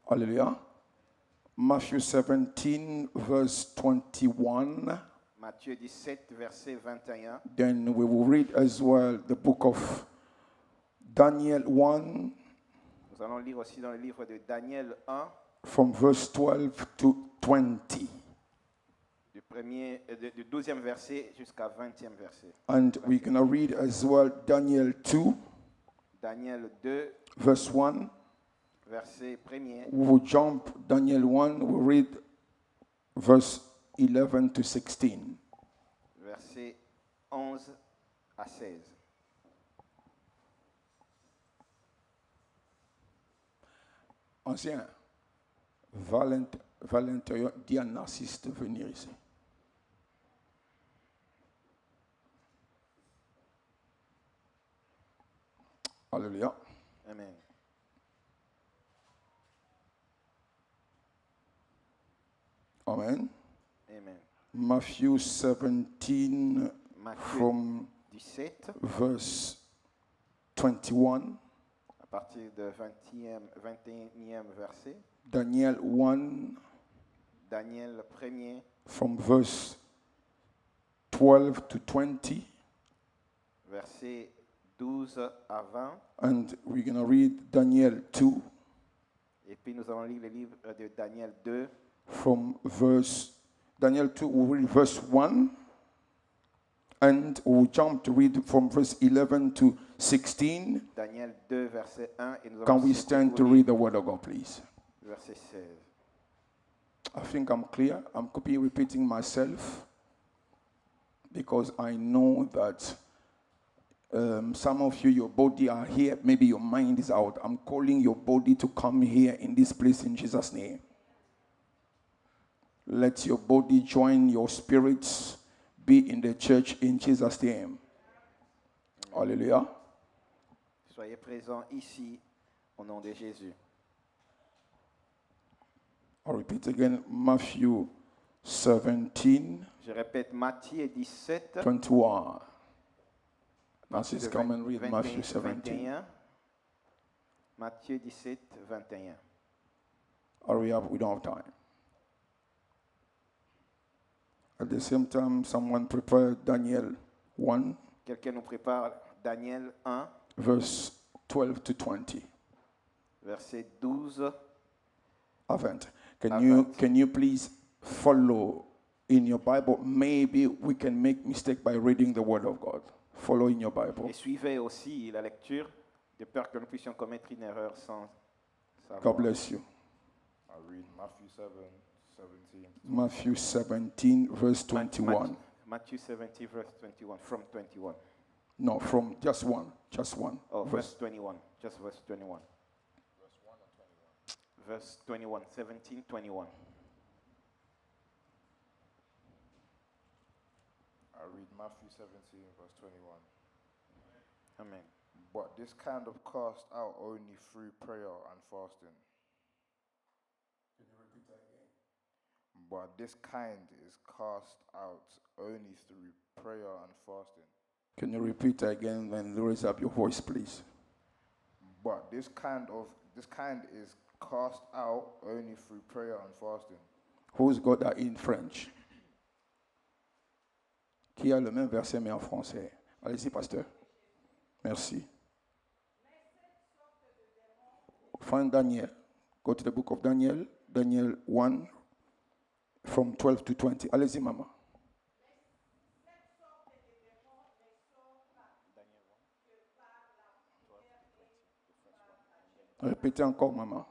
Hallelujah. Matthew 17, verse 21. Matthieu 17, verset 21. Then we will read as well the book of Daniel 1, Nous allons lire aussi dans le livre de Daniel 1, from verse 12 to 20. du 12e verset jusqu'à 20e verset. And we're going to read as well Daniel 2, Daniel 2, verse 1. verset 1er. We will jump Daniel 1, we'll read verse 11 to 16. Verset 11 à 16. Ancien, Valentin, dis à Narcisse de venir ici. Alléluia. Amen. Amen. Amen. Matthew 17 Matthieu from 17, verse 21. à partir du 21e verset. Daniel 1 Daniel 1er, from verse 12 to 20. verset 12 à 20. And we're going to read Daniel 2 Et puis nous allons lire le livre de Daniel 2, from Daniel 2, we'll read verse 1. And we'll jump to read from verse 11 to 16. Daniel 2, verset 1. Et nous Can allons we surtout stand to lire read the word of God, please? verset 16. I think I'm clear. I'm copying, repeating myself because I know that some of you, your body are here. Maybe your mind is out. I'm calling your body to come here in this place in Jesus' name. Let your body join your spirits, be in the church in Jesus' name. Hallelujah. Soyez présents ici au nom de Jésus. I'll repeat again, Matthew 17, Je répète, Matthieu 17, 21. Now, de just come and read Matthew 17. 21. Matthieu 17, 21. Hurry up, we don't have time. At the same time, someone prepare Daniel 1, Quelqu'un nous prépare Daniel 1, verse 12 to 20. verset 12. Avant. Can Avant. you please follow in your Bible? Maybe we can make mistake by reading the word of God. Follow in your Bible. Et suivez aussi la lecture, de peur que nous puissions commettre une erreur sans savoir. God bless you. I read Matthew 17. Matthew 17, verse 21. Matthew 17, verse 21, from 21. No, from just one. Just one. Oh, verse 21, just verse 21. Verse 21, 17, 21. I read Matthew 17, verse 21. Amen. But this kind of cast out only through prayer and fasting. Can you repeat that again? But this kind is cast out only through prayer and fasting. Can you repeat that again and raise up your voice, please? But this kind is cast out only through prayer and fasting. Who's got that in French? Qui a le même verset mais en français? Allez-y, pasteur. Merci. Find Daniel. Go to the book of Daniel. Daniel 1 from 12 to 20. Allez-y, maman. Répétez encore, maman.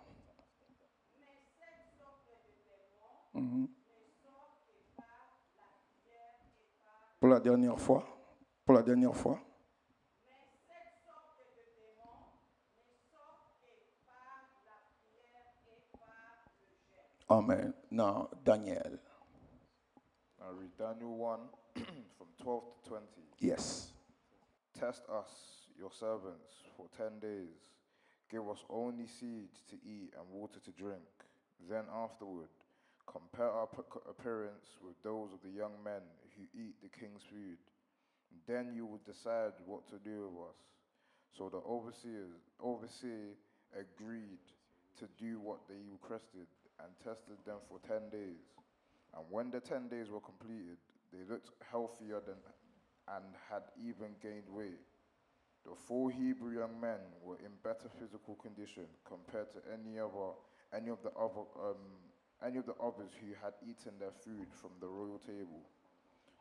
Mhm. Pour la dernière fois. Pour la dernière fois. Amen. Now, Daniel. I read Daniel 1 from 12 to 20. Yes. Test us, your servants, for 10 days. Give us only seed to eat and water to drink. Then afterward, compare our appearance with those of the young men who eat the king's food. Then you will decide what to do with us. So the overseer agreed to do what they requested and tested them for 10 days. And when the 10 days were completed, they looked healthier than and had even gained weight. The 4 Hebrew young men were in better physical condition compared to any of the others who had eaten their food from the royal table.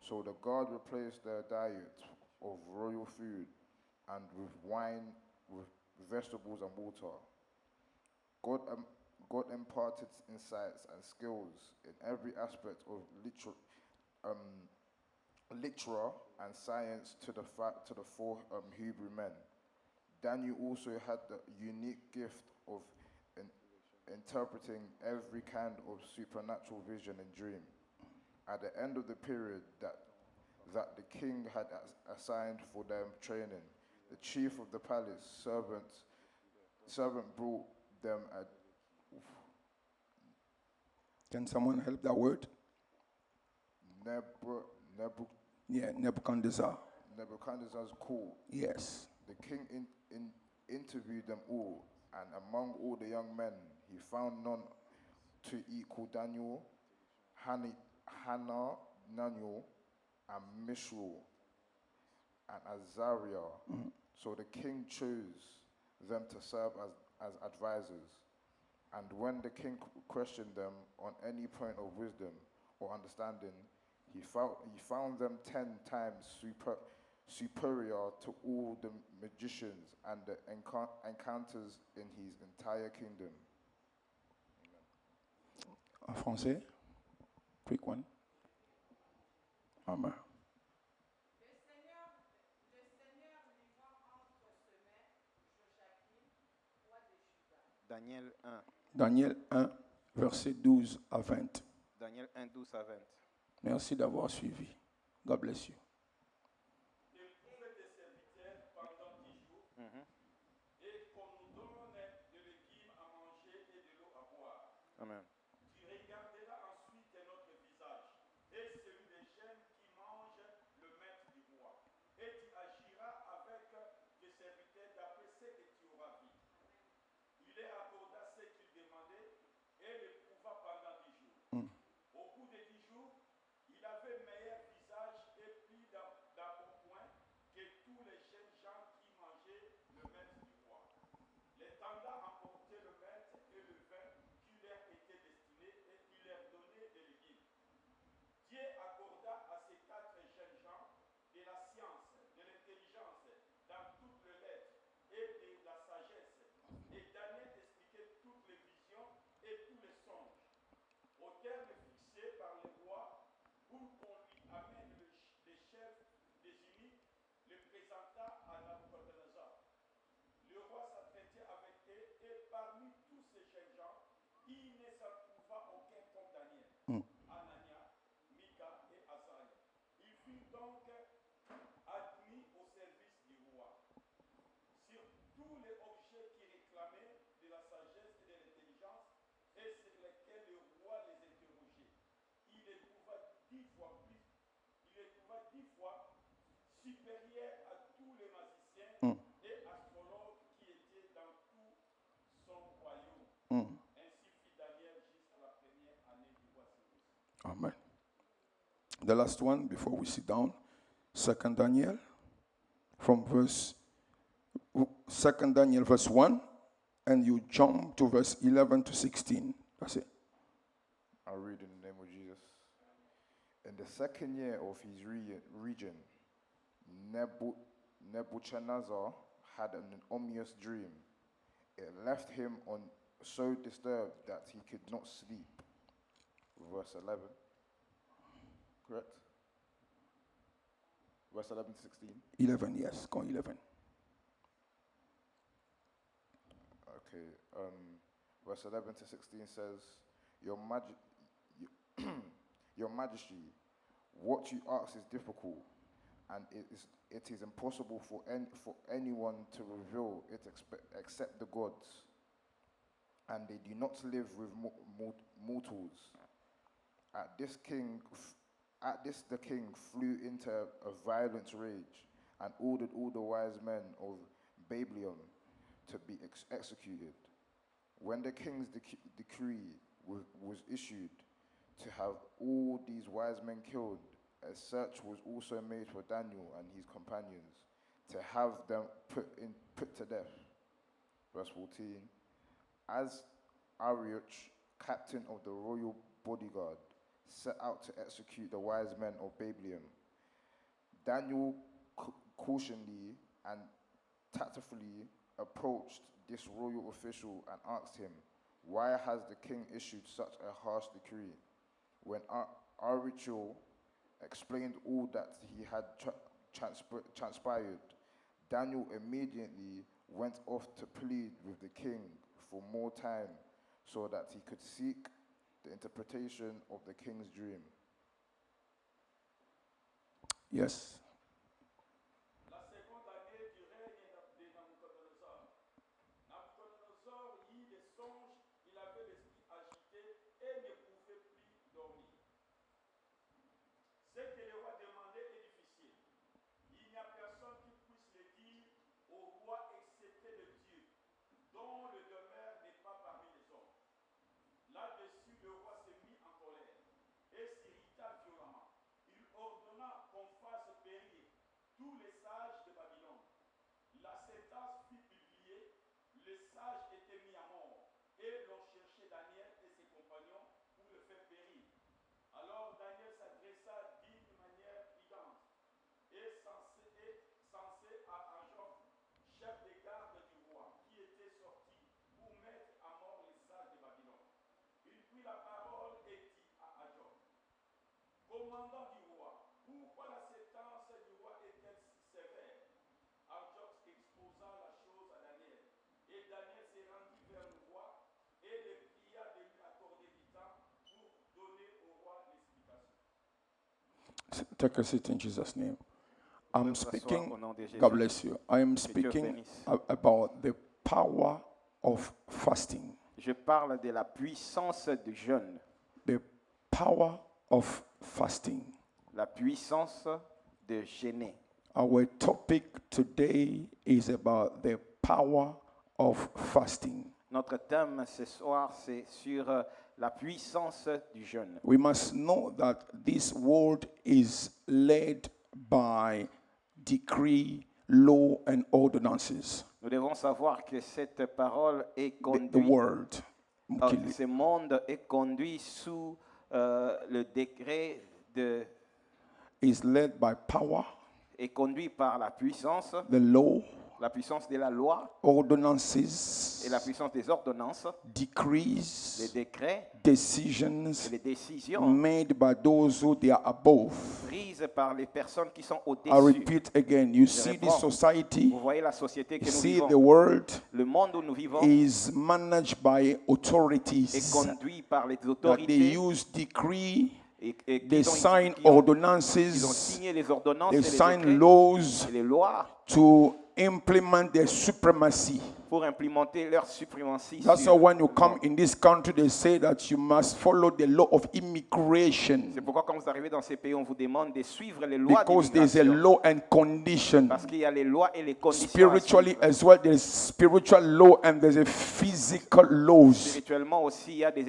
So the guard replaced their diet of royal food and with wine, with vegetables and water. God imparted insights and skills in every aspect of literature and science to the 4 Hebrew men. Daniel also had the unique gift of interpreting every kind of supernatural vision and dream. At the end of the period that the king had assigned for their training, the chief of the palace servant brought them a Can someone help that word? Nebuchadnezzar. Nebuchadnezzar's call. Yes. The king interviewed them all, and among all the young men, he found none to equal Daniel, Hananiah, and Mishael, and Azariah. So the king chose them to serve as advisors. And when the king questioned them on any point of wisdom or understanding, he found them 10 times superior to all the magicians and the encounters in his entire kingdom. En français? Quick one. Amen. Daniel 1. Daniel 1, verset 12 à 20. Daniel 1, 12 à 20. Merci d'avoir suivi. God bless you. Il pouvait des serviteurs pendant 10 jours, et qu'on nous donne de légumes à manger et de l'eau à boire. Amen. Tu regarderas ensuite notre visage et celui des jeunes qui mangent le maître du roi. Et tu agiras avec tes serviteurs d'après ce que tu auras vu. Il leur accorda ce qu'ils demandaient et l'éprouva pendant 10 jours. Au bout de 10 jours, il avait meilleur visage et plus d'appoint que tous les jeunes gens qui mangeaient le maître du roi. Les tendants emportaient le maître et le vin qui leur était destiné et il leur donnait des légumes. Dieu accorda à ces 4 jeunes gens de la science, de l'intelligence, dans toutes les lettres et de la sagesse. Et Daniel expliquait toutes les visions et tous les songes. Au terme fixé par le roi, pour qu'on lui amène les chefs des eunuques, le présenta à Nabuchodonosor. Le roi s'entretient avec eux et parmi tous ces jeunes gens, il ne s'en trouva aucun comme Daniel, Anania, Mika et Azaria. Il fut donc admis au service du roi. Sur tous les objets qui réclamaient de la sagesse et de l'intelligence et sur lesquels le roi les interrogeait, il les trouva 10 fois supérieur à tous les magiciens et astrologues qui étaient dans tout son royaume. Ainsi fit Daniel jusqu'à la première année du roi Cyrus. Amen. The last one before we sit down. 2 Daniel from verse 2 Daniel verse 1 and you jump to verse 11 to 16. That's it. I'll read in the name of Jesus. In the 2nd year of his region, Nebuchadnezzar had an ominous dream. It left him so disturbed that he could not sleep. Verse 11. Correct? Verse 11 to 16. 11, yes. Go 11. Okay. Verse 11 to 16 says, Your Majesty, what you ask is difficult, and it is impossible for anyone to reveal it except the gods, and they do not live with mortals. At this the king flew into a violent rage and ordered all the wise men of Babylon to be executed. When the king's decree was issued to have all these wise men killed, a search was also made for Daniel and his companions to have them put to death. Verse 14. As Arioch, captain of the royal bodyguard, set out to execute the wise men of Babylon, Daniel cautiously and tactfully approached this royal official and asked him, "Why has the king issued such a harsh decree?" When Arioch explained all that he had transpired, Daniel immediately went off to plead with the king for more time so that he could seek the interpretation of the king's dream. Yes. La seconde année du règne de Nabucodonosor. Nabucodonosor eut des songes, il avait l'esprit agité et ne pouvait plus dormir. Ce que le roi demandait est difficile. Il n'y a personne qui puisse le dire au roi excepté le Dieu, dont le demeure n'est pas parmi les hommes. Là-dessus, le roi se mit en colère et s'irrita violemment. Il ordonna qu'on fasse périr tous les sages de Babylone. La sentence fut publiée, les sages étaient mis à mort, et l'on cherchait Daniel et ses compagnons pour le faire périr. Alors Daniel s'adressa d'une manière prudente et sensée à Arioch, chef des gardes du roi, qui était sorti pour mettre à mort les sages de Babylone. Il prit la parole et dit à Arioch, commandant du roi, pourquoi la sentence du roi est-elle si sévère? Arioch exposa la chose à Daniel, et Daniel se rendit vers le roi et le pria de lui accorder du temps pour donner au roi l'explication. Take a seat in Jesus' name. I'm S'asseoir speaking, au nom de Jésus. God bless you. I am Dieu speaking bénisse. about the power of fasting. Je parle de la puissance du jeûne, The power of fasting. la puissance de jeûner. Our topic today is about the power of fasting. Notre thème ce soir, c'est sur la puissance du jeûne. We must know that this world is led by decree, law, and ordinances. Nous devons savoir que cette parole est The conduite, world. ce monde est conduit sous le décret Is led by power, est conduit par la puissance de la loi ordinances, et la puissance des ordonnances, les decrees, décrets decisions et les décisions made by those who they are above. prises par les personnes qui sont I au-dessus. repeat again, you see this society, Vous voyez la société que you nous see the vivons, world le monde où nous vivons is managed by est authorities conduit par les that they autorités use decree, et they qui ont- sign qui ont ordinances, signé les ordonnances they et les sign décrets laws et les lois to implement their supremacy. pour implémenter leur suprématie. That's sur why when you le come monde. in this country, they say that you must follow the law of immigration C'est pourquoi quand vous arrivez dans ces pays, on vous demande de suivre les lois because there's a d'immigration. law and condition. Parce qu'il y a les lois et les conditions. à Spiritually suivre. as well, there's spiritual law and there's a physical laws. Spirituellement aussi, il y a des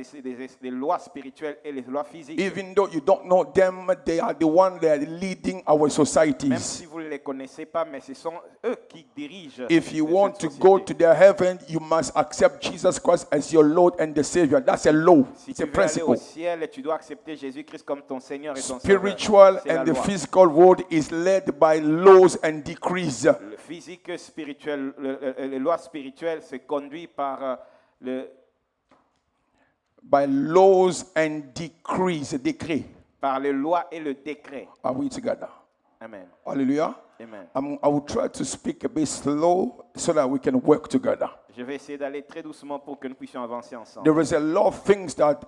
lois spirituelles et les lois physiques. Even though you don't know them, they are the ones that are leading our Même societies. si vous ne les connaissez pas, mais ce sont eux qui dirigent. If you cette want to société. go to the heaven, you must accept Jesus Christ as your Lord and the Savior. That's a law. Si It's tu a veux aller au principle. ciel, tu dois accepter Jésus-Christ comme ton Seigneur et ton Spiritual Sauveur. C'est la and the loi. physical world is led by laws and decrees. Le physique spirituel, les lois spirituelles se conduit par By laws and decrees. Decree. par les lois et le décret. Are we together? Amen. Hallelujah. Amen. I will try to speak a bit slow so that we can work together. Je vais essayer d'aller très doucement pour que nous puissions avancer ensemble. There is a lot of things that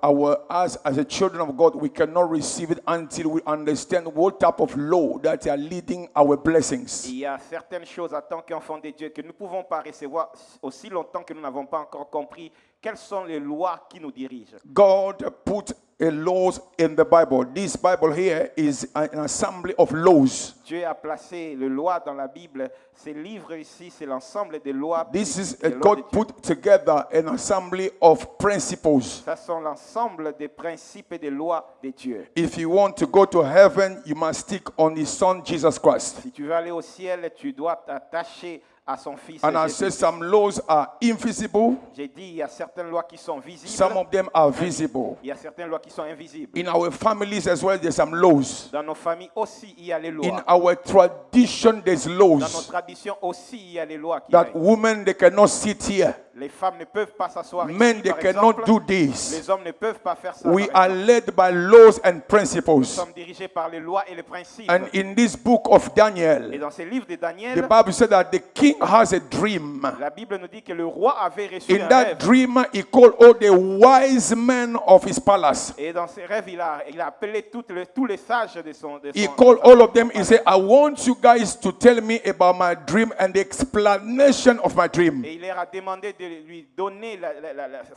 as a children of God, we cannot receive it until we understand what type of law that are leading our blessings. Il y a certaines choses en tant qu'enfants de Dieu que nous ne pouvons pas recevoir aussi longtemps que nous n'avons pas encore compris quelles sont les lois qui nous dirigent. God put a laws in the Bible. This Bible here is an assembly of laws. Dieu a placé les lois dans la Bible. Ces livres ici, c'est l'ensemble des lois. This is des lois de God Dieu. put together an assembly of principles. Ça sont l'ensemble des principes et des lois de Dieu. If you want to go to heaven, you must stick on His Son Jesus Christ. Si tu veux aller au ciel, tu dois t'attacher à son Fils. And I Jésus. said some laws are invisible. J'ai dit, il y a certaines lois qui sont visibles. Some of them are visible. Il y a certaines lois qui sont invisibles. In our families as well, there's some laws. Dans nos familles aussi, il y a les lois. In our tradition, there's Dans nos laws traditions aussi, il y a les lois qui that règnent. women they cannot sit here. Les femmes ne peuvent pas s'asseoir Men ici, they par cannot exemple. do this. Les hommes ne peuvent pas faire ça. We par are exemple. led by laws and Nous principles. sommes dirigés par les lois et les principes. And in this book of Et Daniel, dans ces livres de the Daniel, Bible said that the king has a dream. la Bible nous dit que le roi avait reçu In un that rêve. dream, he called all the wise men of his palace. Et dans ses rêves, il a appelé tous les sages de son He called all of them. He said, I want you guys to tell me about my dream and the explanation of my dream. Et il leur a demandé de lui donner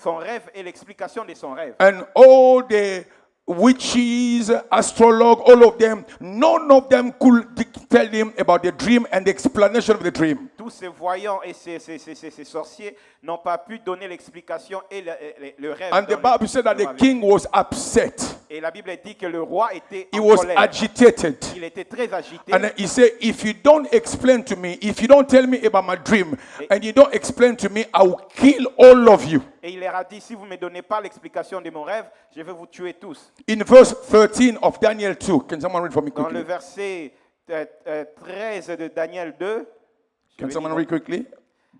son rêve et l'explication de son rêve. And all the witches, astrologers, all of them, none of them could tell him about the dream and the explanation of the dream. Tous ces voyants et ces sorciers n'ont pas pu donner l'explication et le rêve. And the Bible said that the king was upset. Et la Bible dit que le roi était He en was colère. agitated. Il était très agité. And he said, if you don't explain to me, if you don't tell me about my dream, and you don't explain to me, I will kill all of you. Et il leur a dit, si vous ne me donnez pas l'explication de mon rêve, je vais vous tuer tous. In verse 13 of Daniel 2, can someone read for me Dans le quickly? verset 13 de Daniel 2, je Can vais someone lire. read quickly?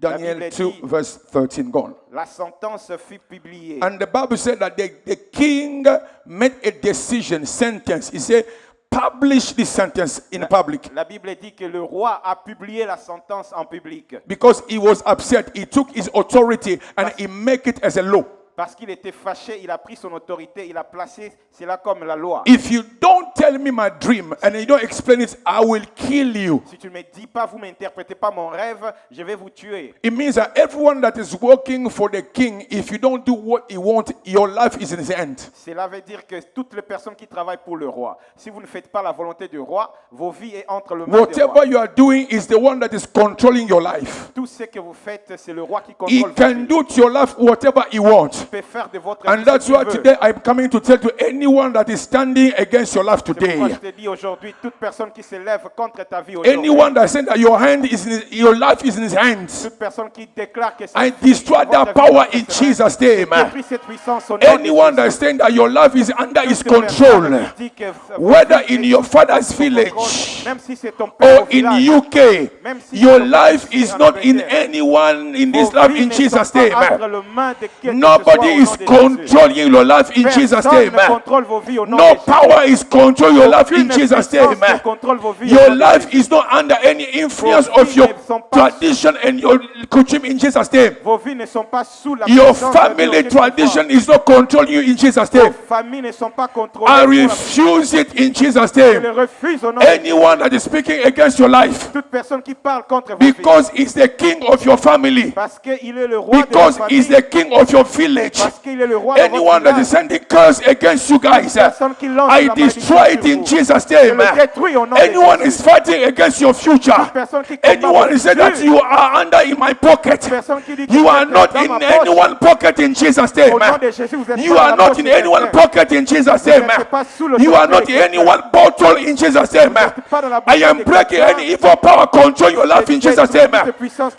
Daniel Bible 2, dit- verse 13, go on. La sentence fut publiée. And the Bible said that the king made a decision, sentence. He said, publish this sentence in public. La Bible dit que le roi a publié la sentence en public Because he was upset, he took his authority and he make it as a law. parce qu'il était fâché, il a pris son autorité, il a placé cela comme la loi. If you don't tell me my dream and you don't explain it, I will kill you. Si tu ne me dis pas, vous m'interprétez pas mon rêve, je vais vous tuer. It means that everyone that is working for the king, if you don't do what he wants, your life is in his hand. Cela veut dire que toutes les personnes qui travaillent pour le roi, si vous ne faites pas la volonté du roi, vos vies sont entre le mains du Whatever roi. you are doing is the one that is controlling your life. Tout ce que vous faites, c'est le roi qui He contrôle votre can vie. do to your life whatever he wants. Il peut faire de votre And vie that's ce qu'il why veut. today I'm coming to tell to anyone that is standing against your life C'est pourquoi je today. te dis aujourd'hui, toute personne qui se lève contre ta vie aujourd'hui, Anyone that said that your hand is in your life is in his hands. toute personne qui déclare que I vie, destroy votre that vie power est in entre ses mains, Jesus' name. détruis cette puissance au nom de Anyone that is Jésus. saying that your life is under his Toute personne control, qui dit que votre whether vie in est your sous father's ton contrôle, village même si c'est ton père or au in village, UK, même si your ton life père is en not in Angleterre, anyone in vos this life vies in ne Jesus' sont pas entre name. les mains de qui que ce soit Nobody au is nom de Jésus. controlling your life in Jesus' Personne name. ne contrôle vos vies au nom No de Jésus. power is controlling your life in Aucune Jesus' puissance name. ne contrôle vos vies au Your nom de life Jésus. is not under any influence Vos of vies your ne sont pas- tradition and your coutume in Jesus' name. Vos vies ne sont pas sous la Your puissance de family aucune tradition pouvoir. is not controlling you in Jesus' Vos name. familles ne sont pas contrôlées. I pour la- refuse it in Jesus' Je le name. refuse au nom de Jésus. Anyone that is speaking against your life, Toute personne qui parle contre vos vies, because he's the king of your family, parce qu'il est le roi de because votre he's famille, the king of your village, parce qu'il est le roi de votre anyone that is village, sending curse against you guys, personne qui lance I la destroy malédiction it sur in vous. Jesus' Je name. le détruis au nom de Anyone Jésus. is fighting against your future, Personne qui combat anyone votre is saying that futur. you are under in my pocket, Personne qui dit que you vous are êtes not dans in ma poche. anyone's pocket in Jesus' name. Au nom de Jésus, vous êtes You pas dans are la not poche in de anyone's quelqu'un. pocket in Jesus' Vous name. n'êtes pas sous le You are contrôle not de in quelqu'un. anyone's bottle in Jesus' name. pas dans la bouche I am de breaking quelqu'un. any evil power control your life in Jesus' name.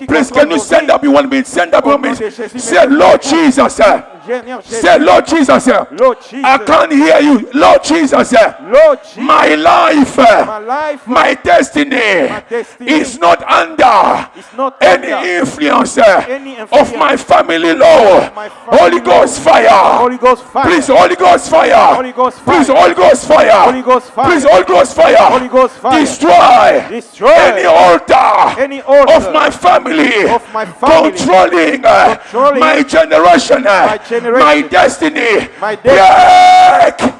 Please, can you stand up in 1 minute? Stand up in 1 minute. Say, Lord Jesus. Say, Lord Jesus. Lord Jesus. I can't hear you. Lord Jesus. Lord Jesus. My life, My life, my destiny destiny is not under is not any under influence any of influence my family law. my family Holy Ghost fire. Holy Ghost fire. Please, Holy Ghost fire. Holy Ghost fire. Please, Holy Ghost fire. Holy Ghost fire. Please, Holy Ghost fire. Holy Ghost fire. Destroy Destroy any altar any altar of my family, of my family. controlling Controlling my generation, generation. my destiny. My destiny.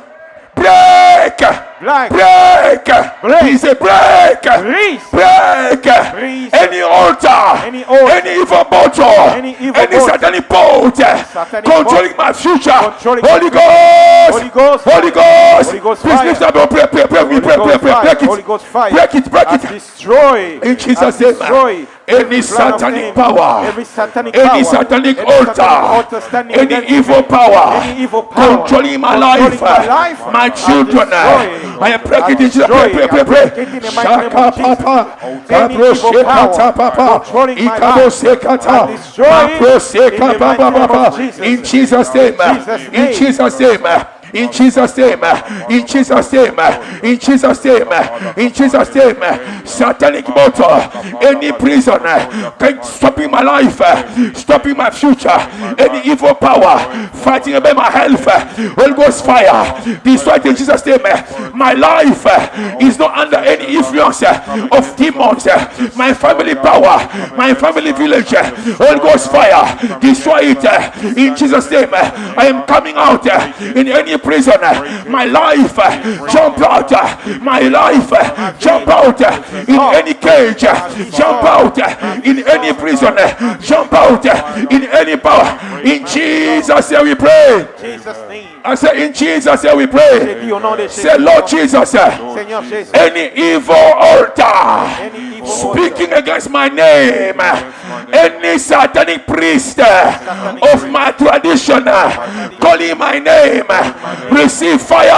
Break! Black. Break! Break. He said break! Breathe. Break! Breathe. Any altar, Any altar. any evil bottle, Any evil any bottle. satanic boat Satanic controlling my future. Controlling Holy my Ghost! Holy Ghost. Holy Ghost. Holy Ghost Please fire. lift up your prayer. Pray. Holy Ghost fire. Break Holy it. Ghost fire. Break it. And destroy. In Jesus' And name. destroy Any every plan of satanic enemy, power, every satanic any power, satanic any satanic altar altar, standing any against evil me, power, any evil power controlling my controlling life, my and children. destroying, I am breaking and it. destroying, Pray. and break it in the mighty name Shaka of Jesus. papa, Any evil power controlling my Ikabo life, sekata, and destroy Mapro it in the seka mighty name papa. of Jesus. In Jesus' name, in Jesus' name. In Jesus' name, in Jesus' name, in Jesus' name, in Jesus' name, satanic motor, any prison, stopping my life, stopping my future, any evil power fighting about my health, Holy Ghost fire, destroy it in Jesus' name. My life is not under any influence of demons. My family power, my family village, Holy Ghost fire, destroy it in Jesus' name. I am coming out in any prison. My life jump out. My life jump out in any cage. Jump out in any prison. Jump out in any power. In Jesus' name we pray. Jesus' name. I say in Jesus' name we J'ai pray. dit au nom de Say Jésus. Lord Jesus, Seigneur Jésus. any evil altar Any evil speaking against my name, any satanic priest of my tradition calling my name, receive fire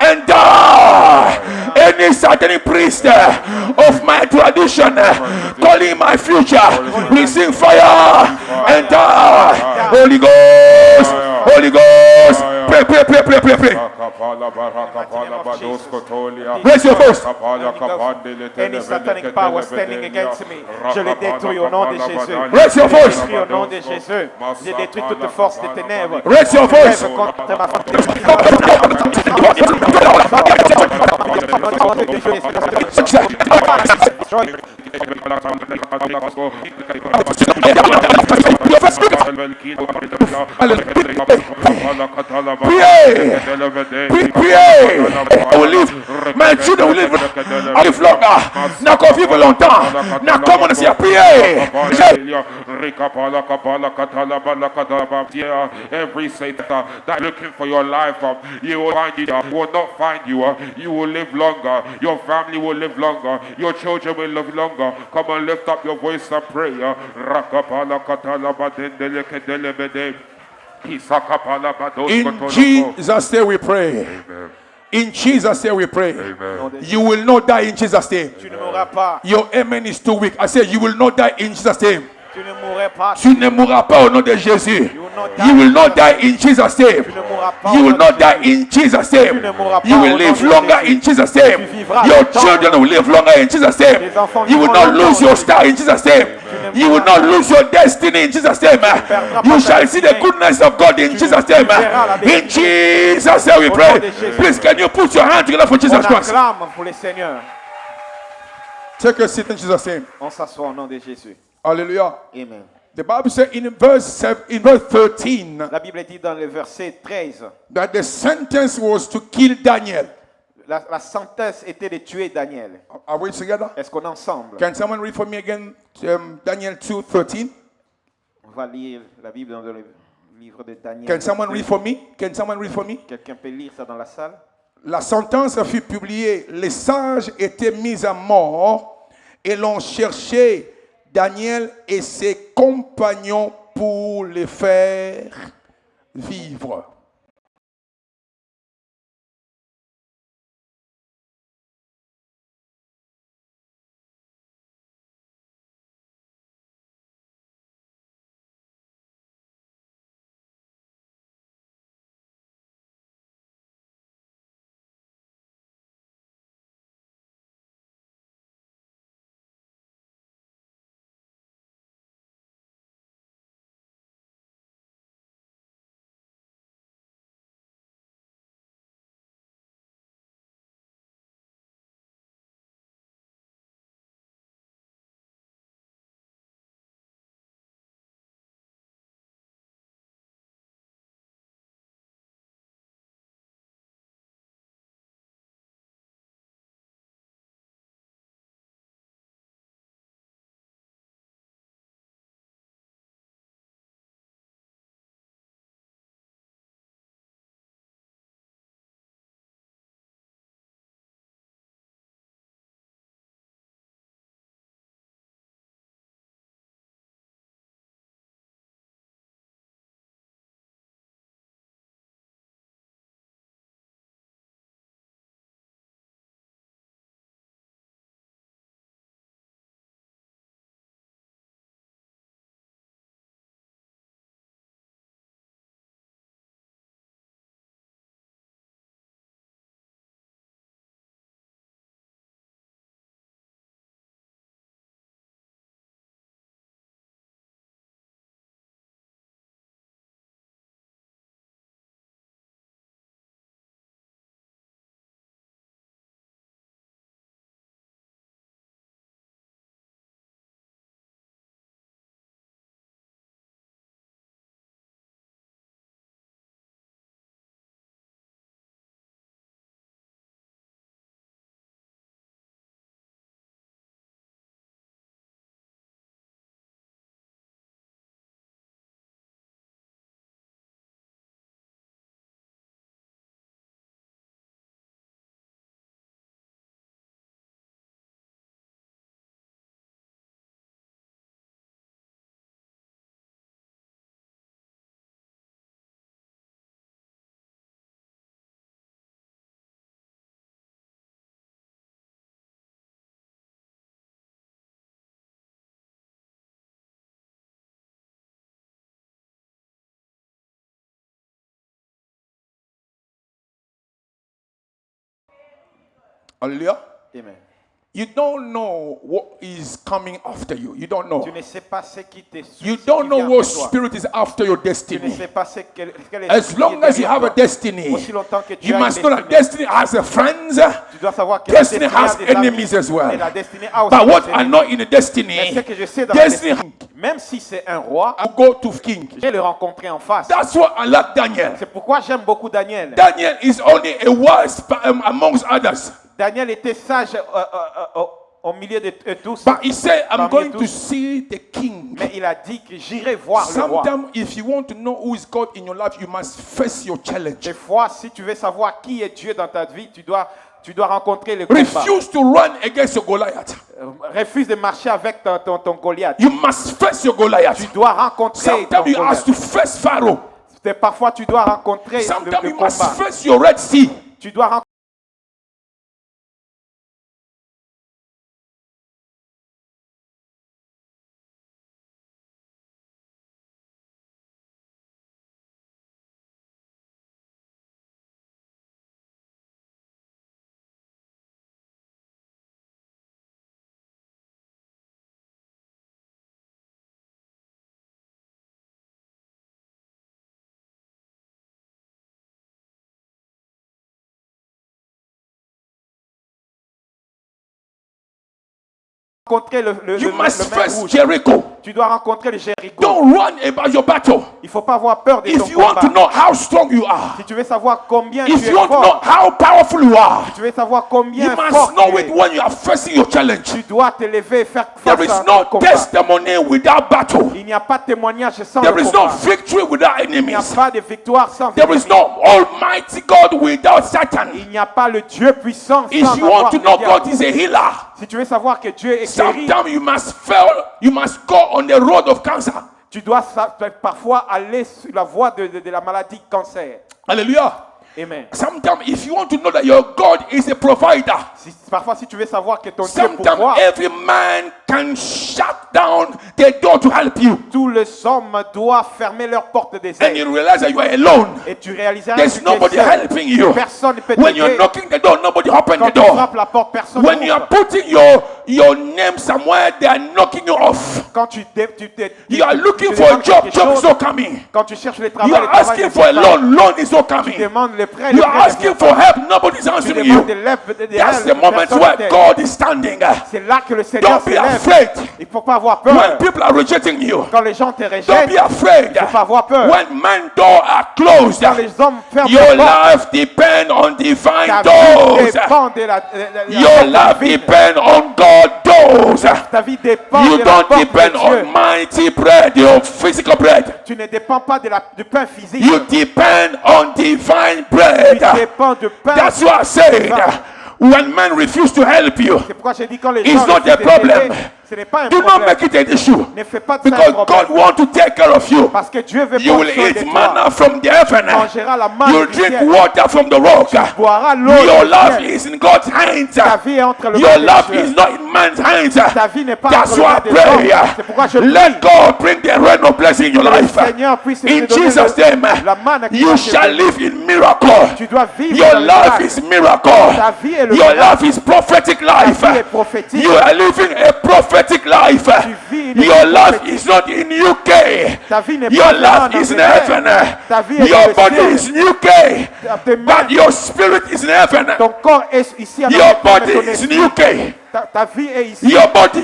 and die. Any satanic priest of my tradition calling my future, receive fire and die. Holy Ghost, Holy Ghost, pray. Raise your voice. Any satanic power standing against me, je les détruis au nom de Jésus. Raise your voice. Je détruis au nom de Jésus. J'ai détruit toute force des ténèbres. Raise your voice. Contre ma Pray. I will live. My children will live. I live longer. Now come vivre longtemps. Now come on and say, pray. Every Satan that looking for your life, you will find it, will not find you. You will live longer. Your family will live longer. Your children will live longer. Come on, lift up your voice and pray. In Jesus' name we pray. Amen. In Jesus' name we pray. Amen. You will not die in Jesus' name. Tu ne mourras pas. Your amen is too weak. I say you will not die in Jesus' name. Tu ne mourrais pas. Tu ne mourras pas au nom de Jésus. You will not die. You will not die in Jesus' name. Tu ne mourras pas. You au will nom not de die Jésus. in Jesus' name. Tu ne mourras pas You au will nom live de longer Jésus. in Jesus' name. Tu vivras Your longtemps. children will live longer in Jesus' name. Tes enfants You will vivront not longtemps. lose your star in Jesus' name. You will not lose your destiny in Jesus' name. perdras You pas ta shall see the destinée. goodness of God in Jesus' name. verras la In destinée. Jesus' name we Au pray. nom de Jésus. Please, can you put your hand together for On Jesus Christ? acclame pour les seigneurs. Take a seat in Jesus' name. On s'assoit au nom de Jésus. Hallelujah. Amen. The Bible says in verse 13 La Bible dit dans le verset 13, that the sentence was to kill Daniel. la sentence était de tuer Daniel. Are we together? Est-ce qu'on est ensemble? Can someone read for me again Daniel 2:13? On va lire la Bible dans le livre de Daniel. Can someone read for me? Can someone read for me? Quelqu'un peut lire ça dans la salle? La sentence fut publiée. Les sages étaient mis à mort et l'on cherchait Daniel et ses compagnons pour les faire vivre. Hallelujah. Amen. You don't know what is coming after you. You don't know. Tu ne sais pas ce qui te suit. You ce don't qui know vient what après toi. spirit is after your Tu ne destiny. sais pas quel est As long as you have a destiny, Aussi longtemps que tu you as une must know that destinée. destiny has a friends, Tu dois savoir que la destiny destinée has a des amis, enemies as well. et la destinée a aussi But des what I ennemis. know in the Mais destiny, ce que je sais dans la destiny, destinée, même si c'est un roi, I'll go to king. je vais le rencontrer en face. That's what I like Daniel. C'est pourquoi j'aime beaucoup Daniel. Daniel is only a wise amongst others. Daniel était sage au milieu de tous. But he said, I'm Parmi going tous. to see the king. Mais il a dit que j'irai voir le roi. Sometimes, if you want to know who is God in your life, you must face your challenge. Des fois, si tu veux savoir qui est Dieu dans ta vie, tu dois rencontrer le combat. Refuse to run against your Goliath. Refuse de marcher avec ton Goliath. You must face your Goliath. Tu dois rencontrer ton Sometimes you Goliath. have to face Pharaoh. Parfois, tu dois rencontrer Sometimes le you must combat. face your Red Sea. Tu dois rencontrer You le must mer face rouge. Jericho. Tu dois rencontrer le Jéricho. Don't run about your battle. Il ne faut pas avoir peur de ton If you want to combat. know how strong you are, Si tu veux savoir combien if tu es you want to know fort, how powerful you are, tu veux savoir combien you must fort know tu it es, when you are facing your challenge. tu dois te lever et faire There face is à ton no combat. testimony without battle. Il n'y a pas de témoignage sans There le is no combat. victory without Il n'y a enemies. pas de victoire sans There is ennemis. no Almighty God without Satan. Il n'y a pas le Dieu puissant If sans you avoir want to le know diable. God is a healer, Si tu veux savoir que Dieu est guéri, sometimes you must fail. You must go on the road of cancer. tu dois parfois aller sur la voie de la maladie cancer. Hallelujah. Amen. Sometimes, if you want to know that your God is a provider, Parfois, si tu veux savoir que ton Dieu sometimes pourvoit, every man can shut down the door to help you. tous les hommes doivent fermer leurs portes des And ailes. you realize that you are alone. Et tu réaliseras There's que tu es nobody seul. helping you. Personne ne peut When you're t'aider. knocking the door, nobody open Quand the tu door. frappes la porte, personne When you are n'ouvre. putting your name somewhere, they are knocking you off. Quand You are looking tu for a demandes job, quelque job is chose, not coming. quand tu cherches le You travail, are le travail asking ne for a vient pas. loan, loan is not Tu coming. demandes le prêt, You le are prêt ne asking vient for pas. help, nobody's Tu answering demandes you. de l'aide, That's the moment personne where ne t'aide. God is standing. C'est là que le Seigneur Don't se be lève. afraid. Il ne faut pas avoir peur. When people are rejecting you, Quand les gens te don't rejettent, be afraid. il ne faut pas avoir peur. When men doors are closed, Quand les hommes ferment your les portes, life depends on divine ta doors. vie dépend de la Your porte life divine. depends on God doors. Ta vie dépend You de la don't porte depend de on Dieu. mighty bread, your physical bread. Tu ne dépends pas du pain physique. You depend on divine Tu bread. dépends du pain. That's why I said, when men refuse to help you, C'est pourquoi j'ai dit quand les it's gens not refusent a de problem. t'aider, ce n'est pas un Do not problème. make it an issue. Ne fais pas de ça un Because problème. God wants to take care of you. Parce que Dieu veut You prendre will soin de eat toi. manna from the heaven. Tu mangeras la manne You du drink ciel. water from the rock. Boiras l'eau Your du life ciel. is in God's hands. Ta vie est entre le Your mains de life Dieu. is not in man's hands. Ta vie n'est pas That's entre les why mains I des hommes. pray. C'est pourquoi je prie. Let God bring the rain of blessing in your Que le life. Seigneur puisse te In donner Jesus' la name, manne qui you va te shall donner. live in miracle. Tu dois vivre Your dans le life miracle. is miracle. Ta vie est le Your miracle. life is prophetic life. Ta vie est prophétique. You are living a prophetic life. Tu vis une Your vie life prophétique. is not in UK. Ta vie n'est Your pas life en is in Angleterre. heaven. Ta vie est dans Your le body ciel. is in UK. Tes mains, But your spirit is in heaven. ton corps est ici en Your Angleterre, mais body ton is in esprit, UK. ta vie est ici. Your body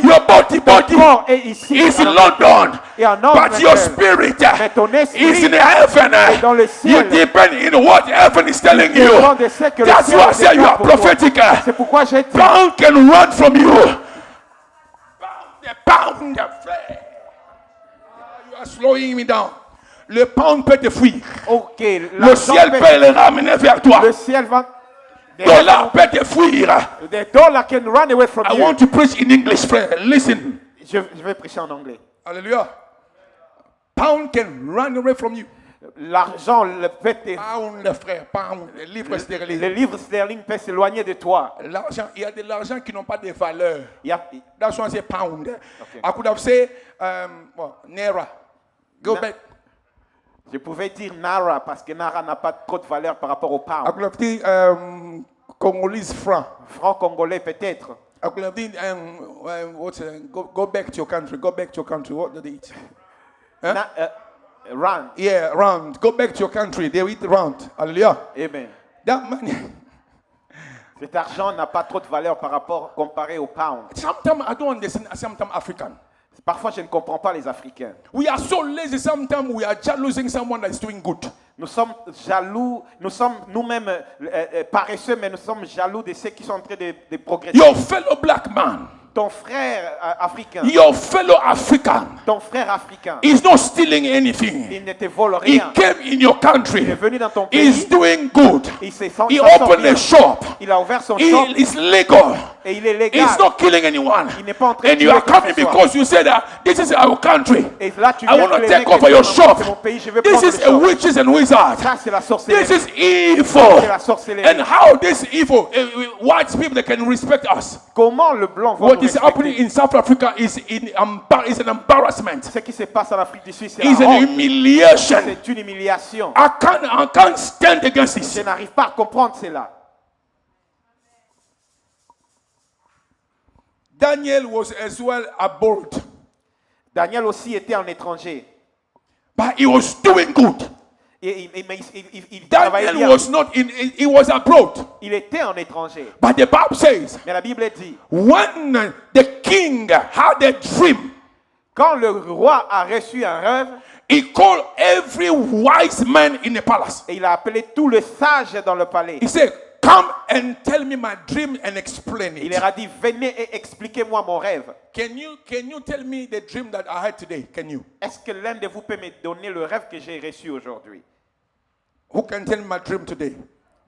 Ton corps est ici. is in en Angleterre. London. Et en But your Angleterre. spirit Mais ton esprit is in heaven. est dans le You ciel. depend in what heaven is telling you. Dépend de ce que le That's ciel why I say you déclare are pour toi. prophetic. C'est pourquoi j'ai dit, Pound can run from you. Pound. You are slowing me down. Le pound peut te fuir. ok, Le ciel peut le ramener vers toi. le ciel va. Dollar peut te fuir. The dollar can run away from I you. want to preach in English, friend. Listen. Je vais prêcher en anglais. Hallelujah. Pound can run away from you. L'argent, le fait, Pound, frère, pound, les livres sterling. les livres sterling peuvent s'éloigner de toi. L'argent, il y a de l'argent qui n'ont pas de valeur. Il y a- That's why I say pound. Okay. I could have said, naira. Go Na- back. Je pouvais dire Nara parce que Nara n'a pas trop de valeur par rapport au I pound. could have said, Congolese franc. Franc congolais peut-être. I could have been, go back to your country. Go back to your country. What did they eat? Huh? Rand. Yeah, round. Go back to your country. They eat round. Hallelujah. Amen. That money. Cet argent n'a pas trop de valeur par rapport comparé au pound. Sometimes I don't understand. Sometimes African. Parfois, je ne comprends pas les Africains. We are so lazy. Sometimes we are just losing someone that's doing good. Nous sommes jaloux, nous sommes nous-mêmes paresseux, mais nous sommes jaloux de ceux qui sont en train de progresser. Your fellow black man, Ton frère africain, your fellow African, ton frère africain, is not stealing anything. il ne te vole He rien. came in your Il est country. venu dans ton He's pays, doing good. il s'est He senti opened bien. a shop. Il a ouvert son He shop is legal. et il est légal. He's not killing anyone. Il n'est pas en train de And you tuer are qui que ce coming soit. because you say that this is our country. Et là, tu I viens want to claimer take que over your c'est shop. mon pays, je vais This prendre is le a shop. witches and wizards. Ça, c'est la This sorcellerie. is evil. C'est la sorcellerie. And how this evil, white people, they can respect us. Comment le blanc va What nous is happening respecter? in South Africa is an embarrassment. Ce qui se passe en Afrique du Sud, c'est It's la an honte. humiliation. C'est une humiliation. I can't stand against Je this. n'arrive pas à comprendre cela. Daniel was as well abroad, Daniel aussi était en étranger. but he was doing good. Mais il travaillait Daniel bien. was not in, he was abroad. Il était en étranger. But the Bible says, Mais la Bible dit, when the king had a dream, quand le roi a reçu un rêve, he called every wise man in the palace. et il a appelé tous les sages dans le palais. He said, come and tell me my dream and explain Il it. leur a dit, venez et expliquez-moi mon rêve. Can you tell me the dream that I had today? Can you? Est-ce que l'un de vous peut me donner le rêve que j'ai reçu aujourd'hui? Who can tell me my dream today?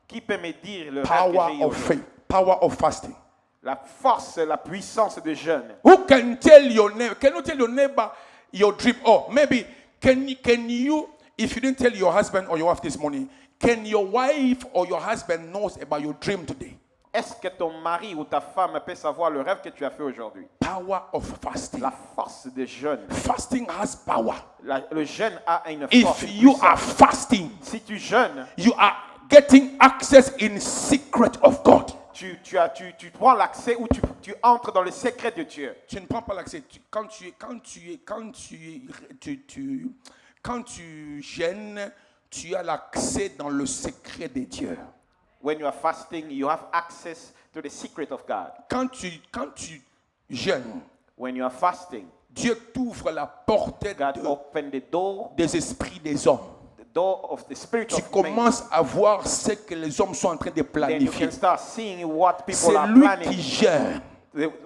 Qui peut me dire le rêve Power que j'ai eu of aujourd'hui? faith, power of fasting. La force, la puissance de jeûne. Who can tell your neighbor? Can you tell your neighbor your dream? Or maybe can you, if you didn't tell your husband or your wife this morning, can your wife or your husband knows about your dream today? Est-ce que ton mari ou ta femme peut savoir le rêve que tu as fait aujourd'hui? Power of fasting. La force de jeûne. Fasting has power. Le jeûne a une force. If une you puissance. are fasting, Si tu jeûnes, you are getting access in secret of God. tu prends l'accès ou tu entres dans le secret de Dieu. Tu ne prends pas l'accès. Quand tu gênes, tu as l'accès dans le secret de Dieu. When you are fasting, you have access to the secret of God. Quand tu jeûnes, When you are fasting, Dieu t'ouvre la porte God opened the door des esprits des hommes. of the spirit Tu of man. commences à voir ce que les hommes sont en train de Then you planifier. can start seeing what people C'est are lui planning. qui gère.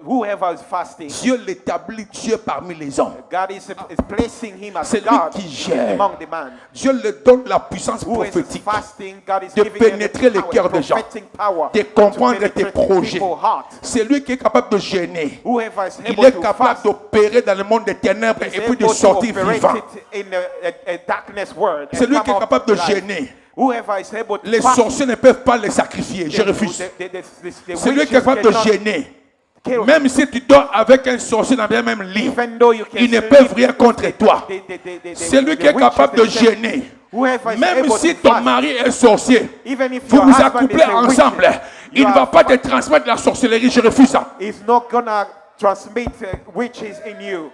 Whoever is fasting, Dieu l'établit Dieu parmi les hommes. God is placing him as C'est lui God qui gère. among the man. Dieu lui donne la puissance Who is prophétique fasting, God is de giving him pénétrer the les power, cœurs des gens, prophetic power de to comprendre tes penetrate projets. people's heart. C'est lui qui est capable de gêner. Whoever is Il able est to capable fast d'opérer dans le monde des ténèbres is et puis de able to sortir operate vivant. it in a darkness world. C'est and lui come qui est out capable de light. gêner. Whoever is able to Les fast, sorciers ne peuvent pas les sacrifier. Je refuse. C'est lui qui est capable de gêner. Même si tu dors avec un sorcier dans le même lit, ils ne peuvent rien contre toi. C'est lui qui est capable de gêner. Même si ton mari est sorcier, vous vous accouplez ensemble, il ne va pas te transmettre la sorcellerie. Je refuse ça. Is not gonna transmit witches in you.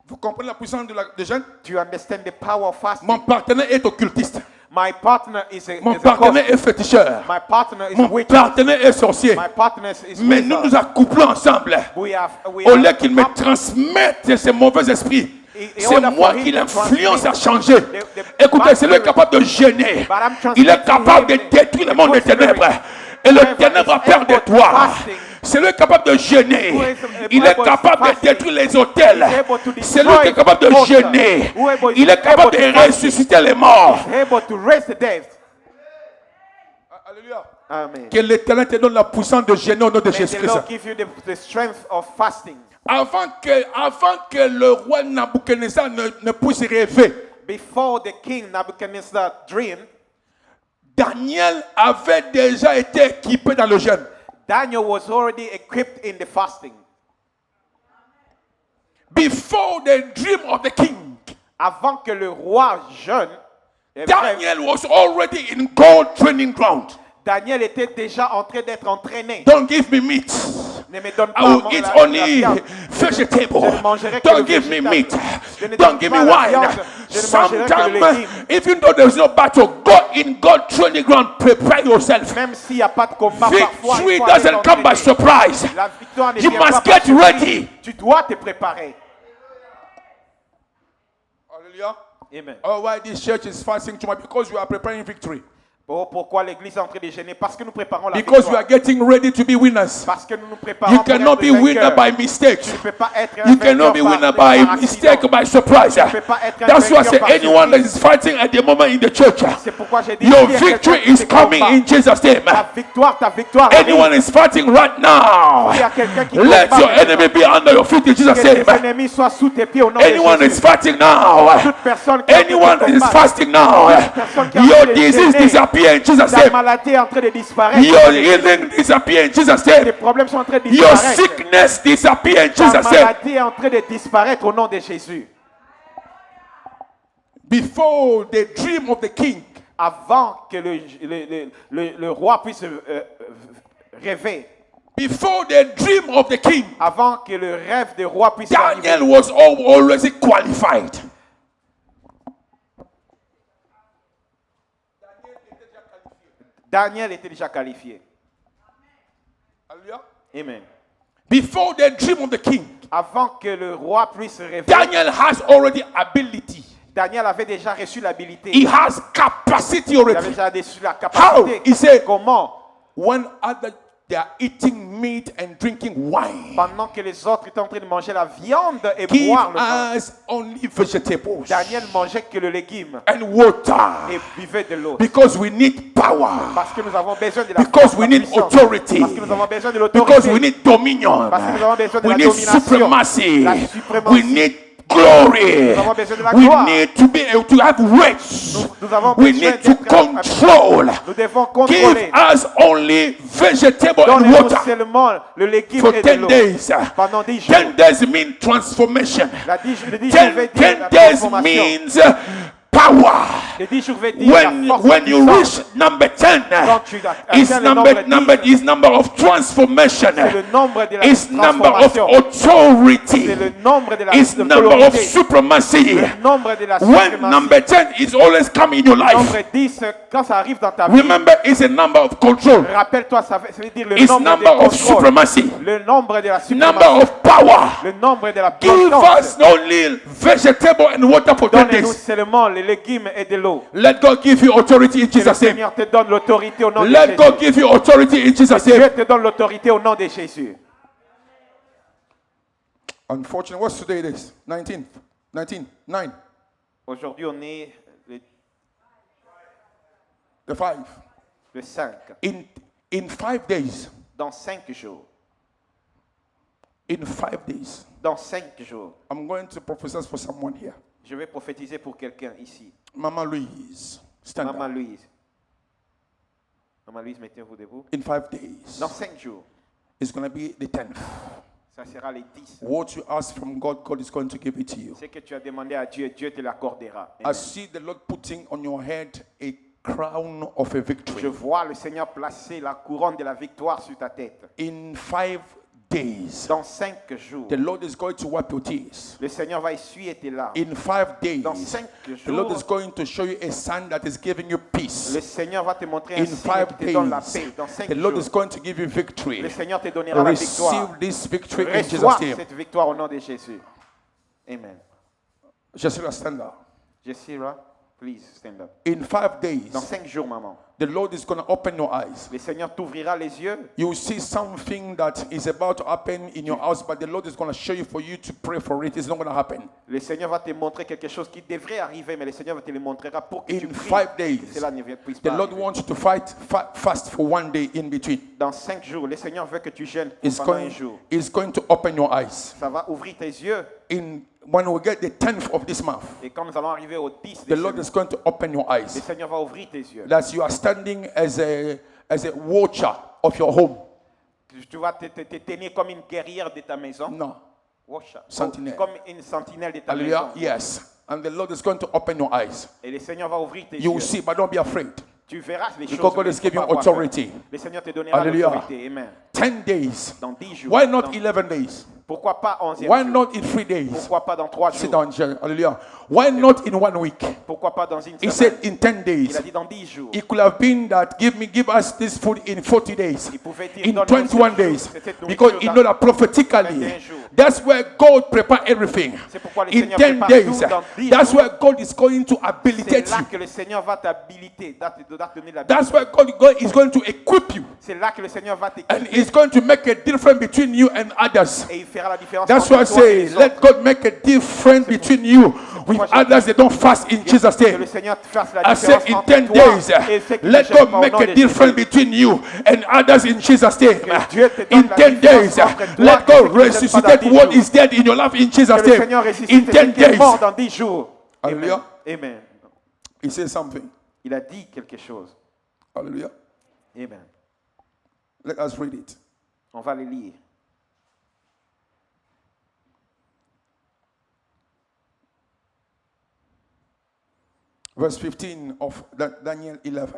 Vous comprenez la puissance de jeûne? Do you understand the power of fasting? Mon partenaire est occultiste. My partner is a, Mon is a partenaire ghost. est féticheur. My partner is a Mon witch. partenaire est sorcier. My partner is Mais nous wizard. nous accouplons ensemble. We Au lieu qu'il me transmette ces mauvais esprits, c'est moi qui l'influence à changer. Écoutez, c'est lui capable de gêner. Il est capable de détruire le monde des ténèbres. Et le ténèbre a peur de toi. C'est lui capable de gêner. Il est capable de détruire les hôtels. C'est lui qui est capable de gêner. Il est capable de ressusciter les morts. able to raise the dead. Alléluia. Amen. Que l'Éternel te donne la puissance de gêner au nom de May the Jésus-Christ. Lord give you the strength of fasting. Avant que le roi Nabuchodonosor ne puisse rêver, Before the king Nebuchadnezzar dreamed, Daniel avait déjà été équipé dans le jeûne. Daniel was already equipped in the fasting. Before the dream of the king, Avant que le roi jeûne, Daniel was already in God's training ground. Daniel était déjà en train d'être entraîné. Don't give me meat. Ne me donne pas I will eat la only viande. vegetable. Je ne mangerai que Don't le give me végétal. meat. Je ne Don't donne give me pas la wine. viande. Je ne mangerai que le Sometimes, légume. even though there's no battle, go in God training ground. Prepare yourself. Même s'il n'y a pas de combat, parfois, Victory il faut aller doesn't come by s'entraîner. surprise. La victoire ne You vient must pas get par surprise. ready. Tu dois te préparer. Hallelujah. Amen. Oh, why this church is fasting too much? Because we are preparing victory. Pourquoi l'église est en train de gêner? Parce que nous préparons la Because we victoire. are getting ready to be winners. Parce que nous nous préparons You pour cannot être be winner vainqueurs. by mistake. Tu ne peux pas être un You cannot be vainqueur winner par by mistake, accident. by surprise. peux pas être un That's why I vainqueur say par anyone that surprise. is fighting at the moment in the church, C'est pourquoi j'ai dit your s'il y a quelqu'un victory qui is se coming combat, in Jesus' name. ta victoire Anyone arrive. is fighting right now. S'il y a quelqu'un qui Let combat your maintenant, enemy be under your feet in Jesus' que tes name. ennemis soient sous tes pieds au nom de Anyone is Jésus. fighting now. Toute personne qui est en train de Anyone that is combattre, fasting now. personne qui est en Your train de disease gêner, disappear in Jesus' ta name. maladie est en train de disparaître. Your healing disappear in Jesus' Les name. problèmes sont en train de Your disparaître. sickness disappear in Ta Jesus' name. maladie est en train de disparaître au nom de Jésus. Before the dream of the king, Avant que le roi puisse rêver, before the dream of the king, avant que le rêve du roi puisse Daniel arriver, was already qualified. Daniel était déjà qualifié. Hallelujah. Amen. Before the dream of the king, Avant que le roi puisse rêver, Daniel has already ability. Daniel avait déjà reçu l'habilité. He has capacity Il avait already. déjà reçu la How? capacité. He said, Comment? when other they are eating meat and drinking wine, Pendant que les autres étaient en train de manger la viande et give boire le vin, us only vegetables Daniel mangeait que le légume and water, et buvait de l'eau. because we need power, Parce que nous avons besoin de la because force, we la need puissance. authority, Parce que nous avons besoin de because we l'autorité. need dominion, Parce que nous avons besoin de we la need domination. supremacy, La suprématie. we need glory, Nous avons besoin de la we gloire. need to be able to have weights, Nous avons we besoin need to d'être control. Nous devons Give contrôler. us only vegetable and Donnez-nous water seulement le légume for et de 10 l'eau. days. Pendant 10 jours. 10 days mean transformation. Le 10 jours veut dire 10 la days transformation. means power. Le 10 jours veut dire la force, When la you puissance. reach number 10, Quand tu atteins it's le number nombre 10, is number of transformation. c'est le nombre de la It's number of transformation. authority. C'est le nombre de la It's number of autorité. supremacy. Le nombre de la When suprématie. number 10 is always coming in your Le life, nombre 10, quand ça arrive dans ta vie, remember it's a number of control. rappelle-toi, ça veut dire le It's nombre de number of contrôle. supremacy. Le nombre de la Number suprématie. of power. Le nombre de la Give puissance. us only vegetable and water for 10 Donnez-nous days. seulement les légumes et de l'eau. Let God give you authority in Que le Jesus' name. Seigneur te donne l'autorité au nom de Let Jésus. God give you authority in Jesus' Dieu name. te donne l'autorité au nom de Jésus. Unfortunately, what's today? It is 19th, 9. Aujourd'hui, on est The 5. le 5. In 5 days. Dans 5 jours. In 5 days. Dans 5 jours. I'm going to prophesy for someone here. Je vais prophétiser pour quelqu'un ici. Mama Louise, stand Maman up. Louise. Maman Louise, mettez-vous debout. In 5 days. Dans 5 jours. It's going to be the 10th. Ça sera les 10. What you ask from God, God is going to give it to you. Ce que tu as demandé à Dieu, Dieu te l'accordera. I see the Lord putting on your head a crown of a Je victory. vois le Seigneur placer la couronne de la victoire sur ta tête. In 5 days, Dans 5 jours, the Lord is going to wipe your tears. le Seigneur va essuyer tes larmes. In 5 days, Dans 5 the Lord is jours, going to show you a sign that is giving you peace. le Seigneur va te montrer un In signe 5 qui te donne la days, paix. Dans 5 the Lord is jours, going to give you victory. le Seigneur te donnera la victoire. Receive this victory in Reçois Jesus' name. cette victoire au nom de Jésus. Amen. Jessica, stand up. Jessira, please stand up. In 5 days, Dans 5 jours, maman, the Lord is going to open your eyes. le Seigneur t'ouvrira les yeux. You will see something that is about to happen in your house, but the Lord is going to show you for you to pray for it. It's not going to happen. Le Seigneur va te montrer quelque chose qui devrait arriver, mais le Seigneur te le montrera pour que tu In pries. 5 Que days, cela ne puisse the pas Lord arriver. wants you to fast for 1 day in between. Dans 5 jours, le Seigneur veut que tu jeûnes It's pendant un going, jour. it's going to open your eyes. Ça va ouvrir tes yeux. When we get the 10th of this month, Et quand nous allons arriver au 10 the de Lord ce is going to open your mois, le eyes. Seigneur va ouvrir tes yeux. That you are standing as a watcher of your home. Tu vas te tenir comme une guerrière de ta maison. No. Watch out. Sentinelle. Comme une sentinelle de ta Hallelujah. maison. Yes. And the Lord is going to open your eyes. Et le Seigneur va ouvrir tes You will yeux. see, but don't be afraid. Tu verras les choses. Because God mais has il faut given pas avoir authority. peur. Le Seigneur te donnera Hallelujah. l'autorité. Amen. 10 days. Dans 10 jours. Why not Dans- 11 days? Pourquoi pas 11e Why jour? not in 3 days? Pourquoi pas dans 3 Sit jours? down, Jerry. Hallelujah. Why not in 1 week? Pourquoi pas dans une He semaine? said in 10 Il days. a dit dans 10 jours. It could have been that give us this food in 40 days, Il pouvait dire, in donne-nous 21 cette days, nourriture, cette nourriture because you dans know that prophetically, 21 jours. that's where God prepare everything. C'est pourquoi le In Seigneur 10 prépare days, tout dans 10 that's jours. where God is going to habilitate C'est là you. que le Seigneur va t'habiliter, va te donner la That's where is going to equip you, C'est là que le Seigneur va and t'équiper He's going to make a difference between you and others. et il fera la différence That's entre why I toi et say, les let autres. God make a difference between you with others that don't fast in Jesus' Que le name. Seigneur te fasse la I said différence in entre 10 toi days, et ceux qui ne let jeûnent God pas au make nom a de difference Jésus. between you and others in Jesus' name. Dieu te donne In la 10 différence days, entre toi let et ceux God qui ne jeûnent pas resuscitate dans 10 what jours. is dead in your life in Jesus' Que le name. Seigneur In ressuscite 10 ceux qui est mort days. dans 10 jours. Hallelujah. Amen. He says something. Il a dit quelque chose. Hallelujah. Amen. Let us read it. On va les lire. Verse 15 of Daniel 11.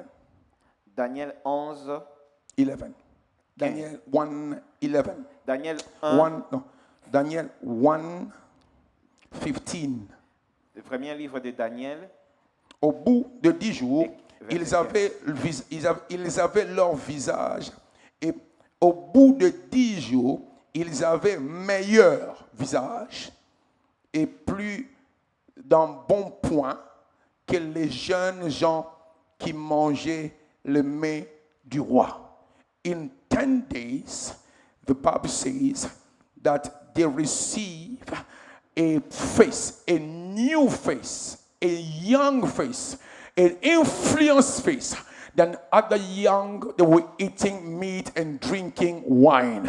Daniel 11. 11. Daniel 1, 11. Daniel 1. Daniel 1, 15. Le premier livre de Daniel. Au bout de 10 jours, Verset ils avaient leur visage, et au bout de 10 jours, ils avaient meilleur visage et plus d'un bon point que les jeunes gens qui mangeaient le mets du roi. In 10 days, the Bible says that they receive a face, a new face, a young face, an influenced face than other young that were eating meat and drinking wine.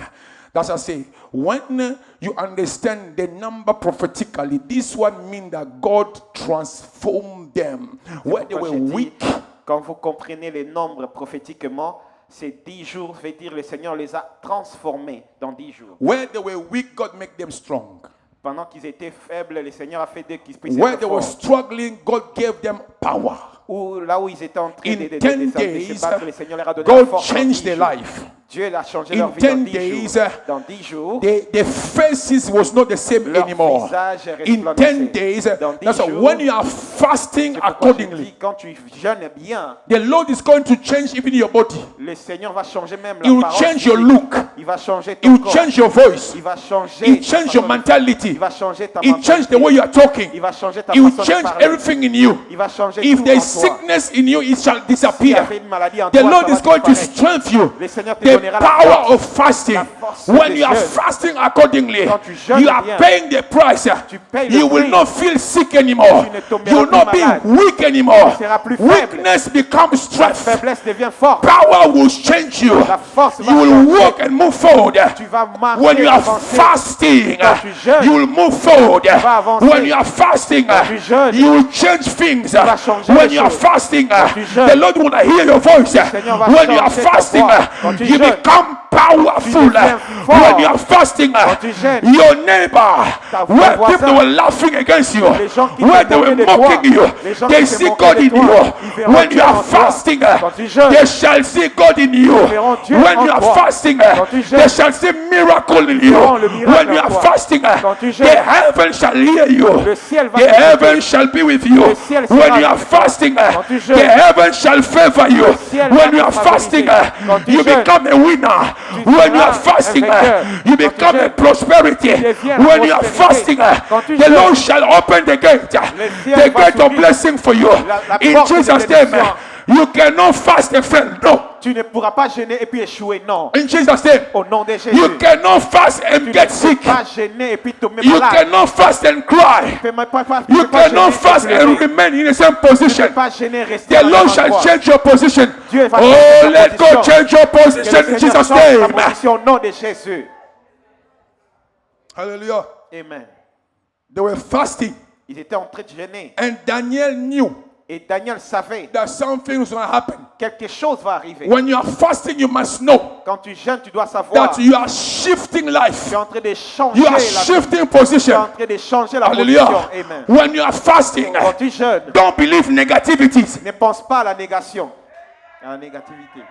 That's why I say, when you understand the number prophetically, this one means that God transformed them. Where they were Pourquoi j'ai dit, weak, quand vous comprenez les nombres prophétiquement, ces 10 jours veut dire le Seigneur les a transformés dans 10 jours. where they were weak, God make them strong. Pendant qu'ils étaient faibles, le Seigneur a fait d'eux qu'ils puissent Where être they were forts. struggling, God gave them power. Ou là où ils étaient en train In de 10 se days, battre, le Seigneur leur a donné la God force. dans changed 10 their jours. life. Dieu a changé In leur vie dans 10 10 days, jours. Dans 10 jours, their faces was not the same leur anymore. visage In 10 resplendissait. days, Dans 10 that's why jours, when you are fasting c'est pourquoi je accordingly, dis, quand tu jeûnes bien, the Lord is going to change even your body. le Seigneur va changer même He will la parole change your physique. look. Il va changer He ton will corps. change your voice. Il va changer He will ta change façon your de faire. mentality. Il va changer ta He will change the mentalité. way you are talking. Il va changer ta He will façon de change parler. everything in you. Il va changer If tout there en is toi. sickness in you, it shall S'il y disappear. avait une maladie en The toi, Lord ça is va going to disparaître. strengthen you. Le Seigneur te The donnera la power force. of fasting. La force When de you are jeûne. fasting accordingly, Quand tu jeûnes you are bien, paying the price. tu payes le You will prix. not feel sick anymore. Tu ne tomberas You will not plus malade. be weak anymore. Tu seras plus faible. Weakness becomes La strength. faiblesse devient forte. Power will change you. La force va You will changer. walk and move forward. Tu vas marcher, When you are avancer. fasting, Quand tu jeûnes, you will move forward. vas avancer. When you are fasting, Quand tu jeûnes, you will change things. vas changer When les you are choses. fasting, tu jeûnes, the Lord will hear your voice. Seigneur va When you are changer ta fasting, voix. Quand tu you jeûnes, become powerful. deviens fort. When you are fasting, tu jeûnes, your neighbor, ta where voisin, people were laughing against you, les gens qui where te they were moquaient de toi, mocking you, les gens they qui se see moquaient God de in toi, you. ils verront When Dieu you are en toi. fasting, Quand tu jeûnes, they shall see God in you. verront Dieu When en you are toi. fasting, Quand tu jeûnes, they shall see miracle in you. verront le miracle When you en are toi. fasting, Quand tu jeûnes, the heaven shall hear you. le ciel va The t'écouter. heaven shall be with you. Le ciel sera When you are avec toi. fasting, Quand tu jeûnes, the heaven shall favor you. ciel When va you te are fasting, favoriser. Quand tu you jeûnes, become a winner. tu When you are seras fasting, un vainqueur. you Quand tu become a jeûnes, prosperity. tu deviens When you are prospérité. fasting, Quand tu the jeûnes, Lord shall open the gate. ciel The va gate of s'ouvrir. blessing for you. La In porte de Jesus' name, bénédiction. you cannot fast and fail. No. Tu ne pourras pas gêner et puis échouer. Non. In Jesus' name, Au nom de Jésus. you cannot fast Tu and ne get peux sick. pas gêner et puis tomber You malade. cannot fast and cry. Tu ne peux pas You gêner cannot et fast pleurer. and remain in the same Tu ne position. peux pas gêner et rester The dans Lord la shall même voie. change your position. Dieu va Oh, changer ta let God position. change your Que le position in Seigneur Jesus' change ta name. position au nom de Jésus. Hallelujah. Amen. They were fasting, Ils étaient en train de gêner. and Daniel knew Et Daniel savait that something was going to happen. quelque chose va arriver. When you are fasting, you must know Quand tu jeûnes, tu dois savoir. that you are shifting life. Tu es en train de changer You are la vie. shifting Tu es en position. train de changer la Hallelujah. position. Amen. When you are fasting, Quand tu jeûnes, don't believe negativities. ne pense pas à la négation. à la négativité.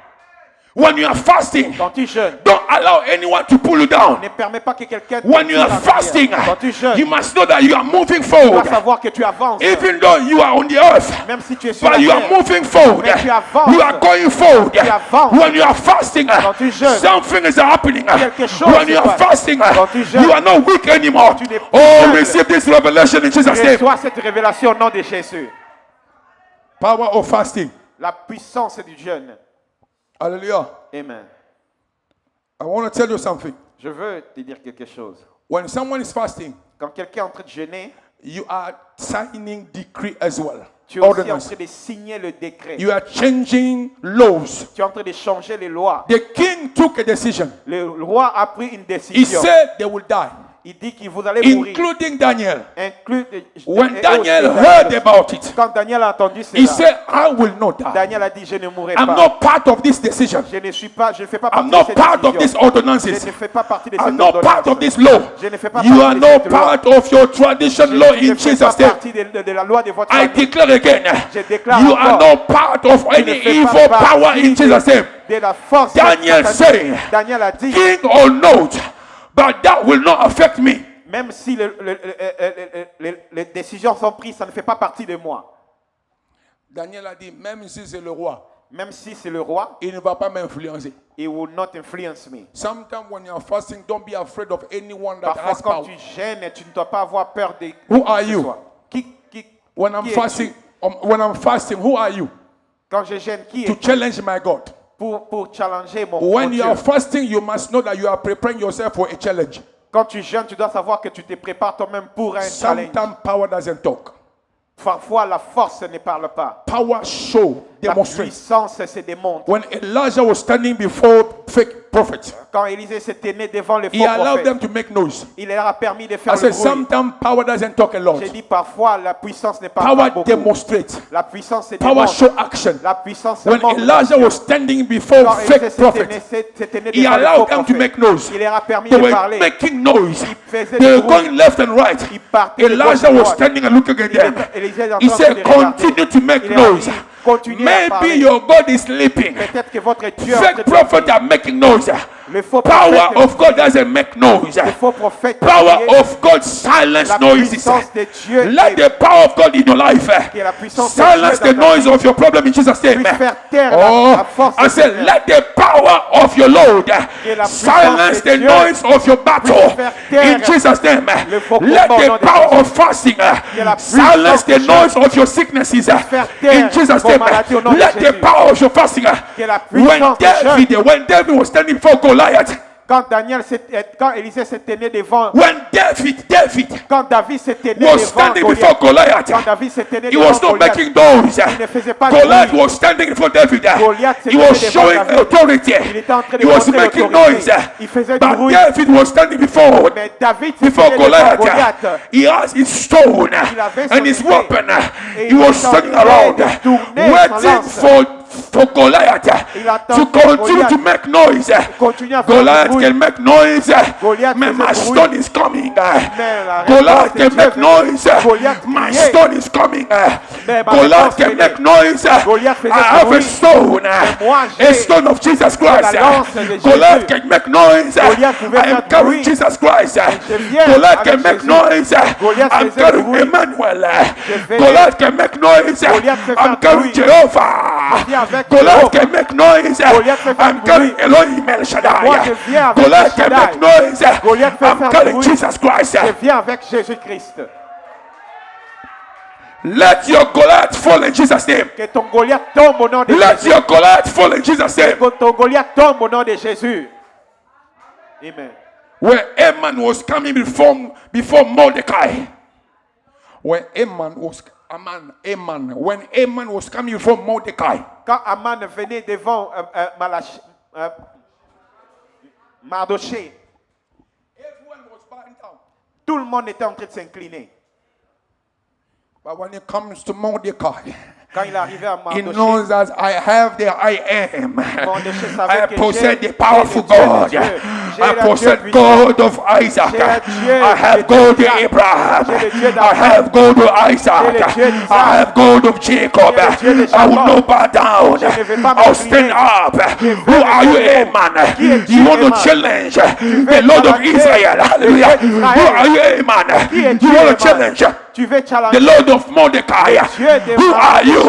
When you are fasting, Quand tu jeûnes, don't allow anyone to pull you down. ne permets pas que quelqu'un te When you tire are en arrière. fasting, Quand tu jeûnes, you must know that you are moving tu forward. dois savoir que tu avances. Even though you are on the earth, Même si tu es sur but la you are terre, moving forward. mais tu avances. You are going forward. Tu avances. When you are fasting, tu jeûnes, something is happening. quelque chose When se you are passe. fasting, Quand tu jeûnes, you are not weak anymore. tu n'es plus Oh, faible. receive this revelation in Jesus' name. Reçois cette révélation au nom de Jésus. Power of fasting. La puissance du jeûne. Hallelujah. Amen. I want to tell you something. Je veux te dire quelque chose. When someone is fasting, Quand quelqu'un est en train de jeûner, you are signing decree as well. tu es aussi en Ordinance. train de signer le décret. You are changing laws. Tu es en train de changer les lois. The king took a decision. Le roi a pris une He décision. said they will die, Il dit qu'il vous allez mourir. including Daniel. When Et Daniel aussi heard about it, Quand Daniel a entendu he cela, said, I will not die. Daniel a dit, je ne mourrai I'm pas. not part of this decision. Je ne fais pas I'm partie de not cette part of décision. these ordinances. Je ne fais pas partie de I'm cette not part of ordonnance. this law. Je ne fais pas You partie are de not cette loi. part of your tradition law Je in ne fais Jesus' pas name. partie de la loi de votre I famille. declare again, Je déclare you are encore, not part of tu ne any fais evil pas power partie in Jesus' name. de la force Daniel satanique. said, Daniel a dit, King or not, but that will not affect me. même si les décisions sont prises, ça ne fait pas partie de moi. Daniel a dit, même si c'est le roi, Même si c'est le roi, il ne va pas m'influencer. it will not influence me. Sometimes when you are fasting, don't be afraid of anyone that Parfois, has quand power. tu gênes, tu ne dois pas avoir peur de Who are qui que ce you? soit. When I'm qui es-tu? fasting, when I'm fasting, who are you? Quand je gêne, qui To est challenge my God. pour challenger mon When you Dieu. are fasting, you must know that you are preparing yourself for a challenge. Quand tu jeûnes, tu dois savoir que tu te prépares toi-même pour un challenge. Sometimes power doesn't talk. Parfois, la force ne parle pas. Power show, La demonstrate. puissance se démontre. When Elijah was standing before fake prophets, Quand Élisée s'était né devant le faux he allowed prophète, them to make noise. il leur a permis de I faire le said, bruit. sometimes power doesn't talk a lot. J'ai dit parfois, la puissance ne parle pas Power beaucoup. demonstrates. La puissance se Power démontre. show action. La puissance se When montre. Elijah was standing before Quand Élisée fake prophets, s'était né he devant le faux allowed them to prophète, make noise. il leur a permis They de were parler. making noise. faisaient They du were bruit. going left and right. Il partait de gauche Elijah à was droite. standing and looking at them. Élisée est en He train said, de regarder. continue to make Il leur a noise. dit, continuez à Maybe parler. your God is sleeping. Peut-être que votre Dieu est en train Fake de prophets dormir. are making noise. Le faux Power prophète, of God doesn't make noise. le faux prophète Power criait. of God silence La noises. puissance de Dieu Let est- the power of God in your life Que la puissance de silence Dieu the dans ta noise vie of your problem in Jesus' name. puisse faire taire Oh, la force I de said, Dieu. let the power of your Lord la silence puissance de the Dieu noise of your battle faire taire in Jesus' name. le faux Let combat au nom the de power Jésus. of fasting la silence puissance the de Dieu noise of your sicknesses faire taire in Jesus' vos name. maladies au nom de Let the Jésus. power of your fasting la when puissance de David was standing before Goliath. Quand Élisée s'était né devant, When David quand David s'était né was devant standing before Goliath, Goliath, quand David s'était né he devant was not Goliath, making noise. il ne faisait pas de Goliath bruit. was standing before David. Goliath He s'était was devant showing David. authority. Il était en train de He was montrer making l'autorité. noise. Il faisait du But bruit. David was standing before Mais David before s'était devant Goliath. Goliath. He has his stone avait son and his épée. weapon. Et He il was était en standing train around de tourner waiting son for Goliath Il to attendait continue Goliath. to make noise. Continue à faire Goliath du bruit. can make noise. Goliath Man, faisait my du bruit. stone is coming. la Goliath réponse de can Dieu make venait. noise. Goliath My criait. stone is coming. Mais ma Goliath réponse can venait. make noise. Goliath faisait I du have a bruit. stone. moi, A j'ai stone of Jesus Christ. la lance de Jésus. Goliath can make noise. Goliath pouvait I faire am du carrying bruit. Jesus Christ. je viens Goliath can avec make Jésus. noise. Goliath I'm faisait du carrying bruit. Emmanuel. venais. Goliath can make noise. Goliath fait I'm faire du carrying bruit. Jehovah. viens avec Goliath Jehovah. can make noise. Goliath fait faire I'm du carrying bruit. Elohim El Shaddai. Moi, je viens avec Goliath El can Shaddai. make noise. Goliath fait I'm faire du carrying bruit. Jesus Christ. Je viens avec Jésus-Christ. Let your Goliath fall in Jesus' name. Que ton Goliath tombe au nom de Let Jésus. your Goliath fall in Jesus' name. Que ton Goliath tombe au nom de Jésus. Amen. Where Haman was coming before Mordecai. When Haman was coming before Mordecai. Quand Aman venait devant Mardoché, Everyone was bowing down. tout le monde était en train de s'incliner. But when it comes to Mordecai, Quand il arrivait à he Mardoché, knows that I have the I am. Mordechai I savait que possess j'ai the powerful le Dieu de God. Dieu. J'ai I le Dieu possess puissant. God of Isaac. J'ai le Dieu I have de God of Isaac. Abraham. J'ai le Dieu I d'Abraham. have God of Isaac. J'ai le Dieu d'Isaac. I have God of Jacob. J'ai le Dieu de I will Jacob. not bow down. Je ne vais pas I'll m'incliner. stand up. Je Who vais are you, me lever. Aman? Qui es-tu, You want to Aman? challenge veux the Lord of challenger Israel. le Hallelujah. Dieu Who d'Israël. are you, Aman? Qui es-tu, You want Aman? to challenge Tu veux the challenger Lord of Mordecai. le Dieu de Who are you?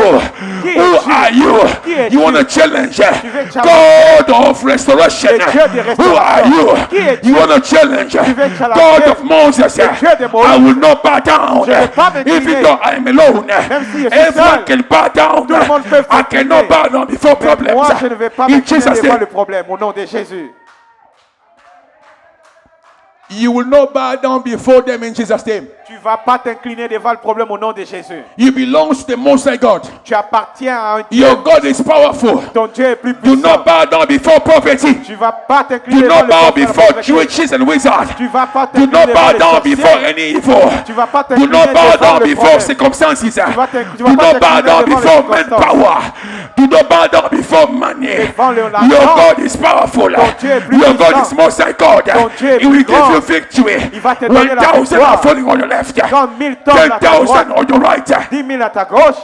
Qui Who es-tu? are you? Qui es-tu? You want to challenge veux challenger God of restoration. le Dieu de Who are restauration. Qui you? es-tu? You want to challenge veux challenger God of Moses. le Dieu de Moïse. I will not bow down. Je ne vais pas m'incliner. Even though I am alone, Même si je suis everyone seul. can bow down. Tout le monde peut I cannot s'incliner. bow down before Mais problems. moi, je ne vais pas In m'incliner Jesus' devant name. le problème au nom de Jésus. You will not bow down before them in Jesus' name. Tu ne vas pas t'incliner devant le problème au nom de Jésus. You belong to the Most High God. Tu appartiens à un Dieu. Your God is powerful. Ton Dieu est plus Do puissant. not bow down before prophecy. Tu ne vas pas t'incliner Do devant not le bow prophète. before witches and wizards. Tu ne vas pas Do t'incliner not devant bow les down sorciers. before any evil. Tu vas pas Do t'incliner not bow devant down le before problème. circumstances. tu vas Do pas not bow t'incliner down devant les before circonstances. manpower. Do not bow down before money. Devant l'argent. Your God is powerful. Ton Dieu est plus Your God puissant. is most high God. Ton Dieu est He will plus grand. give you victory. Il va te donner la 1,000 victoire. are falling on your left. Quand 1000 tombent à ta 10,000 droite, on your right. 10 000 à ta gauche.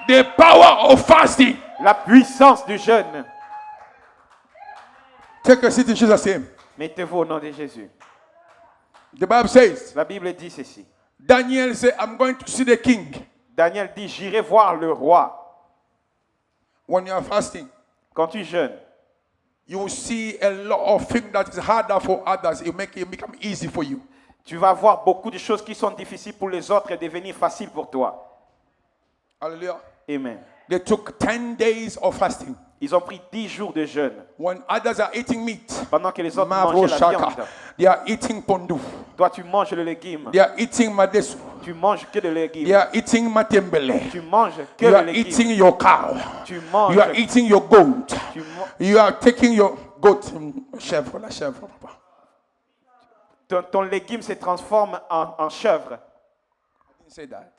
The power of fasting. La puissance du jeûne. Take a seat in Jesus' name. Mettez-vous au nom de Jésus. The Bible says, La Bible dit ceci. Daniel said, I'm going to see the king. Daniel dit, j'irai voir le roi. When you are fasting, Quand tu jeûnes, you will see a lot of things that is harder for others. It become easy for you. tu vas voir beaucoup de choses qui sont difficiles pour les autres et devenir faciles pour toi. Hallelujah. Amen. They took 10 days of fasting. Ils ont pris 10 jours de jeûne. When others are eating meat, Pendant que les autres Mavro mangeaient la Shaka, viande. they are eating pondu. Toi, tu manges le légume. They are eating madesu. Tu manges que le légume. They are eating matembele. Tu manges que You le are légume. eating your cow. Tu manges. You are eating your goat. Tu man- You are taking your goat. Chèvre, la chèvre, papa. ton légume se transforme en chèvre. I didn't say that.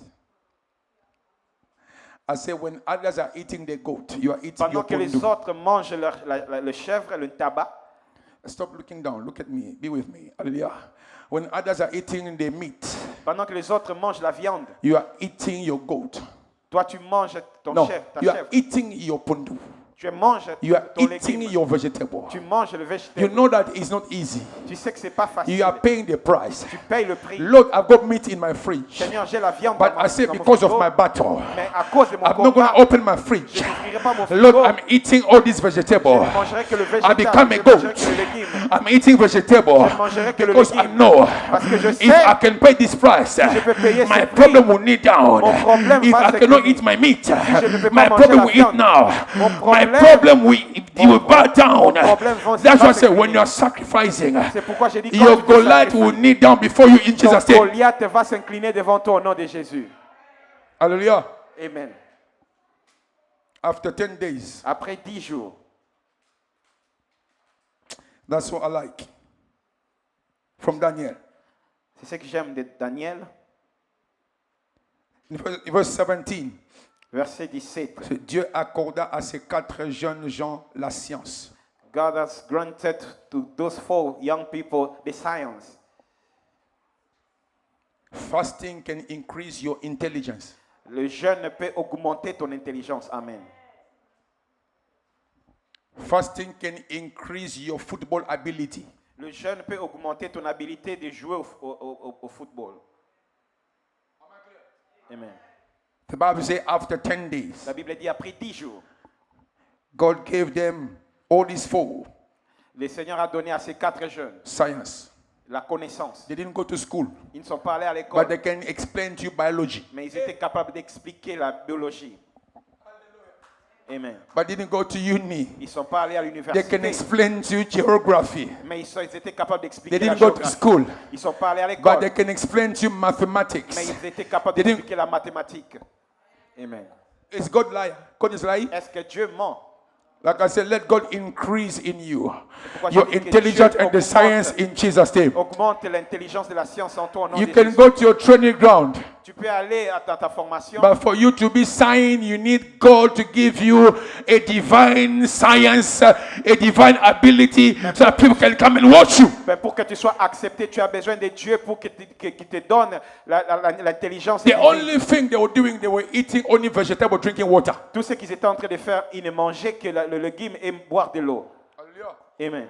I said when others are eating the goat, you are eating Pendant your que les pondu. autres mangent le chèvre, le tabac. Stop looking down. Look at me. Be with me. Hallelujah. When others are eating the meat, Pendant que les autres mangent la viande. you are eating your goat. Toi, tu manges ton No, chèvre, ta you are chèvre. eating your pondu. Tu manges You are ton eating légume. your vegetable. Tu manges le You végétal. know that it's not easy. Tu sais que c'est pas facile. You are paying the price. Tu payes le prix. Lord, I've got meat in my fridge. Seigneur, j'ai la viande But dans I say dans mon because of frigo, my battle, mais à cause de mon I'm not going combat, to open my fridge. je n'ouvrirai pas mon Lord, frigo. I'm eating all these Je vegetables. ne mangerai que le I végétal. become a Je goat. mangerai que le légume. I'm eating vegetable Je mangerai que le because I légume. know Parce que je if sais I can pay this price, je peux payer my ce prix, problem will kneel down. mon problème If va I cannot s'incliner. eat my meat, je ne peux pas my manger problem la will eat viande, now. mon My problème- problem will bow down. problème va That's why I say s'incliner. when you are sacrificing, C'est pourquoi j'ai dit your quand tu te Goliath will sacrifies, kneel down before you in ton Jesus' name. Goliath va s'incliner devant toi au nom de Jésus. Hallelujah. Amen. After 10 days, Après 10 jours, that's what I like. From Daniel. c'est ce que j'aime de Daniel, In verse 17, verset 17. Dieu accorda à ces 4 jeunes gens la science. God has granted to those 4 young people the science. Fasting can increase your intelligence. Le jeûne peut augmenter ton intelligence. Amen. Fasting can increase your football ability. Le jeûne peut augmenter ton habilité de jouer au football. Amen. The Bible says after 10 days, La Bible dit après 10 jours, God gave them all these 4 le Seigneur a donné à ces 4 jeunes science. la connaissance. They didn't go to school, Ils ne sont pas allés à l'école, but they can explain to you biology. mais ils étaient capables d'expliquer la biologie. Amen. But they didn't go to uni. Ils ne sont pas allés à They can l'université, explain to you geography. mais ils étaient capables They d'expliquer la didn't go to géographie. school, Ils ne sont pas allés à but l'école, they can explain to you mais mathematics. ils étaient capables They didn't- d'expliquer la mathématique. Amen. Is God liar? God is lying? Est-ce que Dieu ment? Like I said, let God increase in you pourquoi your je dis que intelligence Dieu and the augmente. science in Jesus' name. Augmente l'intelligence de la science en toi au nom You de can Jésus. go to your training ground Tu peux aller dans ta formation. But for you to be signed, you need God to give you a divine science, a divine ability, so that people can come and watch you. Ben, pour que tu sois accepté, tu as besoin de Dieu pour qu'il te donne l'intelligence. The only thing they were doing, they were eating only vegetable, drinking water. Tout ce qu'ils étaient en train de faire, ils ne mangeaient que le légume et boire de l'eau. Amen.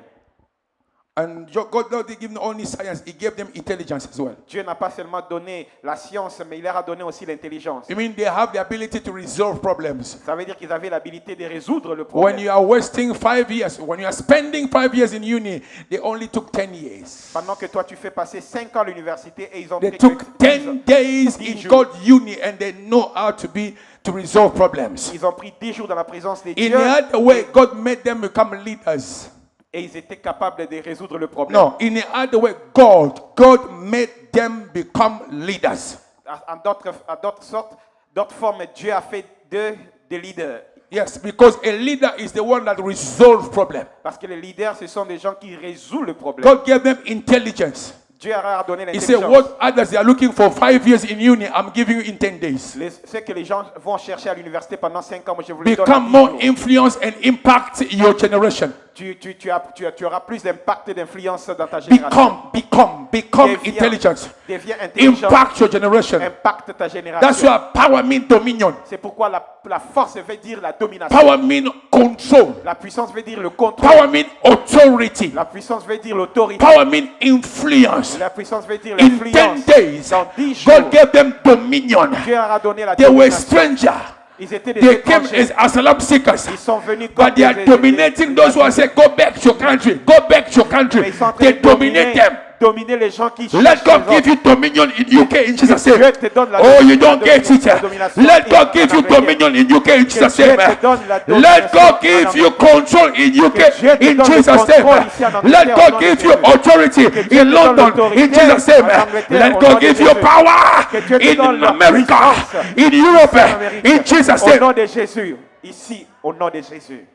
And God not give them only science, He gave them intelligence as well. Dieu n'a pas seulement donné la science, mais il leur a donné aussi l'intelligence. I mean, they have the ability to resolve problems. Ça veut dire qu'ils avaient l'habilité de résoudre le When problème. you are wasting 5 years, when you are spending 5 years in uni, they only took 10 years. Pendant que toi, tu fais passer 5 ans à l'université et ils ont They pris took que 10 days in 10 God's uni and they know how to resolve problems. Ils ont pris 10 jours dans la présence de In Dieu the other way, God made them become leaders. et ils étaient capables de résoudre le problème. No, in the other way, God made them become leaders. En d'autres sortes, d'autres formes, Dieu a fait des leaders. Yes, because a leader is the one that resolves problems. Parce que les leaders, ce sont des gens qui résolvent le problème. God gave them intelligence. Dieu leur a donné He said, l'intelligence. what others they are looking for 5 years in uni, I'm giving you in 10 days. Ce que les gens vont chercher à l'université pendant 5 ans, moi je vous le donne. Become en 10 more jours. influence and impact your generation. Tu auras plus d'impact et d'influence dans ta génération. Become Deviens- intelligence. Deviens intelligent. Impact your generation. Impacte ta génération. That's why power means dominion. C'est pourquoi la force veut dire la domination. Power means control. La puissance veut dire le contrôle. Power means authority. La puissance veut dire l'autorité. Power means influence. La puissance veut dire In 10 l'influence. days, Dans 10 jours, God gave them dominion. Dieu leur a donné la They were domination. strangers. Ils étaient des They came étrangers. as asylum seekers. Ils sont venus comme But they are dominating those who are saying, go back to your country. Go back to your Mais country. ils sont en train They de dominate them. dominer les gens qui Let cherchent God les give you dominion in UK in Jesus' Dieu name. te donne la Oh, you la don't get it. la domination Let God en give you Amérique. dominion in UK in Jesus' Dieu name. te donne la Let domination God en give you Amérique. control in UK Dieu te in donne le Jesus' contrôle name. ici en Let Angleterre, au God nom de give you Jésus. authority Que Dieu te in donne London in l'autorité Jesus' name. en Angleterre, Let au God nom de give you Jésus. power Que Dieu te donne in la America, puissance in Europe, en Amérique. in Jesus' Au name. nom de Jésus. Ici, au nom de Jésus.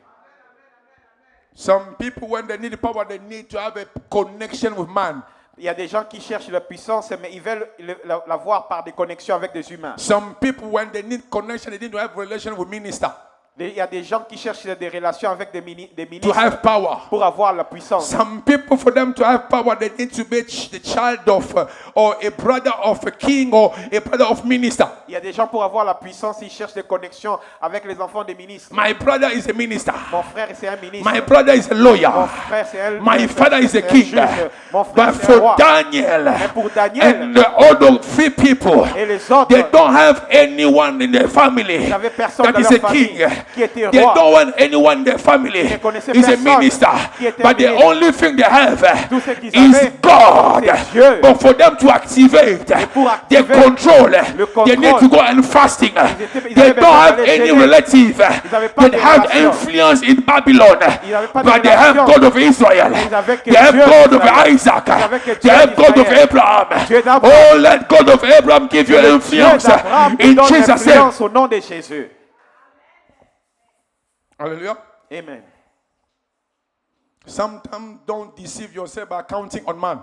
Some people, when they need power, they need to have a connection with man. Il y a des gens qui cherchent la puissance, mais ils veulent l'avoir par des connexions avec des humains. Some people, when they need connection, they need to have relation with minister Il y a des gens qui cherchent des relations avec des to ministres have power. pour avoir la puissance. Some people, for them to have power, they need to be the child of or a brother of a king or a brother of minister. Il y a des gens pour avoir la puissance, ils cherchent des connexions avec les enfants des ministres. My brother is a minister. Mon frère, c'est un ministre. My brother is a lawyer. Mon frère, c'est un My father is a un king. juge. Mon frère, But c'est un roi. for Daniel Mais pour Daniel and all the three people, et les autres, they don't have anyone in their family il n'y avait personne that dans is leur a famille king. qui était They roi. don't want anyone in their family Ils ne connaissaient is a personne minister. qui était But the ministre. only thing they have Tout ce qu'ils is avaient, God. c'est Dieu. But for them to activate pour the activer control, le they need to go and fasting. ils They avaient don't besoin have d'aller any jeûner. relative n'avaient pas that de have relation. influence in Babylon. Ils n'avaient pas de But they have relation. God of Israel. Ils avaient que They have Dieu God of d'Israël. Isaac. Ils avaient que They Dieu have God of d'Israël. Abraham. Dieu d'Abraham. Oh, let God of Abraham give you influence Dieu d'Abraham te in donne Jesus' name. l'influence au nom de Jésus. Hallelujah. Amen. Sometimes don't deceive yourself by counting on man.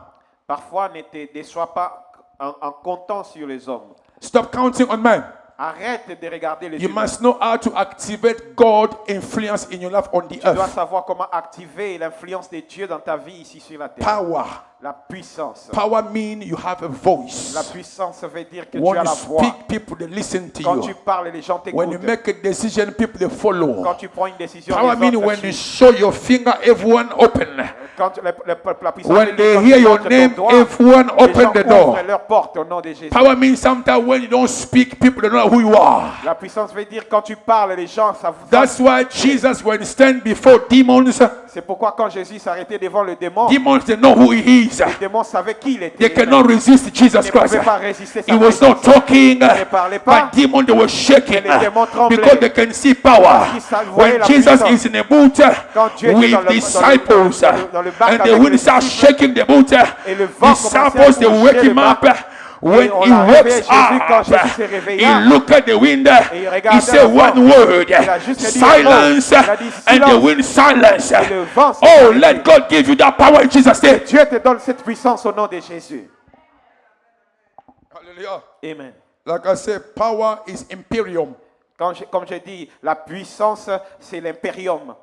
Parfois, ne te déçois pas en comptant sur les hommes. Stop counting on man. Arrête de regarder les You humains. must know how to activate God influence in your life on the Tu dois earth. savoir comment activer l'influence de Dieu dans ta vie ici sur la terre. Power. La puissance. Power means you have a La voice. puissance veut dire que tu When as you la voix. speak, people they listen to Quand tu you. parles, les gens When you t'écoutent. make a decision, people they follow. Quand tu prends une décision, Power les means autres when you suivent. show your finger, everyone open. Quand la puissance veut When dire they quand hear tu your montres ton name, doigt, everyone les open gens the door. ouvrent leur porte au nom de Jésus. Power means sometimes when you don't speak, people don't know who you are. La puissance veut dire quand tu parles, les gens savent. That's why Jesus, when he stand before demons, C'est pourquoi quand Jésus s'arrêtait devant le démon, demons they know who he is. les démons savaient qui il était. They cannot resist Jesus Ils ne Christ. pouvaient pas résister sa He was not présence. talking, ne parlait pas. but demons they were shaking Les démons tremblaient. because they can see power. Parce qu'ils voyaient When la Jesus puissance. is in a boat Quand Dieu était with dans le- disciples dans le bac and the avec wind les starts disciples, shaking the boat, et le vent commençait à disciples they bouger wake le him bac. up. When on he a réveillé wakes Jésus, quand up, Jésus s'est réveillé, he looked at the wind, il he regardait said le vent. one word, Il a juste dit silence, un mot. Il a dit and the silence. wind silence. Et le vent s'est Oh, arrêté. let God give you that power in Jesus' name. Dieu te donne cette puissance au nom de Jésus. Hallelujah. Amen. Like I said, power is imperium. Comme je dis, la puissance, c'est l'impérium.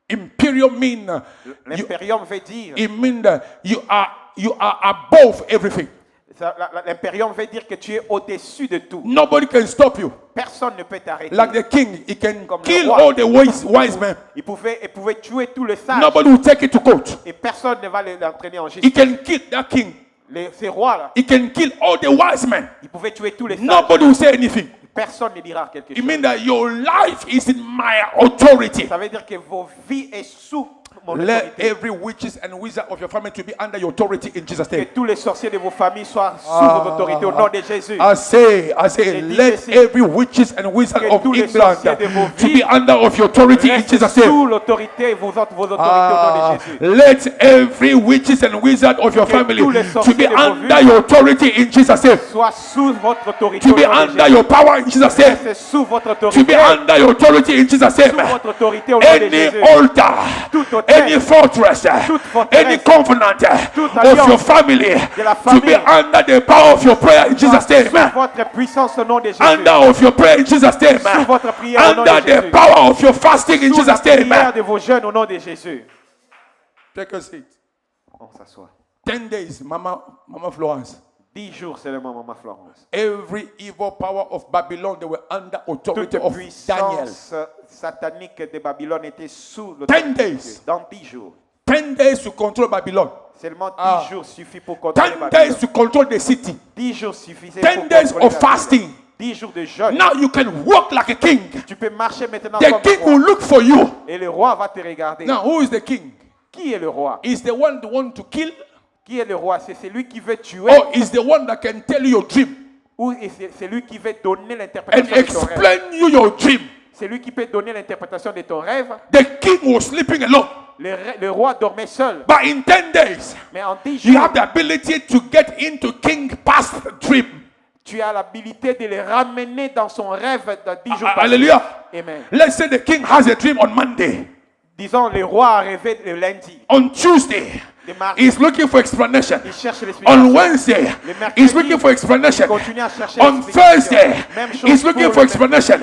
Imperium mean L'impérium veut dire, it mean that you are above everything. l'impérium veut dire que tu es au-dessus de tout. Nobody can stop you. Personne ne peut t'arrêter. Like the king, he can Comme le kill roi. all the wise men. Il pouvait tuer tout le sage. Nobody will take it to court. Et personne ne va l'entraîner en He justice. can kill that king. Ces rois-là, He can kill all the wise men. ils pouvaient tuer tous les sages. Nobody will say anything. Personne ne dira quelque It chose. means that your life is in my authority. Ça veut dire que vos vies est sous mon Let autorité. every witches and wizard of your family to be under your authority in Jesus' Que name. tous les sorciers de vos familles soient sous votre autorité au nom de Jésus. I say, J'ai dit let ceci. every witches and wizard Que of tous les England sorciers de vos to be vies under of your authority in Restez Jesus' name. sous l'autorité, vos autorités au nom de Jésus. Let every witches and wizard of your Que family tous les to sorciers be de vos under vies your authority in Jesus' name. Soient sous votre autorité To au be nom de under Jésus. your power in Jesus' name. Restez sous votre To autorité. be under your authority in Jesus' Sous name. votre autorité au nom de Any Jésus. altar, Toute autel, any fortress, toute forteresse, any covenant toute of alliance your family de la to be famille under the power of your prayer in Jesus' name. Sous votre puissance au nom de Jésus. Under of your prayer in Jesus' name. Sous votre prière au nom Under de the Jésus. power of your fasting in Sous la Jesus' name. prière de vos jeûnes au nom de Jésus. Take a seat. On s'assoit. 10 days, Mama Florence. 10 jours seulement, Maman Florence. Every evil power of Babylon, they were under authority Toute of Daniel. puissance satanique de Babylone était sous 10 l'autorité de days. Dieu. Dans 10 jours. 10 days to control Babylon. Seulement 10 Ah. jours suffit pour contrôler 10 Babylone. days to control the city. 10 jours suffisaient 10 pour days contrôler of Babylone. fasting. 10 jours de jeûne. Now you can walk like a king. Tu peux marcher maintenant The comme king un will roi. look for you. Et le roi va te regarder. Now, who is the king? Qui est le roi? Is the one to kill? Qui est le roi? C'est celui qui veut tuer Or is the one that can tell you your dream ou c'est celui qui veut donner and l'interprétation de ton rêve? explain you your dream? C'est lui qui peut donner l'interprétation de ton rêve. The king was sleeping alone. Le roi dormait seul. But in 10 days, Mais en 10 you jours, have the ability to get into king past dream. tu as l'habilité de le ramener dans son rêve dans 10 jours. passés. Hallelujah. Amen. Let's say the king has a dream on Monday. Disons, le roi a rêvé le lundi. On Tuesday, Le mardi, he's looking for explanation. il cherche l'explication. On Wednesday, Le mercredi, he's looking for explanation. il continue à chercher On l'explication. Thursday, Même chose he's pour looking le for mercredi. explanation.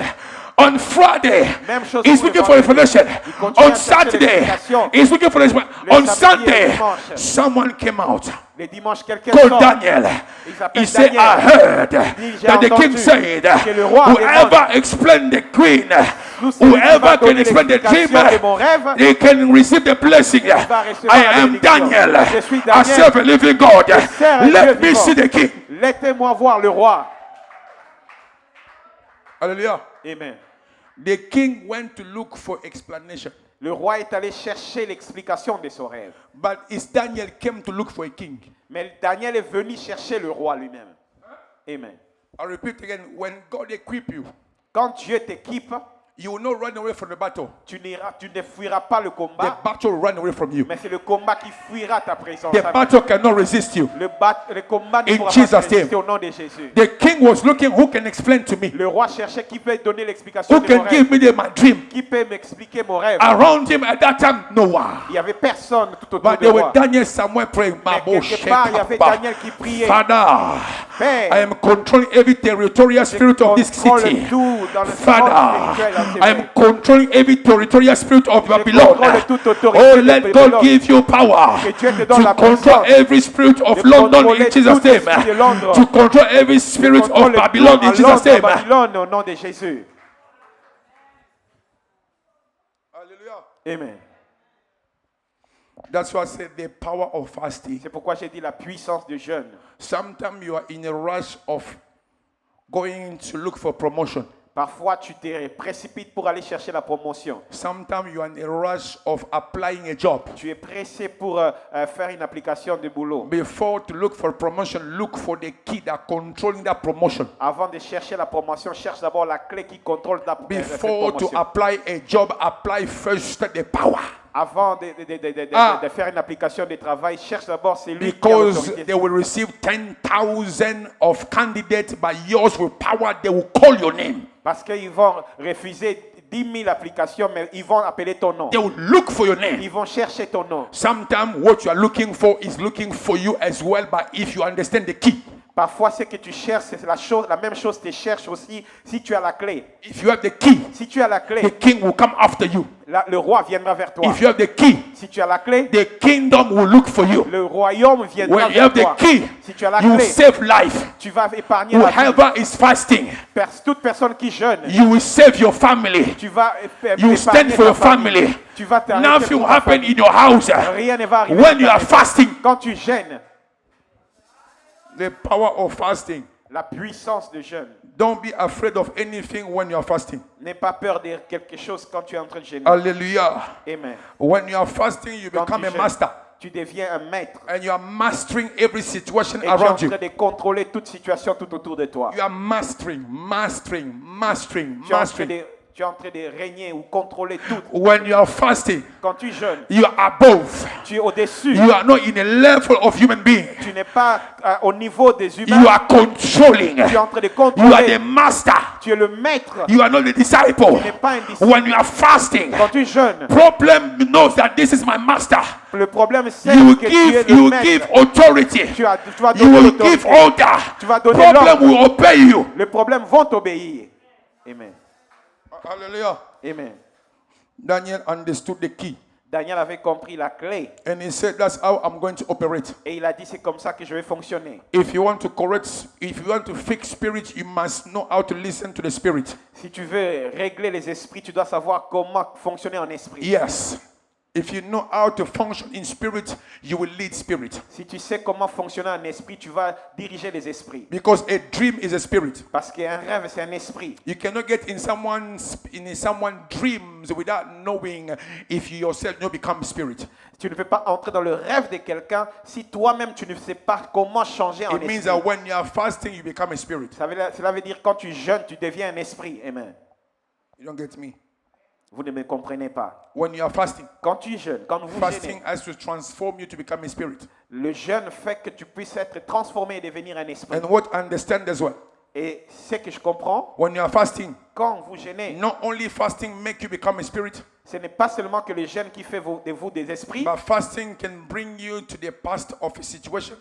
On Friday, Même chose he's pour le looking for vendredi. explanation. Il continue On à chercher Saturday, l'explication. he's looking for explanation. Le On samedi et le Sunday, dimanche. someone came out. Le dimanche, quelqu'un Called sort. Daniel. Il s'appelle He said, I Daniel. heard J'ai that the king entendu said, que le roi whoever explain the queen, Nous, celui qui va whoever can donner explain the dream, l'explication de mon rêve, they can receive the blessing. va recevoir I la am bénédiction. Daniel. Je suis I Daniel. serve a living God. sers un Let Dieu me vivant. see the king. Laissez-moi voir le roi. Hallelujah. Amen. The king went to look for explanation. Le roi est allé chercher l'explication de son rêve. But it's Daniel came to look for a king. Mais Daniel est venu chercher le roi lui-même. Amen. I repeat again, when God equip you, Quand Dieu t'équipe, you will not run away from the battle. tu ne fuiras pas le The combat, battle will run away from you. mais c'est le combat qui fuira ta présence. The battle cannot resist you. Le combat ne In pourra Jesus' pas te résister name. au nom de Jésus. The king was looking who can explain to me, Le roi cherchait qui peut donner l'explication who de mon can give rêve. me my dream. Qui peut m'expliquer mon rêve. Around him at that time, no one. Il n'y avait personne tout autour But de there were moi. Daniel somewhere praying, Mais Mabo quelque part, il y avait Shekapa. Daniel qui priait. Father, Père, I am controlling every territorial spirit of this contrôle city. tout dans le Father, monde spirituel en I am Seigneur. controlling every territorial spirit of Babylon. contrôle toute autorité Oh, de let Babylone. God give you power Que Dieu te donne la to control puissance every spirit of de London in contrôler Jesus' tout esprit de name. Londres. To control every spirit of Contrôle Babylon tout in à Jesus' Londres, name. Babylone, au nom de Jésus. Hallelujah. Amen. That's why I said the power of fasting. C'est pourquoi j'ai dit la puissance du jeûne. Sometimes you are in a rush of going to look for promotion. Parfois, tu te précipites pour aller chercher la promotion. Sometimes you are in a rush of applying a job. Tu es pressé pour faire une application de boulot. Before to look for promotion, look for the key that controlling that promotion. Avant de chercher la promotion, cherche d'abord la clé qui contrôle cette Before to promotion. apply a job, apply first the power. Avant de faire une application de travail, cherche d'abord celui qui a Because l'autorité. they will receive 10,000 of candidates, but yours with power, they will call your name. Parce qu'ils vont refuser 10 000 applications, mais ils vont appeler ton nom. They will look for your name. Ils vont chercher ton nom. Sometimes what you are looking for is looking for you as well, but if you understand the key. Parfois, ce que tu cherches, c'est la même chose que tu cherches aussi si tu as la clé. If you have the key, Si tu as la the clé, king will come after you. le roi viendra vers toi. If you have the key, Si tu as la clé, the kingdom will look for you. le royaume viendra When you vers have the toi. key, Si tu as la you will clé, save life. tu vas épargner la vie. Whoever is fasting, Toute personne qui jeûne, you will save your family. tu vas You will stand épargner for ta your famille. family. Tu vas t'arrêter Nothing pour will ta happen famille. in your house. Rien ne va arriver. When dans you ta are maison. fasting, Quand tu jeûnes, the power of fasting. la puissance de jeûne. Don't be afraid of anything when you are fasting. N'aie pas peur de quelque chose quand tu es en train de jeûner. Hallelujah. Amen. When you are fasting, you Quand become tu a jeûnes, master. tu deviens un maître. And you are mastering every situation Et tu es en around you. train de contrôler toute situation tout autour de toi. You are mastering. Tu es en train de régner ou contrôler tout. When you are fasting, Quand tu jeûnes, you are above. tu es au-dessus. You are not in a level of human being. Tu n'es pas au niveau des humains. You are controlling. Tu es en train de You are the contrôler. master. Tu es le maître. You are not the disciple. Tu n'es pas un disciple. When you are fasting, Quand tu jeûnes, problem knows that this is my master. le problème c'est You will que tu es give, you le will give maître. authority. Tu vas You donner will give l'autorité. order. Tu vas donner Problem l'ordre. will obey you. Les problèmes vont t'obéir. Amen. Hallelujah. Amen. Daniel understood the key. Daniel avait compris la clé And he said, that's how I'm going to operate. et il a dit c'est comme ça que je vais fonctionner. If you want to correct, if you want to fix spirit, you must know how to listen to the spirit. Si tu veux régler les esprits, tu dois savoir comment fonctionner en esprit. Yes. If you know how to function in spirit, you will lead spirit. Si tu sais comment fonctionner en esprit, tu vas diriger les esprits. Because a dream is a spirit. Parce qu'un rêve, c'est un esprit. You cannot get in someone's dreams without knowing if you yourself don't become spirit. Tu ne peux pas entrer dans le rêve de quelqu'un si toi-même tu ne sais pas comment changer en It means esprit. that when you are fasting, you become a spirit. Cela veut dire quand tu jeûnes, tu deviens un esprit. Amen. You don't get me? Vous ne me comprenez pas. When you are fasting, Quand tu jeûnes, quand vous fasting jeûnez, has to transform you to become a spirit. le jeûne fait que tu puisses être transformé et devenir un esprit. And what I understand as well, Et ce que je comprends, when you are fasting, quand vous jeûnez, not only fasting make you become a spirit, ce n'est pas seulement que le jeûne qui fait de vous des esprits. but fasting can bring you to the past of a situation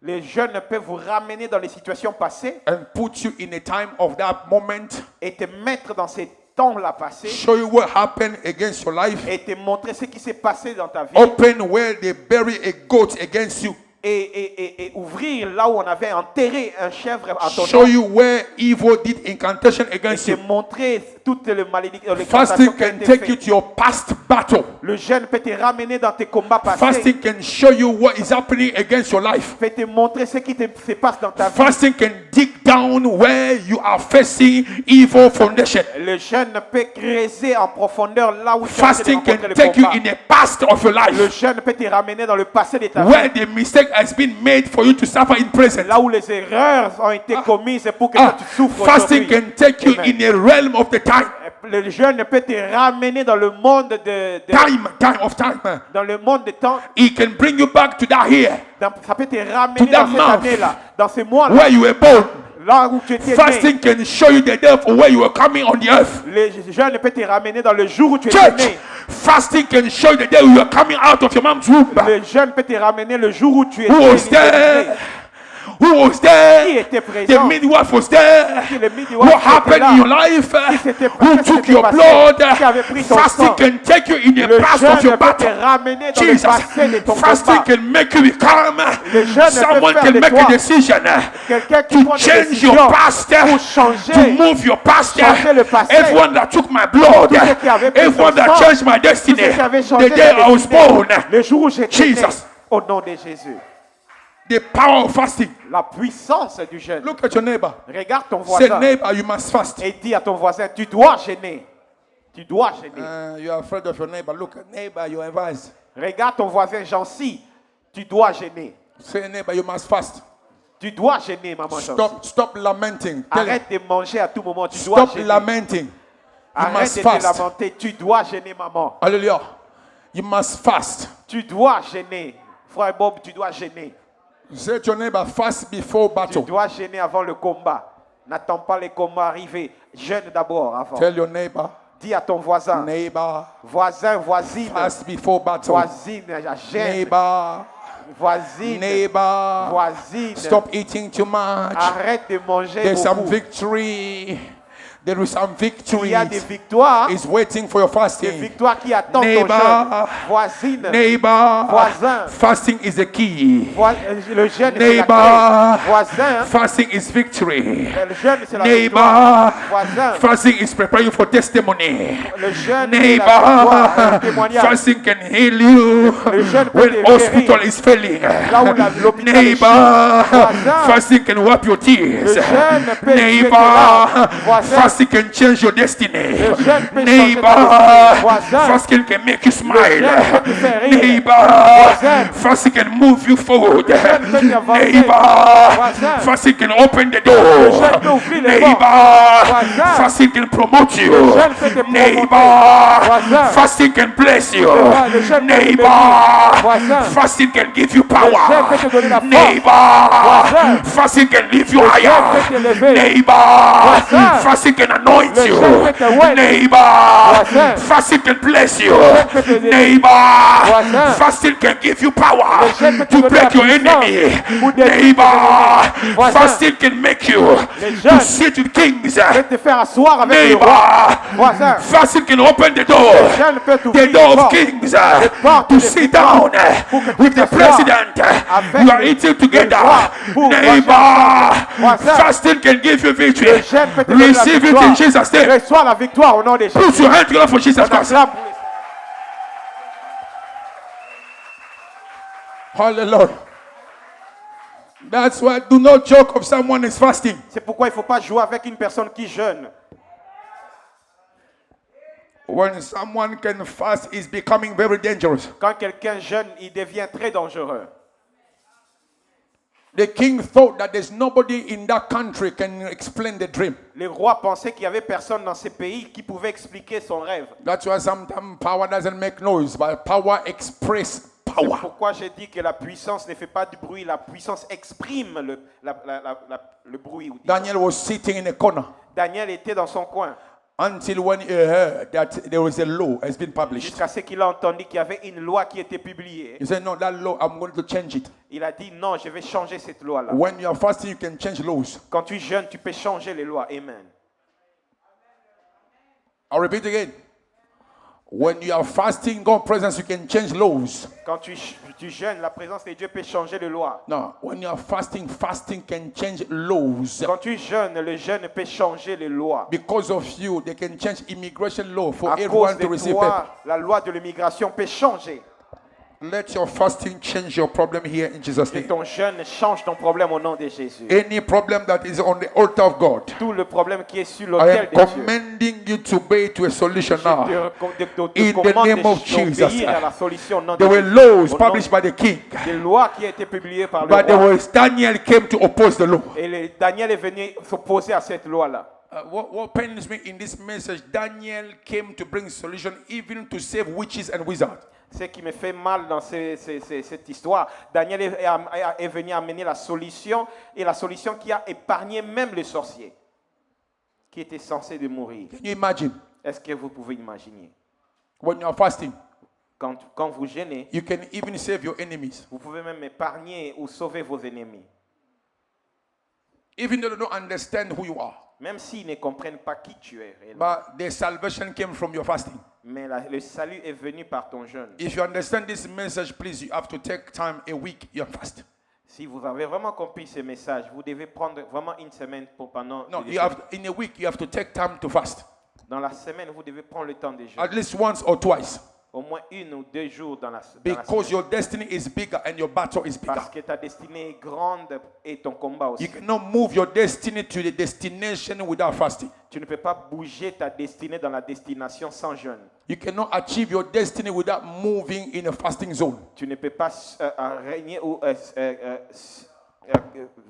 Le jeûne peut vous ramener dans les situations passées and put you in a time of that moment, et te mettre dans ces temps-là passés show you what happened against your life, et te montrer ce qui s'est passé dans ta vie open where they bury a goat against you, et ouvrir là où on avait enterré un chèvre en ton show nom you where evil did incantation et against te you. montrer toutes les malédictions, les Fasting cantations qui ont can été take you faites. to your past battle. Le jeûne peut te ramener dans tes combats passés, Fasting can show you what is happening against your life. peut te montrer ce qui se passe dans ta vie. Fasting can dig down where you are facing evil foundation. Le jeûne peut creuser en profondeur là où tu es en train de Fasting can rencontrer le take you combat. in the past of your Le life jeûne peut te ramener dans le passé de ta where vie. the mistake has been made for you to suffer in present. Là où les erreurs ont été commises pour que toi tu souffres Fasting aujourd'hui. can take you Amen. in a realm of the time. Le jeûne peut te ramener dans le monde Time of time. dans le monde de temps. It can bring you back to that here Ça peut te ramener To that dans cette month. année-là, dans ce mois-là, where you were born. là où tu étais né. Fasting can show you the day for where you were coming on the earth. Le jeûne peut te ramener dans le jour où tu étais Church, né. fasting can show you the day you are coming out of your mom's womb. Le jeûne peut te ramener le jour où tu étais Who was né. there? Who was Qui there? était The présent? midwife was there. Qui le midwife What était happened là? in your life? s'était Who passé, took s'était your passé? blood? Qui avait pris ton Fasting sang? can take you in the Le past of jeûne your peut te battle. ramener dans le Jesus, passé de ton fasting combat. can make you become Le jeûne someone peut faire can de make toi a decision quelqu'un qui to prend des change décisions your past, pour changer, to move your past. changer le passé. Everyone that took my blood, Tous ceux qui avaient pris everyone ton that sang, changed my tous destiny, ceux qui avaient changé the day ta I was destinée. born. Le jour où j'étais né, Jesus. au nom de Jésus. The power of fasting. La puissance du jeûne. Look at your neighbor. Regarde ton Say, voisin neighbor, you must fast. et dis à ton voisin, tu dois jeûner. Tu dois jeûner. You are afraid of your neighbor. Look at neighbor, you are advised. Regarde ton voisin gentil. Tu dois jeûner. Say, neighbor, you must fast. Tu dois jeûner, maman gentille. Stop lamenting. Tell him, Arrête de manger à tout moment. Tu dois stop jeûner. lamenting. You Arrête must de te fast. lamenter. Tu dois jeûner, maman. Hallelujah. You must fast. Tu dois jeûner. Frère Bob, tu dois jeûner. Say to your neighbor, fast before Tu battle. dois jeûner avant le combat. N'attends pas les combats arriver. Jeûne d'abord avant. Tell your neighbor, Dis à ton voisin, neighbor, voisin, voisine, fast before battle. voisine, jeûne. Neighbor, Voisine, Neighbor, voisine, stop eating too much. arrête de manger There's some beaucoup. victory. There is some victory. Il y a des victoires, Is waiting for your des fasting. victoires qui attendent ton Neighbor, jeûne. Voisine, Neighbor, Voisin. fasting is the key. le jeûne c'est la Neighbor, clé. Voisin, fasting is victory. le jeûne c'est la victoire. Neighbor, Voisin, fasting is preparing you for testimony. le jeûne c'est la victoire, Neighbor, le témoignage. fasting can heal you Le jeûne peut when te hospital guérir. is failing. Là où l'hôpital est Neighbor, Voisin. fasting can wipe your tears. Le jeûne peut tuer tes Neighbor, larmes. Voisin. fasting can change your destiny. Le jeûne peut changer Neighbor, ta destinée. Voisin. fasting can make you smile. jeûne peut te faire rire. Neighbor, Voisin. fasting can move you forward. jeûne peut t'avancer. Neighbor, Voisin. fasting can open the Le door. jeûne peut ouvrir les Neighbor, portes. Voisin. fasting can promote you. Le jeûne peut te promoter. Neighbor, Voisin. fasting can bless you. Le jeûne peut te Neighbor, bénir. Voisin. fasting can give you Le jeûne power. peut te donner la force. Neighbor, Voisin. fasting can lift you Le higher. jeûne peut t'élever. Neighbor, Voisin. fasting can anoint Le you. jeûne peut te oindre. Neighbor, Voisin. fasting can bless you. jeûne peut te bénir. Neighbor, Voisin. fasting can give you power Le jeûne peut te to donner break la your puissance enemy. pour détruire tes Neighbor, ennemis. Voisin. fasting can make you Le to jeûne sit with kings. peut te faire asseoir avec le roi. Neighbor, Voisin. fasting can open the door. Le jeûne peut t'ouvrir The door les of portes. kings portes to des sit victoires down pour que tu with the t'assoies president. avec You are le- eating le together. roi pour Neighbor, Voisin. fasting can give you Le victory. jeûne peut te donner la Receive it victoire. in Jesus' name. Reçois la victoire au nom de Put Jésus. your hand together for Jesus On Christ. acclame pour les- Hallelujah. That's why do not joke of someone is fasting. C'est pourquoi il ne faut pas jouer avec une personne qui jeûne. When someone can fast, it's becoming very dangerous. Quand quelqu'un jeûne, il devient très dangereux. The king thought that there's nobody in that country can explain the dream. Le roi pensait qu'il n'y avait personne dans ce pays qui pouvait expliquer son rêve. That's why sometimes power doesn't make noise, but power express C'est power. pourquoi j'ai dit que la puissance ne fait pas du bruit, la puissance exprime le bruit. Daniel was sitting in a corner Daniel était dans son coin until when he heard that there was a law has been published. jusqu'à ce qu'il a entendu qu'il y avait une loi qui était publiée. He said, no, that law, I'm going to change it. Il a dit non, je vais changer cette loi-là. When you are fasting, you can change laws. Quand tu jeûnes, tu peux changer les lois. Amen. I'll repeat again. When you are fasting, God's presence, you can change laws. Quand tu jeûnes, la présence de Dieu peut changer les lois. No, when you are fasting, fasting can change laws. Quand tu jeûnes, le jeûne peut changer les lois. Because of you, they can change immigration law for À cause everyone de to receive paper. toi, la loi de l'immigration peut changer. Let your fasting change your problem here in Jesus' Que name. ton jeûne change ton problème au nom de Jésus. Any problem that is on the altar of God, Tout le problème qui est sur I l'autel am de Dieu. commanding you to obey to a solution now. te In the commande name of Jesus. d'obéir à la solution au nom de There were Jésus. laws Au nom published by the king, des lois qui ont été publiées par le but there roi. was Daniel came to oppose the law. Et Daniel est venu s'opposer à cette loi-là. What pains me in this message, Daniel came to bring solution even to save witches and wizards. Ce qui me fait mal dans cette histoire, Daniel est venu amener la solution, et la solution qui a épargné même les sorciers, qui étaient censés de mourir. Can you imagine? Est-ce que vous pouvez imaginer? When you are fasting, Quand vous jeûnez, you can even save your enemies. vous pouvez même épargner ou sauver vos ennemis. Even though they don't understand who you are. Même s'ils ne comprennent pas qui tu es réellement. But their salvation came from your fasting. Mais le salut est venu par ton jeûne. If you understand this message, please, you have to take time a week and fast. Si vous avez vraiment compris ce message, vous devez prendre vraiment une semaine pour pendant. No, de you have in a week you have to take time to fast. Dans la semaine, vous devez prendre le temps de jeûner. At least once or twice. Au moins 1 ou 2 jours dans la Because semaine. your destiny is bigger and your battle is bigger. Parce que ta destinée est grande et ton combat aussi. You cannot move your destiny to the destination without fasting. Tu ne peux pas bouger ta destinée dans la destination sans jeûne. You cannot achieve your destiny without moving in a fasting zone. Tu ne peux pas régner ou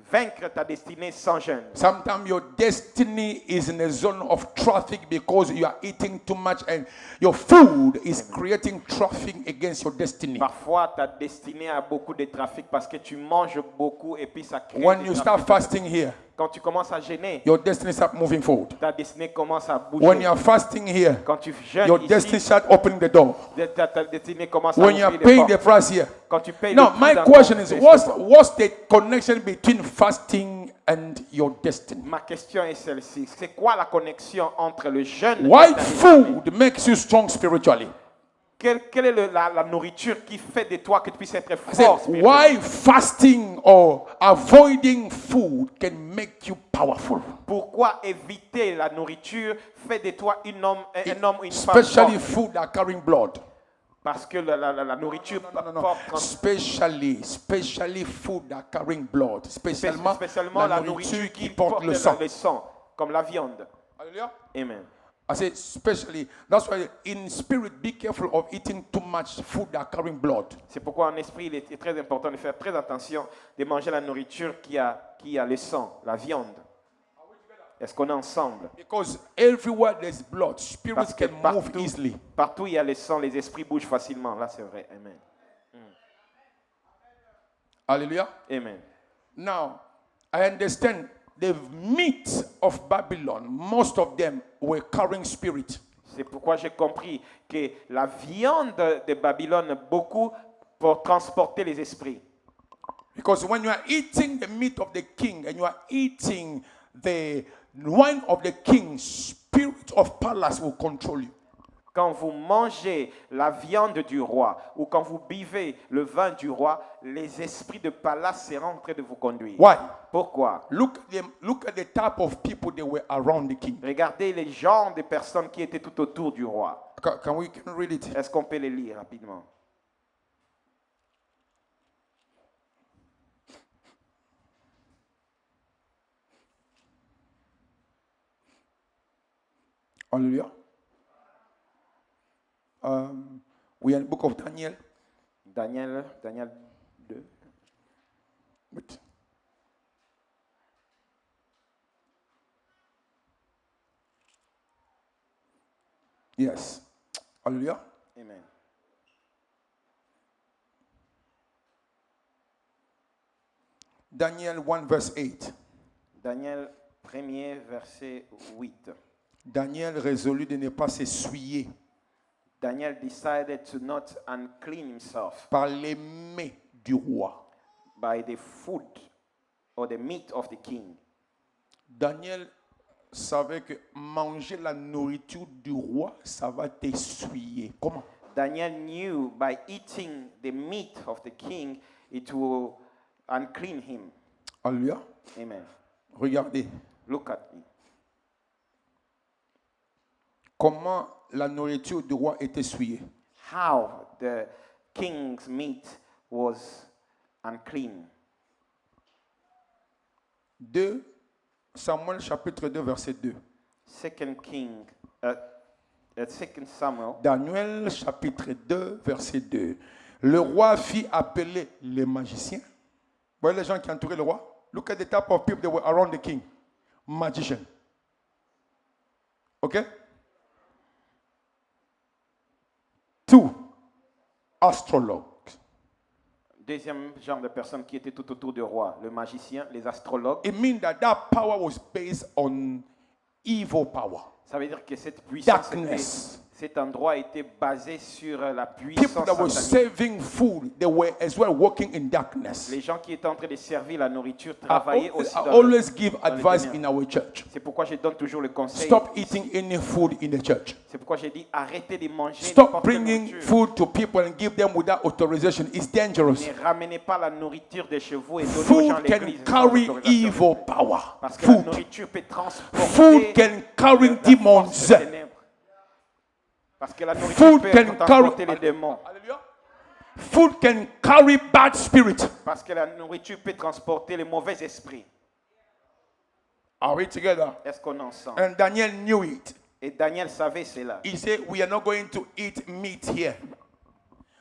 vaincre ta destinée sans jeûne. Sometimes your destiny is in a zone of traffic because you are eating too much and your food is creating traffic against your destiny. Parfois, ta destinée a beaucoup de trafic parce que tu manges beaucoup et puis ça crée When du you trafic. start fasting here, Quand tu commences à jeûner, your destiny start moving forward. ta destinée commence à When bouger. you are fasting here, Quand tu jeûnes your destiny ici, start opening the door. ta destinée commence à When you are ouvrir les paying the portes. price here. Quand tu payes Now, le my prix d'un question corps, is, c'est what's the connection between fasting and your destiny? Ma question est celle-ci. C'est quoi la connexion entre le jeûne Why et ta destinée? food makes you strong spiritually? Quelle est la nourriture qui fait de toi que tu puisses être I fort said, spirituellement? why fasting or avoiding food can make you powerful? Pourquoi éviter la nourriture fait de toi un homme, une femme Especially forte? food that are carrying blood. Parce que la nourriture No. porte Especially food that are carrying blood. Spécialement la nourriture qui porte le sang. le sang, comme la viande. Hallelujah. Amen. I say especially. That's why in spirit, be careful of eating too much food that are carrying blood. C'est pourquoi en esprit, il est très important de faire très attention de manger la nourriture qui a le sang, la viande. Est-ce qu'on est ensemble? Because everywhere there's blood, spirits Parce que can move easily. partout il y a le sang, les esprits bougent facilement. Là, c'est vrai. Amen. Hallelujah. Amen. Now, I understand the meat of Babylon, most of them were carrying spirit. C'est pourquoi j'ai compris que la viande de Babylone, beaucoup pour transporter les esprits. Because when you are eating the meat of the king and you are eating the wine of the king, spirit of palace will control you. Quand vous mangez la viande du roi ou quand vous buvez le vin du roi, les esprits de palace seront en train de vous conduire. Why? Pourquoi? Look at the type of people that were around the king. Regardez les genres de personnes qui étaient tout autour du roi. Can we read it? Est-ce qu'on peut les lire rapidement? Hallelujah. We are in the book of Daniel. Daniel 2. Wait. Yes. Hallelujah. Amen. Daniel 1 verse 8. Daniel 1er verset 8. Daniel résolut de ne pas s'essuyer Daniel decided to not unclean himself par les mets du roi. by the food or the meat of the king. Daniel savait que manger la nourriture du roi, ça va t'essuyer. Comment? Daniel knew by eating the meat of the king, it will unclean him. Alléluia. Amen. Regardez Look at me. comment la nourriture du roi est essuyée. How the king's meat was unclean. 2 Samuel chapitre 2 verset 2. 2 Samuel, Daniel chapitre 2 verset 2. Le roi fit appeler les magiciens. Vous voyez les gens qui entouraient le roi? Look at the type of people that were around the king. Magician. Okay? 2 Astrologues. deuxième genre de personnes qui étaient tout autour du roi, le magicien, les astrologues. It means that power was based on evil power. Ça veut dire que cette puissance, Darkness. cet endroit était basé sur la People puissance that were satanique. serving food, they were as well working in darkness. Les gens qui étaient en train de servir la nourriture I travaillaient aussi dans always give dans les advice ténèbres. in our church. C'est pourquoi je donne toujours le conseil. Stop eating any food in the church. C'est pourquoi j'ai dit arrêtez de manger Stop n'importe quelle bringing nourriture. food to people and give them without authorization. It's dangerous. Ne ramenez pas la nourriture de chez vous et donnez aux gens Food can l'église. carry evil power. Parce que la Food. nourriture peut Food transporter can carry la demons. force des ténèbres. Parce que la nourriture Food peut can transporter carry les démons. Hallelujah. Food can carry bad spirit. Parce que la nourriture peut transporter les mauvais esprits. Are we together? Est-ce qu'on est ensemble? And Daniel knew it. Et Daniel savait cela. He said, we are not going to eat meat here.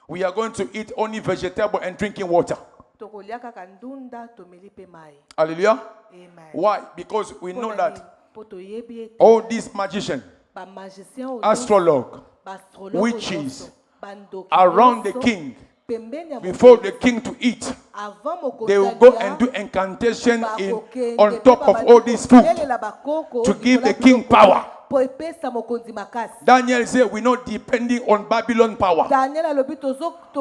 We are going to eat only vegetable and drinking water. tokolia kaka ndunda tomeli pe mai. Hallelujah. Amen. Why? Because we know Mpona that nini? Po toyebi ete all these magicians, bamagicien oyo astrologues, nyonso, baastrologue witches, nyonso, bandoki around the nyonso, king, pembeni ya before the king to eat, avant mokonzi they will go alia, and do incantation bakokende on top mpe of all this food babelela bakoko to give likolo ya the king biloko power. po epesa mokonzi makasi. Daniel said, we're not depending on Babylon power. Daniel alobi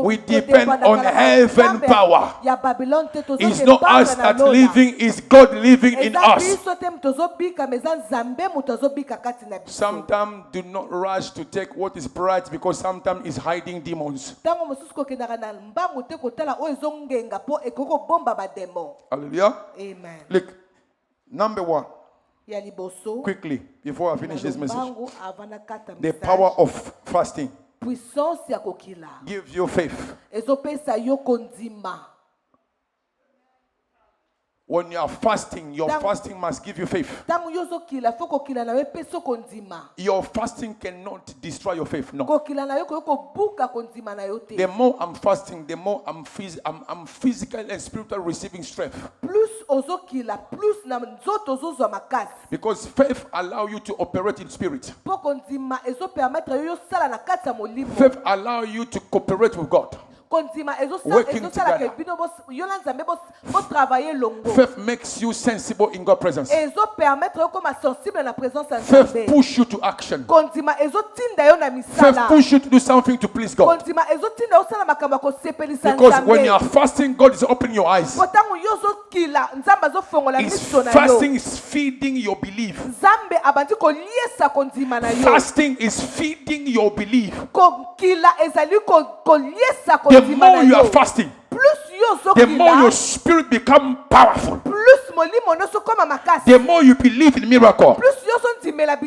We depend on heaven power. ya Babylone te It's not us that living, it's God living in us. biso te tozobika meza nzambe moto azobika kati na biso. Sometimes do not rush to take what is bright because sometimes it's hiding demons. Ntango mosusu kokendaka na mbangu te kotala oyo ezongenga po ekoki kobomba bademo. Hallelujah. Amen. Look, number one, Ya liboso quickly, before I finish this message. mbangu avana kata The message. power of fasting Puissance ya kokila gives you faith. ezopesa yo kondima. When you are fasting, your fasting must give you faith. Ntango yo ozokila fo kokila na yo epesa kondima. Your fasting cannot destroy your faith. No. Kokila na yo koyo kobuka kondima na yo te. The more I'm fasting, the more I'm physical and spiritual receiving strength. Plus ozokila, plus na nzoto ozozwa makasi. Because faith allows you to operate in spirit. Po kondima ezopermettre yo yosala na kati ya molimo. Faith allows you to cooperate with God. Kondima Working ezosala ke together. bino yo na nzambe bo travailler longo. Faith makes you sensible in God's presence. Ezopermettre yo koma sensible na présence ya Faith nzambe. push you to action. Kondima ezotinda yo na Faith misala. push you to do something to please God. Kondima ezotinda yo sala makambo kosepelisa Because when nzambe. you are fasting, God is opening your eyes. Potango yo zokila nzambe azofongola It's miso na yo. fasting is feeding your belief. Nzambe abandi koliesa kondima na yo. Fasting is feeding your belief. Kokila ezali koliesa The kondima na more you are yo. fasting, Plus yo the more your zokila, spirit become powerful. plus molimo no sokoma makasi. The more you believe in miracle. Plus yo sondimela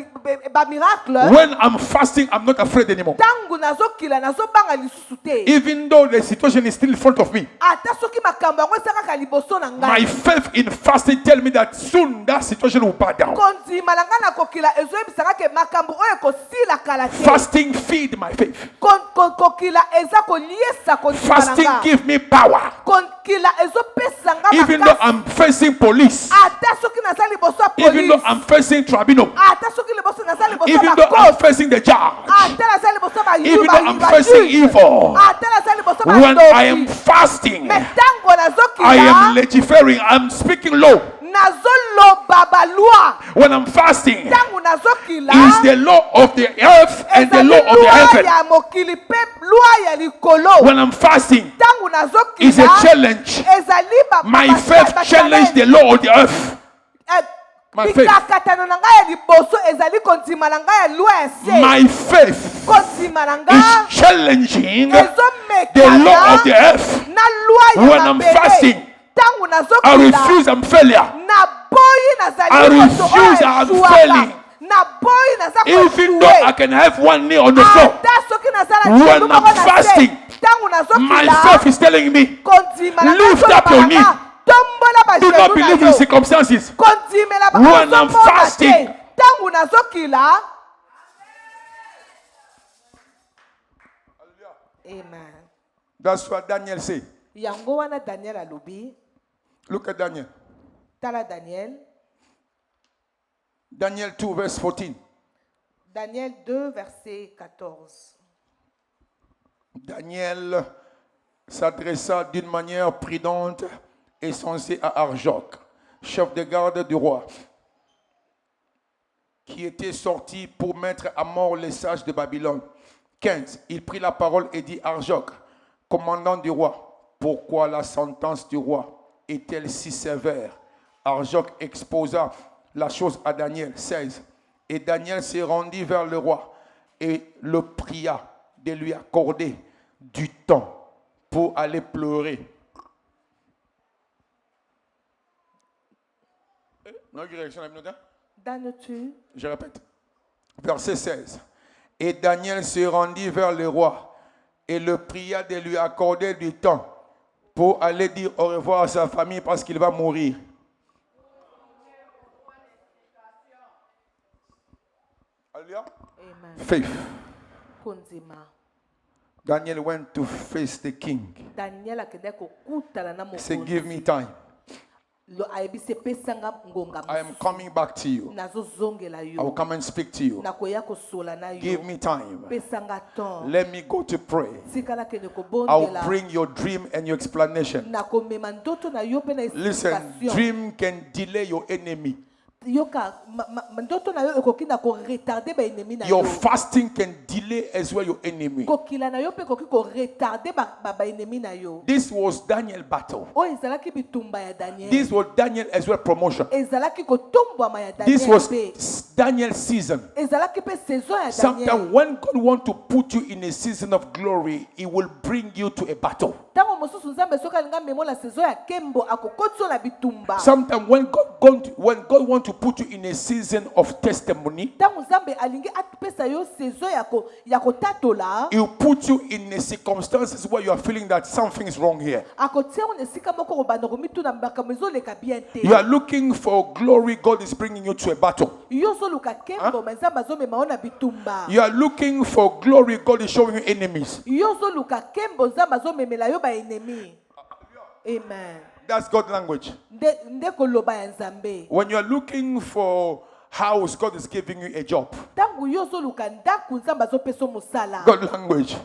ba miracle. When I'm fasting, I'm not afraid anymore. Tangu nazokila nazobanga lisusu te. Even though the situation is still in front of me, Ata soki makambo yango esakaka liboso na my ngai. faith in fasting tell me that soon that situation will bow down. Kondima na ngai na kokila ezoyebisaka ke makambo oyo ekosila kala te. Fasting feed my faith. Kokila eza koliesa kondima na Fasting ngai. give me power. Kokila ezopesa ngai Even though makasi. I'm facing police. Ata soki naza liboso ya Even though police. I'm facing tribunal. Ata soki liboso naza liboso Even ya though I'm court. facing the judge. Ata naza liboso ba Even though I'm facing evil. Ata naza liboso ba When I am ndoki. fasting, Metango I am nazokila. legiferating. I'm speaking low. Nazoloba balua. When I'm fasting, Tango nazokila. is the law of the earth and the law of the loi heaven. ya mokili pe loi ya likolo. When I'm fasting, Tango nazokila. is a challenge. Ezali ba My faith challenge the law of the earth. My faith. Mikakatano na ngai ya liboso ezali kondima na ngai ya loi ya se. My faith Kondima na is ngai challenging the ezomekana law of the earth. na loi ya When I'm mabele. fasting, Tango I nazokila. refuse, I'm failure. Na boyi nazali I moto refuse, oyo I'm esuwaka. failing. Na boyi naza Even though I can have one knee on the floor, ata soki nazala when telu I'm moko na se. fasting, Tango my nazokila. faith is telling me, Kondima na lift ngai up your ezomaka. knee. Tombola ba do not genou na believe in yo. circumstances. Kondimela ba When I'm ozomona fasting. te. Tango nazokila. Amen. That's what Daniel said. Yango wana Daniel alobi. Look at Daniel. Tala Daniel. Daniel 2, verse 14. Daniel 2, verset 14. Daniel s'adressa d'une manière prudente et sensée à Arjoc, chef de garde du roi, qui était sorti pour mettre à mort les sages de Babylone. 15. Il prit la parole et dit: Arjoc, commandant du roi, pourquoi la sentence du roi est-elle si sévère? Arjoc exposa la chose à Daniel. 16. Et Daniel se rendit vers le roi et le pria de lui accorder du temps pour aller pleurer. Je répète. Verset 16. Et Daniel se rendit vers le roi et le pria de lui accorder du temps pour aller dire au revoir à sa famille parce qu'il va mourir. Alléluia. Amen. Faith. Kondima. Daniel went to face the king. Daniel akende kokutana na He said, mokonzi. give me time. ayebisi pesanga ngonga I am coming back to you. nazozongela I will yo come and speak to you. nakoya kosola na Give yo me time. pesanga temps Let me go to pray. tikala kende I'll kobondela bring your dream and your explanation. nakomema ndoto na yo mpe na Listen, explication dream can delay your enemy. yoka ndoto na yo ekoki na koretarde baennemi na Your yo fasting can delay as well your enemy. kokila na yo mpe ekoki koretarde baennemi na yo This was Daniel battle. oyo ezalaki bitumba ya daniel This was Daniel as well promotion. ezalaki kotombwama ya This daniel was mpe Daniel's season. ezalaki mpe saison ya daniel Sometimes when God wants to put you in a season of glory, He will bring you to a battle. ntango mosusu nzambe soki alinga memola saison ya nkembo akokotisa na bitumba Sometimes when God wants to put you in a season of testimony, ntango nzambe alingi apesa yo saison ya kotatola He will put you in a circumstances where you are feeling that something is wrong here. akotia yo na esika moko kobanda komituna makambo ezoleka bien te You are looking for glory, God is bringing you to a battle. yo ozoluka nkembo ma nzambe azomema yo na bitumba You are looking for glory, God is showing you enemies. yo ozoluka nkembo nzambe azomemela yo baennemi amen That's God's language. nde koloba ya nzambe When you are looking for house, God is giving you a job. ntango yo ozoluka ndako nzambe azopesa yo mosala God language.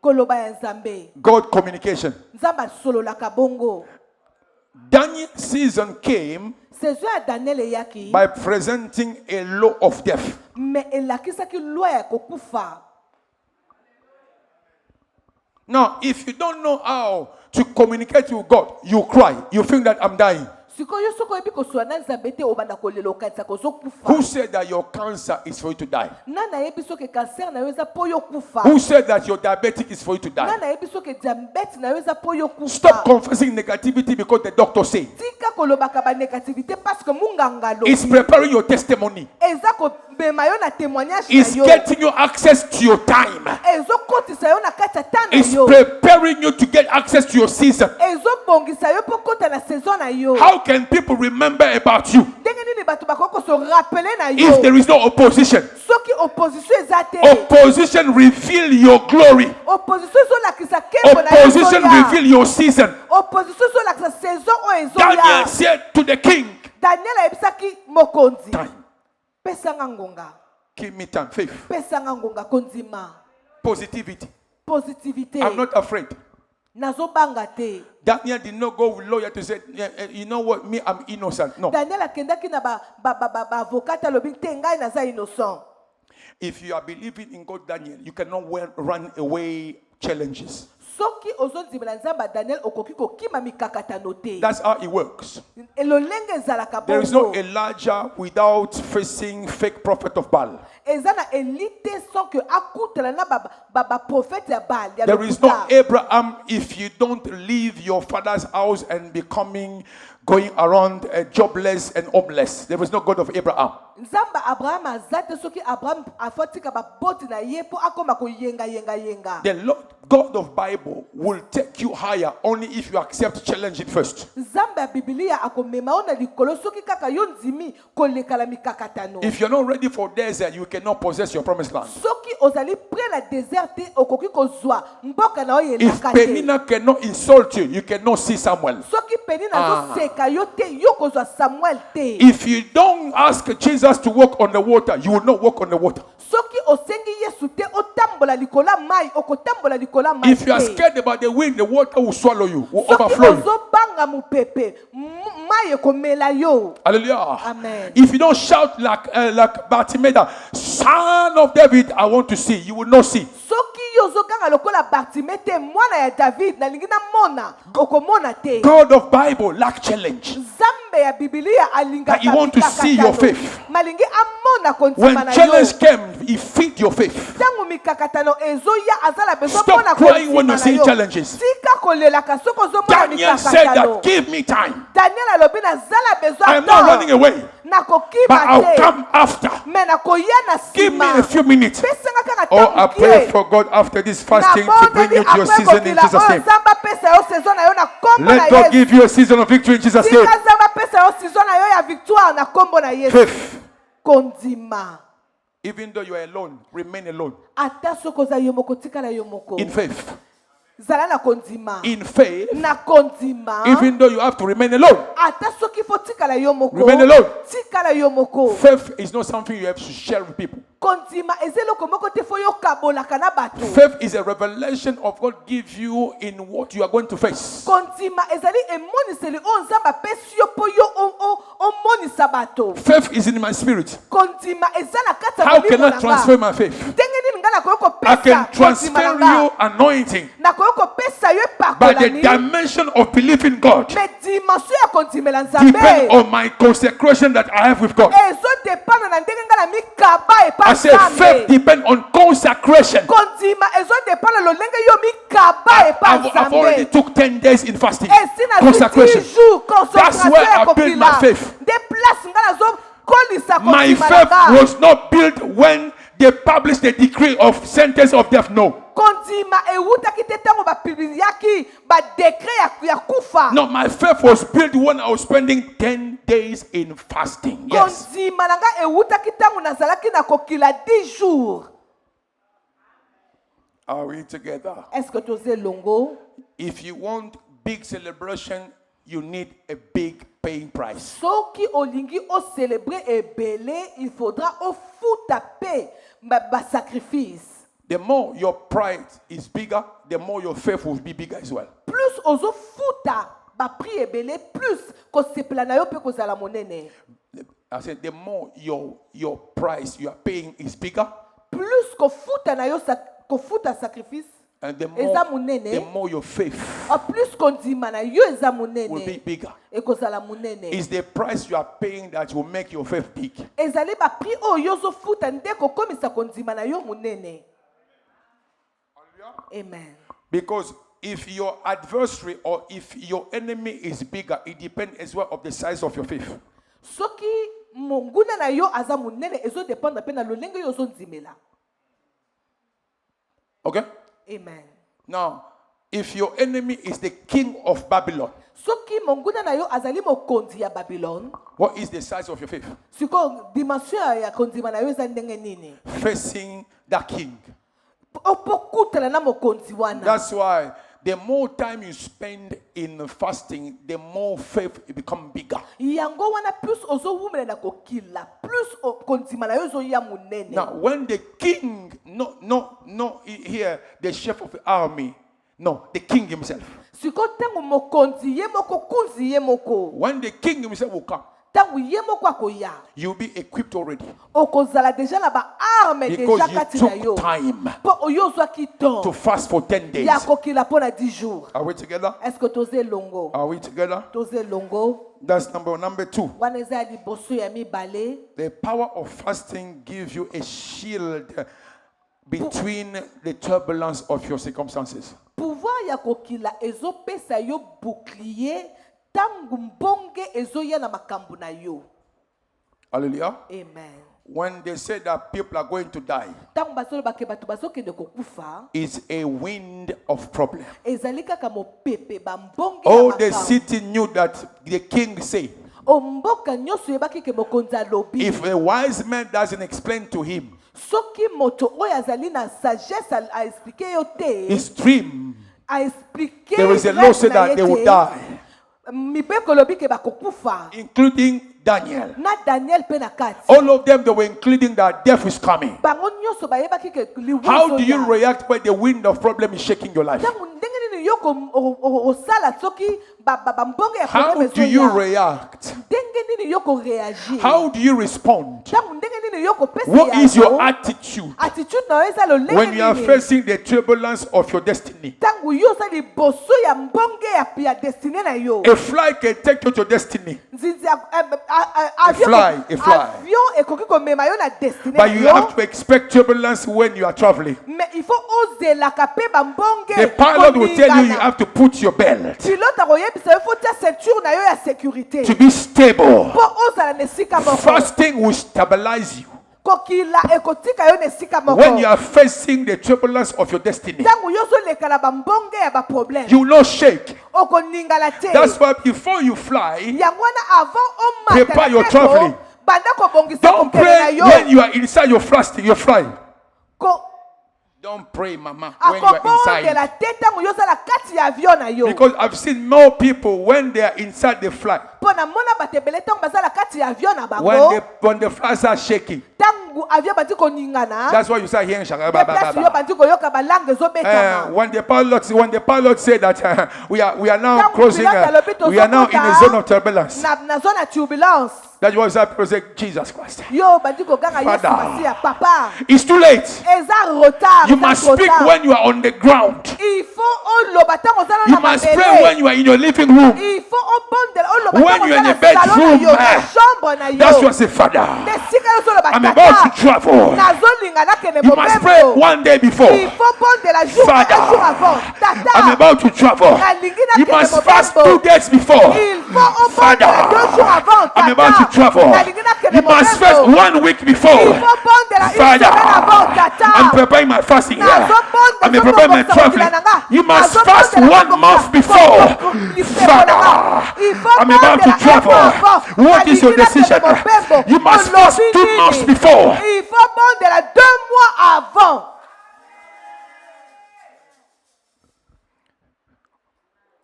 koloba ya nzambe God communication. nzambe asololaka bongo Daniel season came saison ya daniel eyaki by presenting a law of death. me elakisaki lwa ya kokufa Now, if you don't know how to communicate with God, you cry. You think that I'm dying. sikoyo soki oyebi kosola na nzambe te obanda kolela okanisa kozokufa Who said that your cancer is for you to die? nani ayebi soki kanser na yo eza mpo yo kufa Who said that your diabetic is for you to die? nani ayebi soki diabete na yo eza mpo yo Stop kufa confessing negativity because the doctor said. tika kolobaka banégativité parce que munganga It's alobi preparing your testimony. eza kobema yo na témoignage It's na yo getting you access to your time. ezokotisa yo na kati ya temps na It's yo preparing you to get access to your season. ezobongisa yo mpo kota na saison na yo How can people remember about you ndenge nini bato bakoki kosorapele na if yo there is no opposition? soki opposition eza te Opposition reveal your glory. opposition ezolakisa nkembo na yo Opposition ezoya. reveal your season. opposition ezolakisa saison oyo Daniel ezoya said to the king, daniel ayebisaki mokonzi time. pesanga ngonga Give me time. Faith. pesanga ngonga kondima Positivity. positivité I'm not afraid. nazobanga te Daniel did not go with lawyer to say, you know what, me, I'm innocent. No. daniel akendaki na baavocat alobi te ngai naza innocent If you are believing in God, Daniel, you cannot run away challenges. soki ozondimela nzambe ya daniel okoki kokima mikakatano te That's how it works. elolenge ezalaka There is no bongo Elijah without facing fake prophet of Baal. eza na eli te sans que akutela na baprofete ya bali ya There is no lokuta. Abraham if you don't leave your father's house and going around jobless and homeless. There is no God of Abraham. nzambe abraham aza te soki abraham afatika baboti na ye mpo akoma koyenga. The Lord God of Bible will take you higher only if you accept challenge it first. nzambe ya bibilia akomema yo na likolo soki kaka yo ndimi kolekala mikakatano If you're not ready for desert, you cannot possess your promised land. soki ozali près na désert te okoki kozwa mboka na yo If yelaka te Penina cannot insult you, you cannot see Samuel. soki penina azoseka yo te yo kozwa samuel te If you don't ask Jesus to walk on the water, you will not walk on the water. soki osengi yesu te otambola likolo ya mai okotambola likolo ya mai If you are te scared about the wind, the water will swallow you, will soki overflow you. ozobanga mopepe mai ekomela yo Hallelujah. Amen. If you don't shout like Bartimaeus, Son of David, I want to see, you will not see. soki yo ozoganga lokola bartime te mwana ya david nalingi namona okomona te God of Bible lack challenge. nzambe ya bibilia alingaka That you want to see your mikakatano. faith. malingi amona When kondima na yo challenge came, he feed your faith. ntango mikakatano ezoya azala bezo Stop mpona crying when kondima you na see yo challenges. tika kolelaka soki ozomona Daniel said mikakatano that, give me time. daniel alobi nazala bezo I am not running away, but nakokima I'll te come after. me nakoya na Give me a nsima few minutes. pesanga kaka Oh, I ntango pray kie for God after this fasting to bring you to your season in Jesus' oyo name. nzambe apesa yo saison na yo na kombo na Let God yesu give you a season of victory in Jesus' name. tika nzambe apesa yo saison na yo ya victoire na kombo na yesu Faith. kondima Even though you are alone, remain alone ata soki oza yo moko tikala yo moko in faith. zala na kondima in faith, na kondima even though you have to remain alone. ata soki fo tikala yo moko Remain alone. tikala yo moko Faith is not something you have to share with people. kondima eza eloko moko te fo yo kabolaka na bato Faith is a revelation of God gives you in what you are going to face. kondima ezali emoniseli oyo nzambe apesi yo mpo yo omonisa bato Faith is in my spirit. kondima eza na kati ya How molimo can I na transfer nga my faith? ndenge nini nga nakoki I kopesa can kondima transfer na you nga anointing nakoki kopesa yo by the epakolami dimension of believing God. me dimension ya kondimela Depend nzambe on my consecration that I have with God. ezodependre na ndenge nga na mikaba I epa say faith nzambe depend on consecration. kondima ezodependre lolenge yo mikaba epa I've already nzambe took 10 days in fasting. esi na Consecration. 10 jours That's concentration where ya I build my kokila faith. nde place nga nazokolisa My kondima na faith nga was not built when they published the decree of sentence of death. No. kondima ewutaki te ntango bapiblisaki badekret ya kufa No, my faith was built when I was spending 10 days in fasting. Yes. kondima na nga ewutaki ntango nazalaki na kokila 10 jours Are we together? est-ce que toza elongo If you want big celebration, you need a big paying price. soki olingi ocelebre ebele il faudra ofuta mpe basacrifice The more your pride is bigger, the more your faith will be bigger as well. plus ozofuta bapri ebele plus kosepela na yo mpe kozala monene I said, the more your price you are paying is bigger, plus kofuta na yo kofuta sacrifice and the eza monene more your faith plus kondima na yo eza will be monene bigger. ekozala monene It's the price you are paying that will make your faith big. ezali bapri oyo yo ozofuta nde kokomisa kondima na yo monene amen Because if your adversary or if your enemy is bigger, it depends as well of the size of your faith. soki monguna na yo aza monene ezodependre mpe na lolenge yo ozondimela Okay? amen Now, if your enemy is the king of Babylon, soki monguna na yo azali mokonzi ya babylone what is the size of your faith? sikoyo dimension ya kondima na yo eza ndenge nini Facing that king. opokutana na mokonzi wana That's why the more time you spend in fasting, the more faith it become bigger. yango wana plus ozowumela na kokila plus kondima na yo ezoya monene Now, when the king, no, here, the chef of the army, no, the king himself. sikoyo ntango mokonzi ye moko kunzi ye moko When the king himself will come, ntango ye moko akoya you'll be equipped already. okozala deja na baarme Because deja you kati na took yo time mpo oyo ozwaki to temps fast for 10 days. ya kokila mpo na 10 jours Are we together? est-ce que toza elongo Are we together? toza elongo That's number 2. wana eza ya liboso ya mibale The power of fasting gives you a shield between the turbulence of your circumstances. pouvoir ya kokila ezopesa yo bouclier ntango mbonge ezoya na makambo na yo Hallelujah. amen When they say that people are going to die, ntango bazolobake bato bazokende kokufa it's a wind of problem. ezali kaka mopepe bambonge Oh, ya the makambo city knew that the king said, omboka nyonso oyebaki ke mokonzi alobi if a wise man doesn't explain to him soki moto oyo azali na sagesse aexplike yo te his dream, aexplike there is a law say that they will die, mibeko elobi ke bakokufa including Daniel. na daniel mpe na kati All of them, they were including that death is coming. bango nyonso bayebaki ke liwu How do you ezoya. react when the wind of problem is shaking your life? ntango ndenge nini yo osala soki bambonge ya How problème do you ezoya react? ndenge nini yo koreagir How do you respond? ntango ndenge nini yo kopesa What is your yango attitude attitude na yo eza lolenge when you are nini facing the turbulence of your destiny? ntango yo oza liboso ya mbonge ya destine na yo A fly can take you to destiny, nzinzi fly, a fly. avion ekoki komema yo na destine but na you yo have to expect turbulence when you are traveling. mais il faut ozelaka mpe bambonge The pilot will tell you you koningana. have to put your belt pilote akoyebisa yo fo tia ceinture na yo ya sécurité to be stable. mpo ozala na esika moko Fasting will stabilize you kokila ekotika yo na esika when you moko are facing the turbulence of your destiny. ntango yo ozoleka na bambonge ya baproblème You will not shake. okoningana te That's why before you fly, yango wana avant omata Prepare na your mpepo, traveling. banda kobongisa don't kokende na pray yo when you are inside your fly. Ko- Don't pray, mama, when you are akobondela inside. te ntango yozala kati ya avion na yo Because I've seen more people when they are inside the flight. mpo na mona bato ebele ntango bazala kati ya avion na When the flights are shaking, ntango avion bandi koningana that's why you start hearing shaka de place yo bandi koyoka balangue ezobetama when the pilot say that we are now Ntango crossing, pilote alobi we are now in a tozokota zone of turbulence. na zone ya turbulence That's why some people say, Jesus Christ. yo bandi koganga yesu Father. masiya papa It's too late. eza retard You eza must trop speak tard. when you are on the ground. Il faut oloba ntango ozala You na must pray mabele when you are in your living room. il faut obondela oloba When ntango you are in ozala the na salon na yo bedroom, na chambre na That's yo what I say, Father. esika nyonso oloba I'm about to tata travel. nazolinga nakende You must pray mobembo one day before. il faut bondela jour Father, un jour avant I'm tata about to travel. nalingi You nakende must fast mobembo 2 days before. il faut obondela Father, 2 jours avant I'm about to tata travel. nalingi nakende You must fast mobembo 1 week before. il faut bondela une Father, semaine avant I'm tata preparing my fasting here. nazobonda I'm preparing my traveling. You must fast 1 month before. Father, I'm about to travel. What is your decision? You must fast 2 months before. il faut bondela 2 mois avant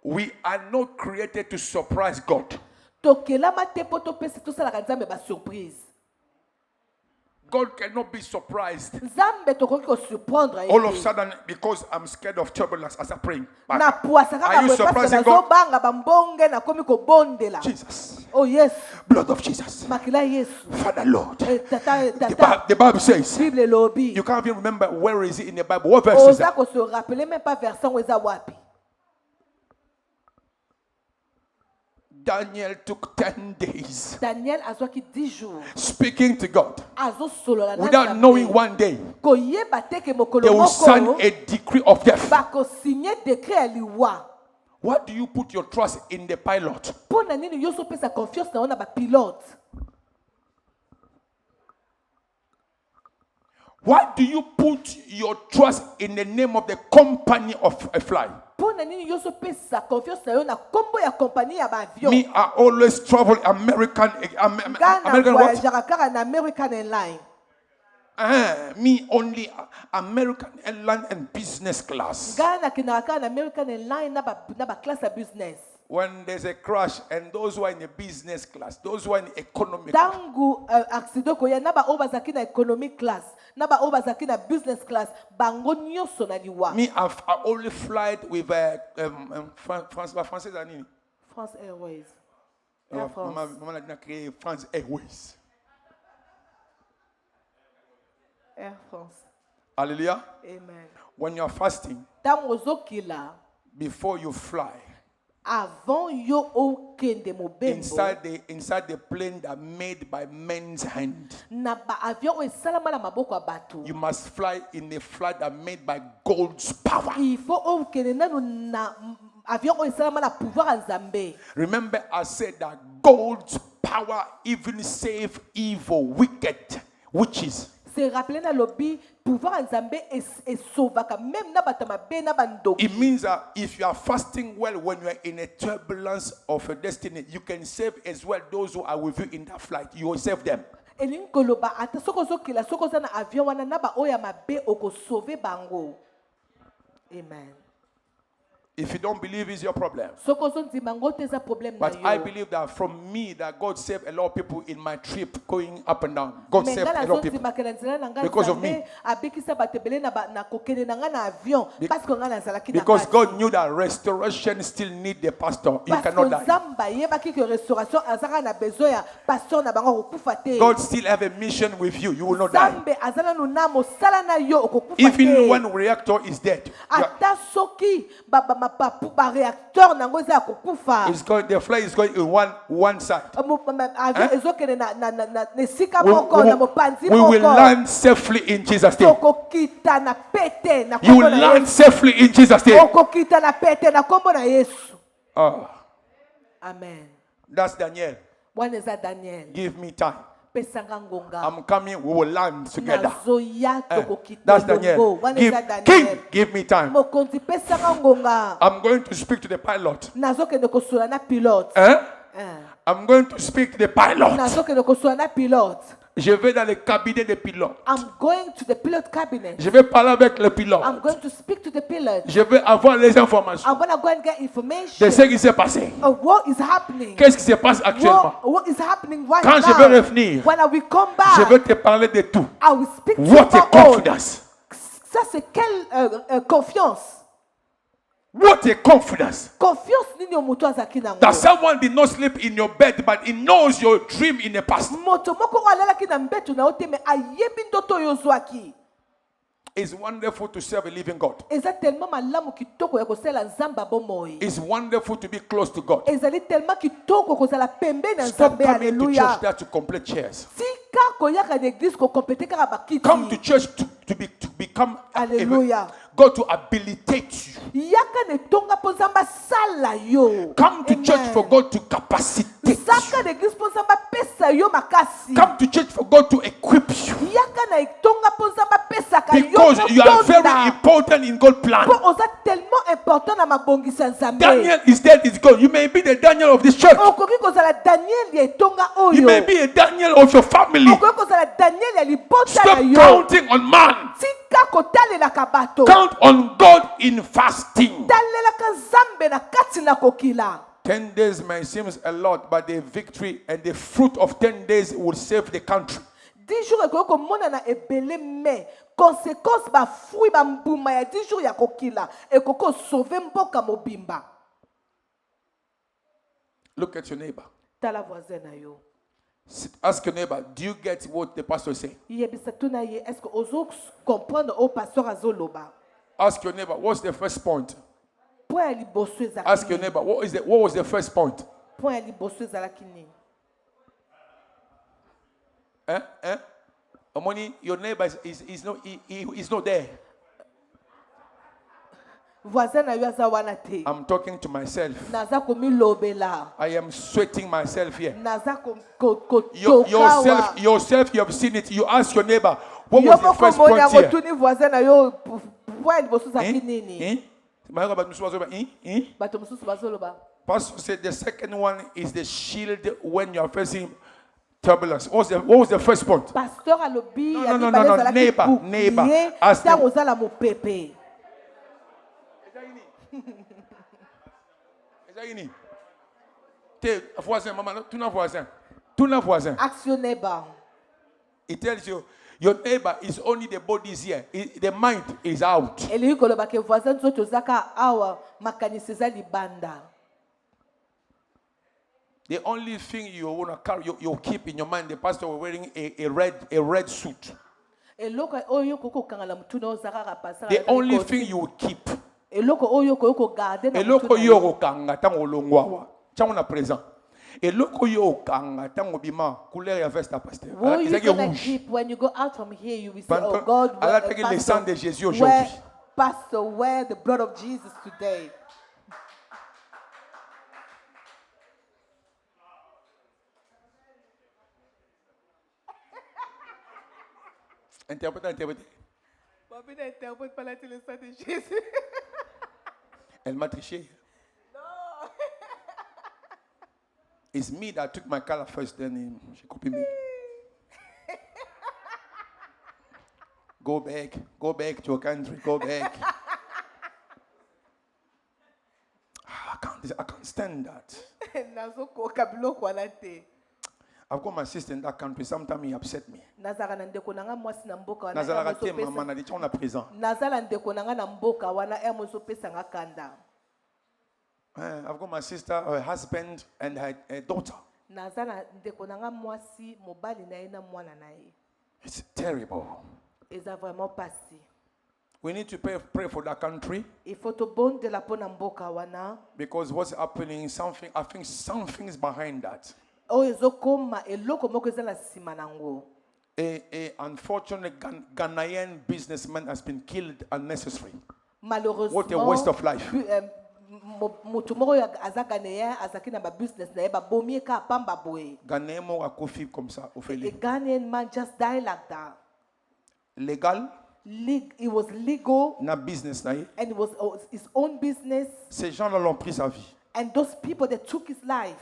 We are not created to surprise God. tokelama te mpo topesa tosalaka nzambe basurprise God cannot be surprised nzambe tokoki kosurprendre ye all of a te. sudden because I'm scared of turbulence as I'm praying. But napwasa kaka are you boye parce surprising God? nazobanga bambonge nakomi kobondela Jesus, oh yesu blood of Jesus, makila yesu Father Lord. tata The Bible says, bible elobi you can't even remember where is it in the Bible. What verse is oza that? kose rappele même pas verset ngo eza wapi Daniel took 10 days daniel azwaki 10 jours speaking to God azosolola na without Nzambe. knowing one day koyeba te ke they mokolo will sign moko a decree of death. bakosinye décret ya liwa Why do you put your trust in the pilot? mpo na nini yo ozopesa confiance na yo na bapilote Why do you put your trust in the name of the company of a fly? mpo na nini yo ozopesa confiance na yo na nkombo ya kompani ya baavion Me, I always travel American nga na American what? voyageaka kaka na american airline Me only American airline and business class. nga nakendaka kaka na american airline na baclasse ya business When there's a crash and those who are in the business class, those who are in the economic class, ntango accident koya na baoyo bazalaki na economic class na baoyo bazalaki na business class bango nyonso na liwa me, I only fly with France Airways. France Airways Air France. France Airways. Air France Hallelujah. amen When you're fasting, ntango ozokila before you fly, avant yo okende mobembo inside the plane that made by men's hand, na baavion oyo esalama na maboko ya bato you must fly in a flight that made by God's power. il faut okende nanu na avion oyo esalama na pouvoir ya nzambe Remember, I said that God's power even save evil, wicked, witches. se rappele na lobi pouvoir ya nzambe esovaka même na bato mabe na bandoki It means that if you are fasting well when you are in a turbulence of a destiny, you can save as well those who are with you in that flight. You will save them. elingi koloba ata soki ozokila soki oza na avion wana na baoyo ya mabe okosauve bango amen If you don't believe, it's your problem. soki ozondima ngo te eza problème na But I yo believe that from me, that God saved a lot of people in my trip going up and down. God me saved nga a lot of people. nazondimaka na nzela na nga Because of nzambe me. abikisa bato ebele na kokende na nga na avion parce que nga nazalaki na Because kati. God knew that restoration still need the pastor. You parce que cannot die. nzambe ayebaki ke restauration azalaka na besoin ya pasteur na bango kokufa te God still have a mission with you. You will not die. nzambe aza nanu na mosala na yo okokufa Even te when reactor is dead, ata soki bareacteur nango eza ya kokufa it's going, the fly is going in one side. avion ezokende na esika We, moko na mopanzi we will moko land safely in Jesus' name. okokita na pete na You kombo will na land Yesu safely in Jesus' name. okokita na pete na kombo na Yesu Oh, amen that's Daniel. wana eza Daniel Give me time. pesanga ngonga I'm coming. We will land together. nazoya tokokita That's elongo Daniel. wana eza King, Daniel give me time. mokonzi pesanga ngonga I'm going to speak to the pilot. nazokende kosola na pilote I'm going to speak to the pilot. nazokende kosola na pilote Je vais dans le cabinet des pilotes. I'm going to the pilot cabinet. Je vais parler avec le pilote. I'm going to speak to the pilot. Je vais avoir les informations I'm gonna go and get information de ce qui s'est passé. of what is happening. Qu'est-ce qui se passe actuellement? What is happening right Quand now. je vais revenir, When I will come je back, vais te parler de tout. I will speak to What you a about all. confidence. Ça c'est quelle confiance? What a confidence. Confiance nini omutu azaki nango. That someone did not sleep in your bed, but he knows your dream in the past. Moto moko oyo alalaki na mbeto na yo te me ayebi ndoto oyo ozwaki. It's wonderful to serve a living God. Eza tellement malamu kitoko ya kosala nzambe abomoi. It's wonderful to be close to God. Ezali tellement kitoko kozala pembeni na Stop nzambe. coming to church Alléluia. there to complete chairs. Tika koyaka na église kokomplete kaka bakiti. Come to church to become. Alléluia. God to habilitate you. Yaka ne tonga po nzamba sala yo. Come to Amen. church for God to capacitate Saka you. na église po nzamba pesa yo makasi. Come to church for God to equip you. Yaka na tonga po nzamba pesa ka yo. Because you are very motonda. important in God's plan. Po oza tellement important na mabongisi ya nzambe. Daniel is dead, is gone. You may be the Daniel of this church. Okoki kozala Daniel ya etonga oyo. You may be a Daniel of your family. Okoki kozala Daniel ya libota Stop na yo. counting on man. Tika kotalelaka bato. Count on God in fasting. Talelaka nzambe na kati na kokila. 10 days may seem a lot, but the victory and the fruit of 10 days will save the country. 10 jours ekoki komona na ebele me conséquence bafui bambuma ya 10 jours ya kokila ekoki kosauve mboka mobimba. Look at your neighbor. Tala voisin na yo. Ask your neighbor, do you get what the pastor is saying? Yebisa tuna ye, est-ce que ozo comprendre o pasteur azoloba? Ask your neighbor, what's the first point? Point ya liboso ezalaki Ask your nini? neighbor, what was the first point? Point ya liboso ezalaki nini? Omoni, your neighbor is not there. Voisin na yo aza wana te. I'm talking to myself. Naza komilobela. I am sweating myself here. Naza kotokawa. Yourself, you have seen it. You ask your neighbor, what Yo was the moko first moni ya point here? kotuni voisin na yo point ya liboso ezalaki nini? Bato mosusu bazoloba. Pastor said the second one is the shield when you are facing turbulence. What was the first point? Pasteur alobi No, ya no, no, mibale no, ezalaki neighbor, bouclier neighbor. Ask them. ntango ozala mopepe. Voisin, maman, tuna voisin. Ask your neighbor. He tells you, your neighbor is only the body is here. The mind is out. Elingi koloba ke voisin nzoto ozaka awa makanisi eza libanda. The only thing you want to carry, you keep in your mind, the pastor was wearing a red suit. Eloko oyo koko kangala mutuna ozaka kapasa. The only thing you will keep. Eloko oyo koko garder na Eloko mutuna. yo kanga tango longwawa. Chango na présent. Eloko yo kanga tango bima couleur ya veste à pasteur. What you Ezaki gonna rouge. keep when you go out from here? You will say, Panto- "Oh God, Allah tagi le sang de Jésus aujourd'hui. Pastor, wear the blood of Jesus today." Interprète. Bobby n'interprète pas la télé sang de Jésus. Elle m'a triché. It's me that took my color first, then she copied me. Go back to your country, go back. I can't stand that. Nazokoka biloko wana te. I've got my sister in that country. Sometimes he upset me. Nazala na ndeko nanga mwasi na mboka wana. Nazala te maman na dit on a présent. Nazala ndeko nanga na mboka wana mozo pesa nga kanda. I've got my sister, her husband, and her daughter. Nazala ndeko nanga mwasi mobali na ye na mwana na ye. It's terrible. Eza vraiment pasi. We need to pray for that country Il faut to bonde la pona mboka wana. because what's happening, I think something is behind that. Oyo ezokoma eloko moko eza na sima nango. A unfortunate Ghanaian businessman has been killed unnecessarily. Malheureusement, What a waste of life. Mutu moko aza Ghanéen azaki na ba business na ye ba bomie ka pamba boye. Ghanéen mo a kofi comme ça, au A fait. Ghanaian man just died like that. Légal, It was legal na business na ye. and it was his own business, Ces gens-là l'ont pris sa vie. and those people that took his life.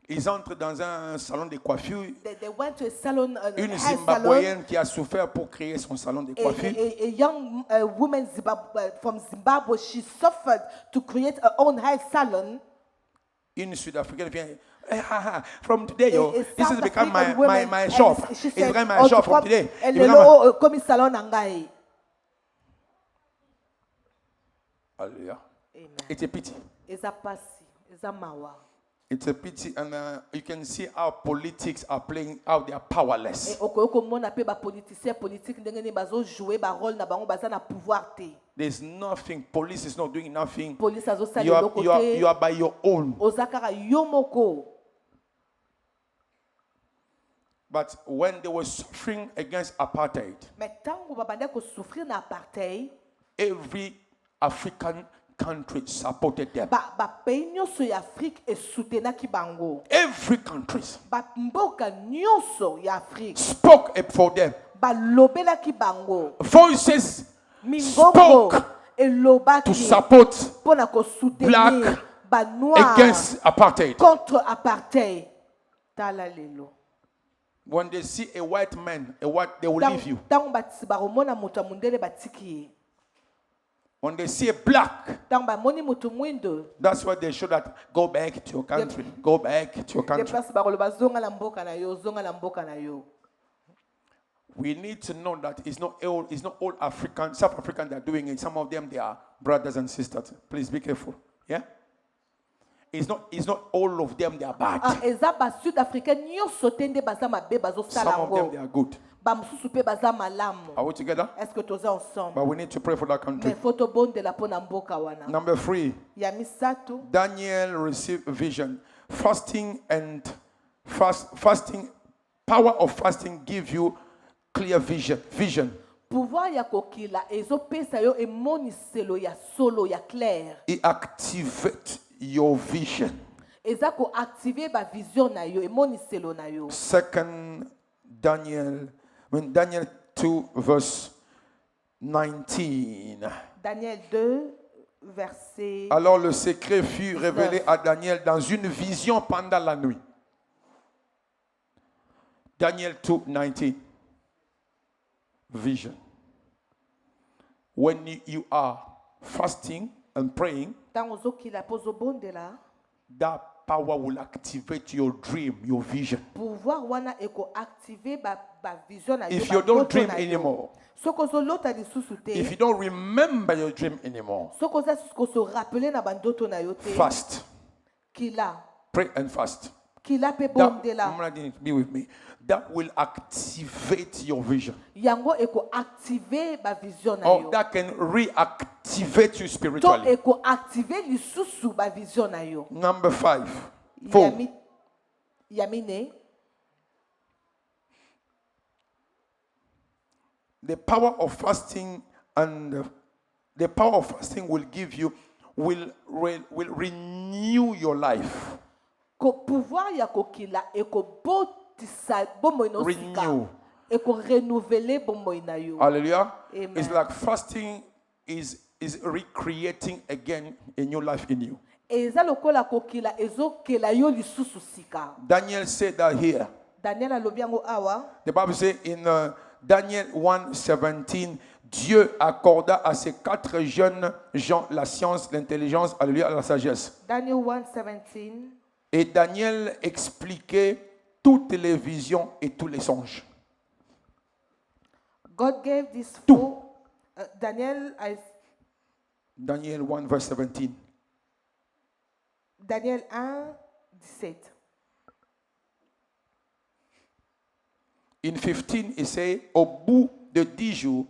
Ils entrent dans un salon de coiffure. They went to a salon, Une hair salon. Zimbabwéenne qui a souffert pour créer son salon de coiffure. A young woman from Zimbabwe, she suffered to create her own hair salon. Une Sud-Africaine vient. From today, yo, A this has South become African my woman, shop. and she It's said, become my shop from today. Elle It's est become là, comme salon nangai. Hallelujah. Amen. It's a pity. Eza pasi, eza mawa. It's a pity, and you can see how politics are playing out. They are powerless. Okoyoko mona pe ba politicien politique ndenge ni bazo jouer ba rôle na bango baza na pouvoir te. There's nothing. Police is not doing nothing. Police azo sali You loko te. are by your own. Ozakara yomoko. But when they were suffering against apartheid, Mais tango babande ko souffrir na apartheid, every African country supported them. ba pays nyonso ya Afrique e soutenaki bango. Every country Ba mboka nyonso ya Afrique spoke up for them. ba lobelaki bango. Voices Mingongo spoke elobaki to support pona ko soutenir black ba noir against apartheid. contre apartheid. Tala lelo. When they see a white man, they will leave you. Tango batisi baromona moto mundele batiki ye. When they see a black, Tango bamoni moto mwindo. that's why they show that go back to your country. Go back to your De country. place bakoloba zonga la mboka na yo, zonga la mboka na yo. We need to know that it's not all African, South African that are doing it. Some of them, they are brothers and sisters. Please be careful. Yeah? It's not all of them, they are bad. Ah, eza ba Sud-Africain nyonso tende baza mabe bazo sala Some of them, ngo. they are good. Ba mususu pe baza malamu. Are we together? Est-ce que toza ensemble? But we need to pray for that country. Mais photo bonde la pona mboka wana. Number 3, Ya misato. Daniel received vision. Fasting, power of fasting give you clear vision. Pouvoir ya kokila ezopesa yo emoniselo ya solo ya clair. It activates your vision. Eza ko activer ba vision na yo emoniselo na yo. Daniel 2 verse 19. Daniel 2 verset. Alors le secret fut révélé à Daniel dans une vision pendant la nuit. Daniel 2, 19. Vision. When you are fasting and praying, Tango zokila pozo bonde la. that power will activate your dream, your vision. Pouvoir wana eko activer ba vision na yo. If ba you don't ndoto dream na yo. anymore, Soko zo lota lisusu te. if you don't remember your dream anymore, Soko za ko se rappeler na bandoto na yo te. fast, Kila. pray and fast. Kila pe That, bonde la. I'm ready to be with me. That will activate your vision. Yango eko activer ba vision na Or yo. that can reactivate you To spiritually. eko activer lisusu ba vision na yo. Number 5. 4. Yamine. The power of fasting and the power of fasting will give you will renew your life. Ko pouvoir ya kokila eko botisa bomoi no sika. Renew. Eko renouveler bomoi na yo. Hallelujah. Amen. It's like fasting is recreating again a new life in you. Eza lokola kokila ezokela yo lisusu sika. Daniel said that here. Daniel alobi yango awa. The Bible says in Daniel 1:17, Dieu accorda à ces 4 jeunes gens la science, l'intelligence, alléluia, la sagesse. Daniel 1:17. Et Daniel expliquait toutes les visions et tous les songes. God gave this Tout. four. Daniel 1 verse 17. Daniel 1:17. In 15, il say, au bout de 10 jours,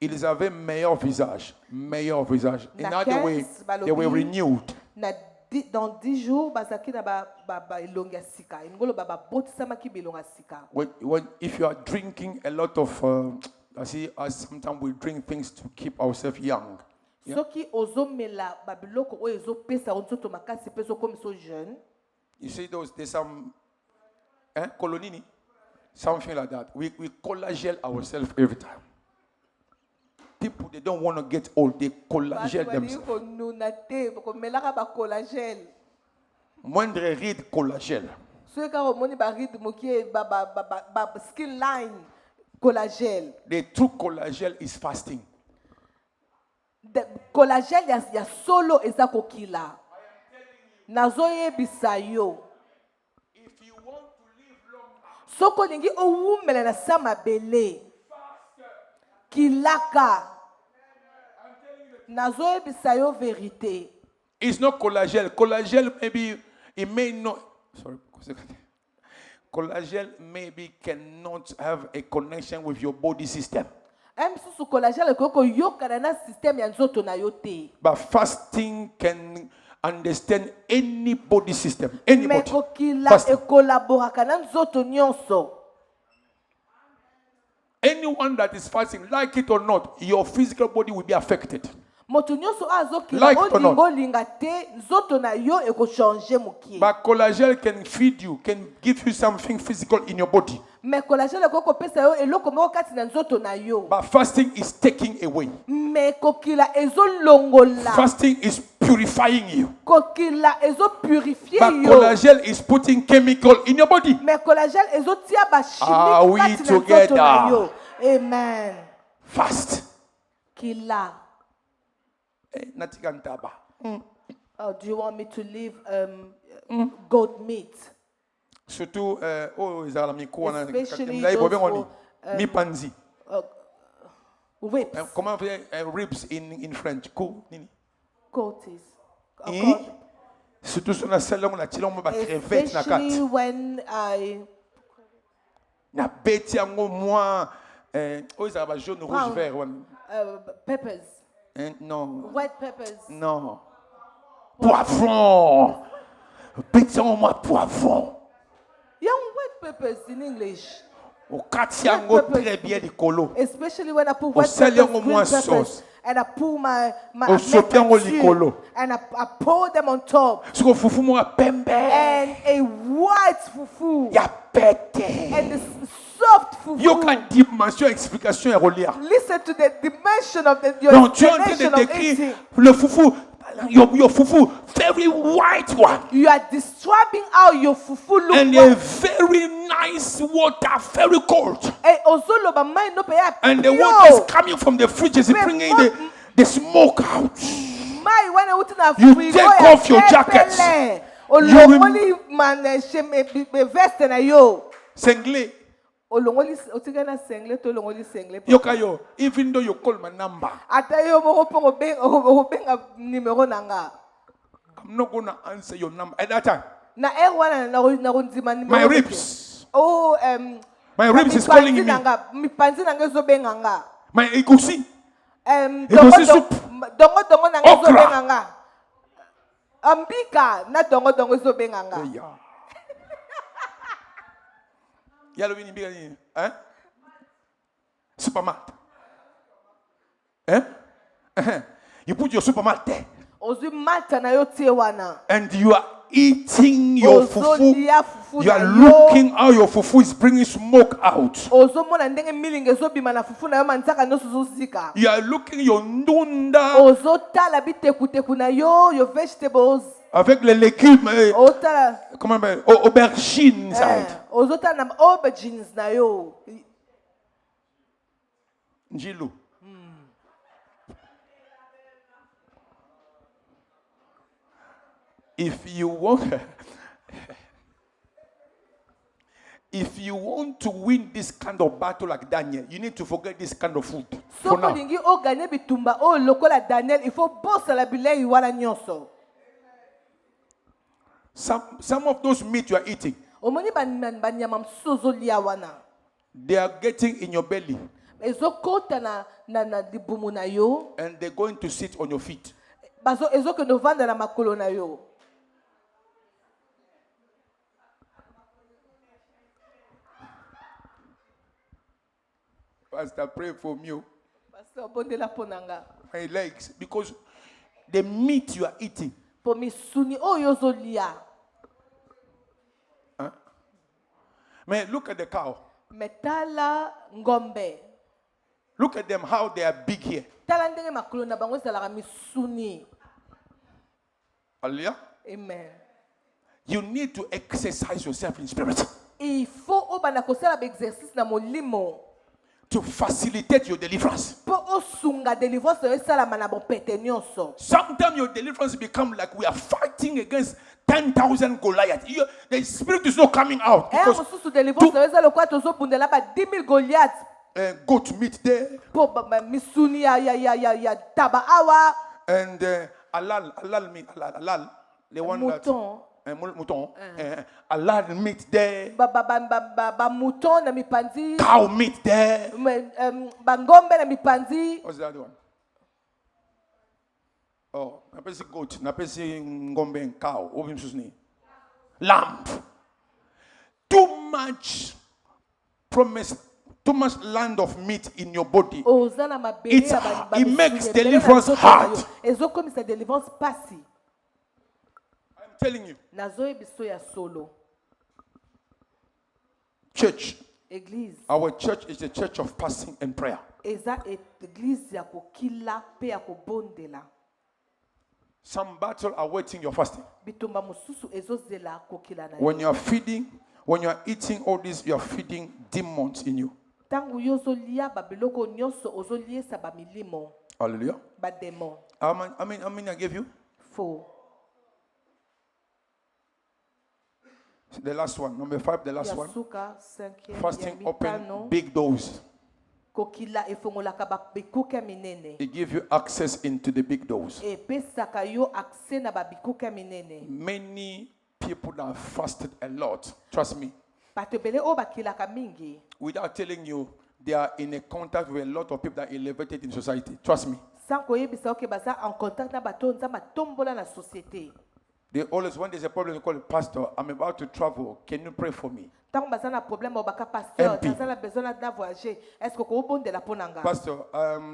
ils avaient meilleur visage. Meilleur visage. In Na other way, 15, they were balobi. renewed. Dans 10 jours, bazaki na ba elonga sika. Ngolo ba botisama ki bilonga sika. If you are drinking a lot of, I see, sometimes we drink things to keep ourselves young. Yeah. Soki ozomela ba biloko oyo ezopesa nzoto makasi pe zokomiso jeune. You see there's some, colonini, something like that. We collagel ourselves every time. People, they don't want to get old. They collagel themselves. Konuna te, komelaka ba collagel. Moindre ride collagel. soki kaka omoni baride mokie skin line collagène. The true collagel is fasting. Collagène ya solo eza kokila. Nazoyebisa yo. If you want to live longer, Soko olingi owumela na sa mabele. Kilaka. Nazoyebisa yo vérité. it's not collagel. Collagel maybe it may not. Sorry, collagel maybe cannot have a connection with your body system. Msusu collagène ekoko yokana na système ya nzoto na yo te. But fasting can understand any body system, any Mais body. kokila Fasting. ekolaboraka na nzoto nyonso. Anyone that is fasting, like it or not, your physical body will be affected. Moto nyonso azokila Like it or not. olinga te nzoto na yo ekochange mokie. But collagel can feed you, can give you something physical in your body. Mais collagène ekoko pesa yo eloko moko kati na nzoto na yo. But fasting is taking away. Mais kokila ezolongola. Fasting is purifying you. Kokila ezopurifier But yo. collagel is putting chemical in your body. Mais collagène ezotia ba Are chimique we kati na nzoto together? na yo. Amen. Fast. Kila. Natika ntaba. Oh, do you want me to leave goat meat? Surtout, ezala mikuwa na Especially mlai bobe those ngoni. for, Mi panzi. Whips. Comment on fait ribs in French? Ko nini? Goaties. Surtout sur la selle on a tiré on ba crevette na Especially carte. when I Na beti yango moi ezala ba jaune rouge Brown. vert. peppers, Non. white peppers. Non. Poivron. Beti yango moi poivron. Young white peppers in English. Au kati yango très bien likolo. Especially when I put Au white sel peppers, yango green moins peppers, sauce. and I pull my Au I sauté make my yango stew, likolo. and I pour them on top, Siko fufu mo pembe. and a white fufu, Ya pete. and the soft fufu. Yo ka dimension explication ya rolia. Listen to the dimension of your Non, tu es en train explanation de of décrire eating. le foufou, your fufu, very white one, You are describing how your fufu look and like. a very nice water, very cold, Eh, ozoloba mai no pe ya and the pure. water is coming from the fridge, is Wait, bringing what? the smoke out. Mai wana uti na You frigo take ya off your jackets. pepele. You Olongoli man veste na yo. Sengle, Olongoli otika na sengle to olongoli sengle. yokayo, even though you call my number, Ata yo moko po obenga numero nanga. I'm not gonna answer your number at that time. Na wana na ndima numero. My ribs, Oh my ribs is calling me. Mipanzi nanga zobenga nga. My ikusi, Dongo soup. dongo nanga Okra. zobenga nga. Ambika na dongo zobenga nga. yeah. Yalo bini biga ni, hein? Supermarket, hein? You put your supermarket there, Ozu mata na yo tie wana. and you are eating your fufu. Ozolia fufu You are na yo. looking how your fufu is bringing smoke out. Ozomona ndenge milinga ezobima na fufu na yo manzaka nyonso zozika. You are looking your ndunda Ozotala bitekuteku na yo, your vegetables. avec les légumes, Ozotala comment on appelle, aubergine inside. ozotala na aubergines na yo. Njilo. If you want, if you want to win this kind of battle like Daniel, you need to forget this kind of food. For Soko now. lingi oganye bitumba o lokola Daniel, il faut bosala bilei wana nyonso. Some of those meat you are eating, Omoni banyama mosusu ozolia wana. they are getting in your belly Ezokota na libumu na yo. and they're going to sit on your feet. Ezokende ovanda na makolo na yo. Pastor, pray for me, Pastor, bondela ponanga. my legs, because the meat you are eating, Po misuni oyo ozolia. man, look at the cow. Metala ngombe. Look at them, how they are big here. Tala ndenge makolo na bango ezalaka misuni. Hallelujah. Amen. You need to exercise yourself in spirit Il faut obana kosala ba exercice na molimo to facilitate your deliverance. po osunga délivrance esalama na bopete nyonso. Sometimes your deliverance become like we are fighting against 10,000 Goliath. The spirit is not coming out because Mosusu délivrance ezala kwa tozobundela ba 10,000 Goliath goat meat there po misuni ya taba awa and halal meat, halal, the one mouton. that mouton, halal meat there, Ba mouton na mipanzi cow meat there. ba ngombe na mipanzi. What's the other one? Oh, napesi goat, napesi ngombe and cow. Lamb. Too much promise, too much land of meat in your body. It makes deliverance hard. Ezokomisa délivrance pasi. I'm telling you. Nazoe biso ya solo. Church. Église. Our church is a church of fasting and prayer. Eza église ya kokila pe ya kobondela. Some battle are waiting your fasting. Bitumba mususu ezozela kokila na. When you are feeding, when you are eating all this, you are feeding demons in you. Tangu yozolia babiloko nyonso ozoliesa ba milimo. Hallelujah. Ba démon. How many I gave you? 4. The last one, number 5, the last one. Yasuka 5e. Fasting open big doors. Kokila efongolaka ba bikuka minene. It gives you access into the big doors. E pesaka yo accès na ba bikuka minene. Many people that have fasted a lot, trust me, Batebele o bakilaka mingi. without telling you, they are in a contact with a lot of people that are elevated in society. Trust me. Sans koyebisa oke baza en contact na bato nzamba tombola na société. They always, when there's a problem, they call the pastor. I'm about to travel. Can you pray for me? Tant baza na problème obaka pasteur, MP. baza na besoin na voyager. Est-ce que ko bondela ponanga? Pastor,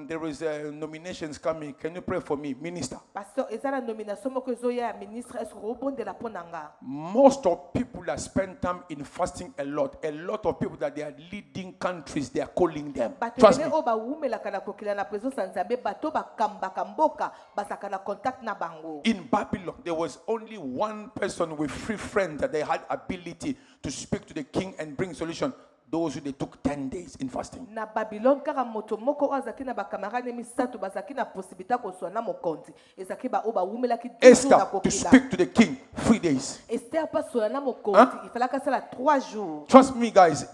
there is nominations coming. Can you pray for me? Minister. Pasteur, ezala nomination moko ezoya ministre, est-ce que ko bondela ponanga? Most of people that spend time in fasting a lot of people that they are leading countries, they are calling them. Trust me. Batebele o ba wumelaka na kokila na présence ya Nzambe, bato bakambaka mboka, basaka na contact na bango. In Babylon, there was only one person with free friends that they had ability to speak to the king and bring solution. Those who they took 10 days in fasting. Na Babylone kaka moto moko azaki na bakamarade misato bazaki na possibilité ko sona mokonzi. Ezaki ba oba wumelaki Esther to speak to the king 3 days. Esther pas sona na mokonzi, il fallait que ça la 3 jours. Trust me, guys.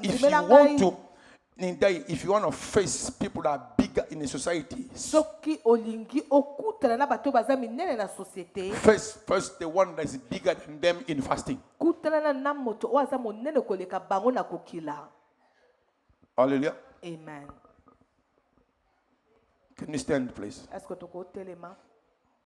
If you want to face people that are bigger in the society, Soki olingi okutana na bato baza minene na société. first the one that is bigger than them in fasting. Kutana na moto o aza monene koleka bango na kokila. Hallelujah. Amen. Can you stand, please? Est-ce que tu ko telema?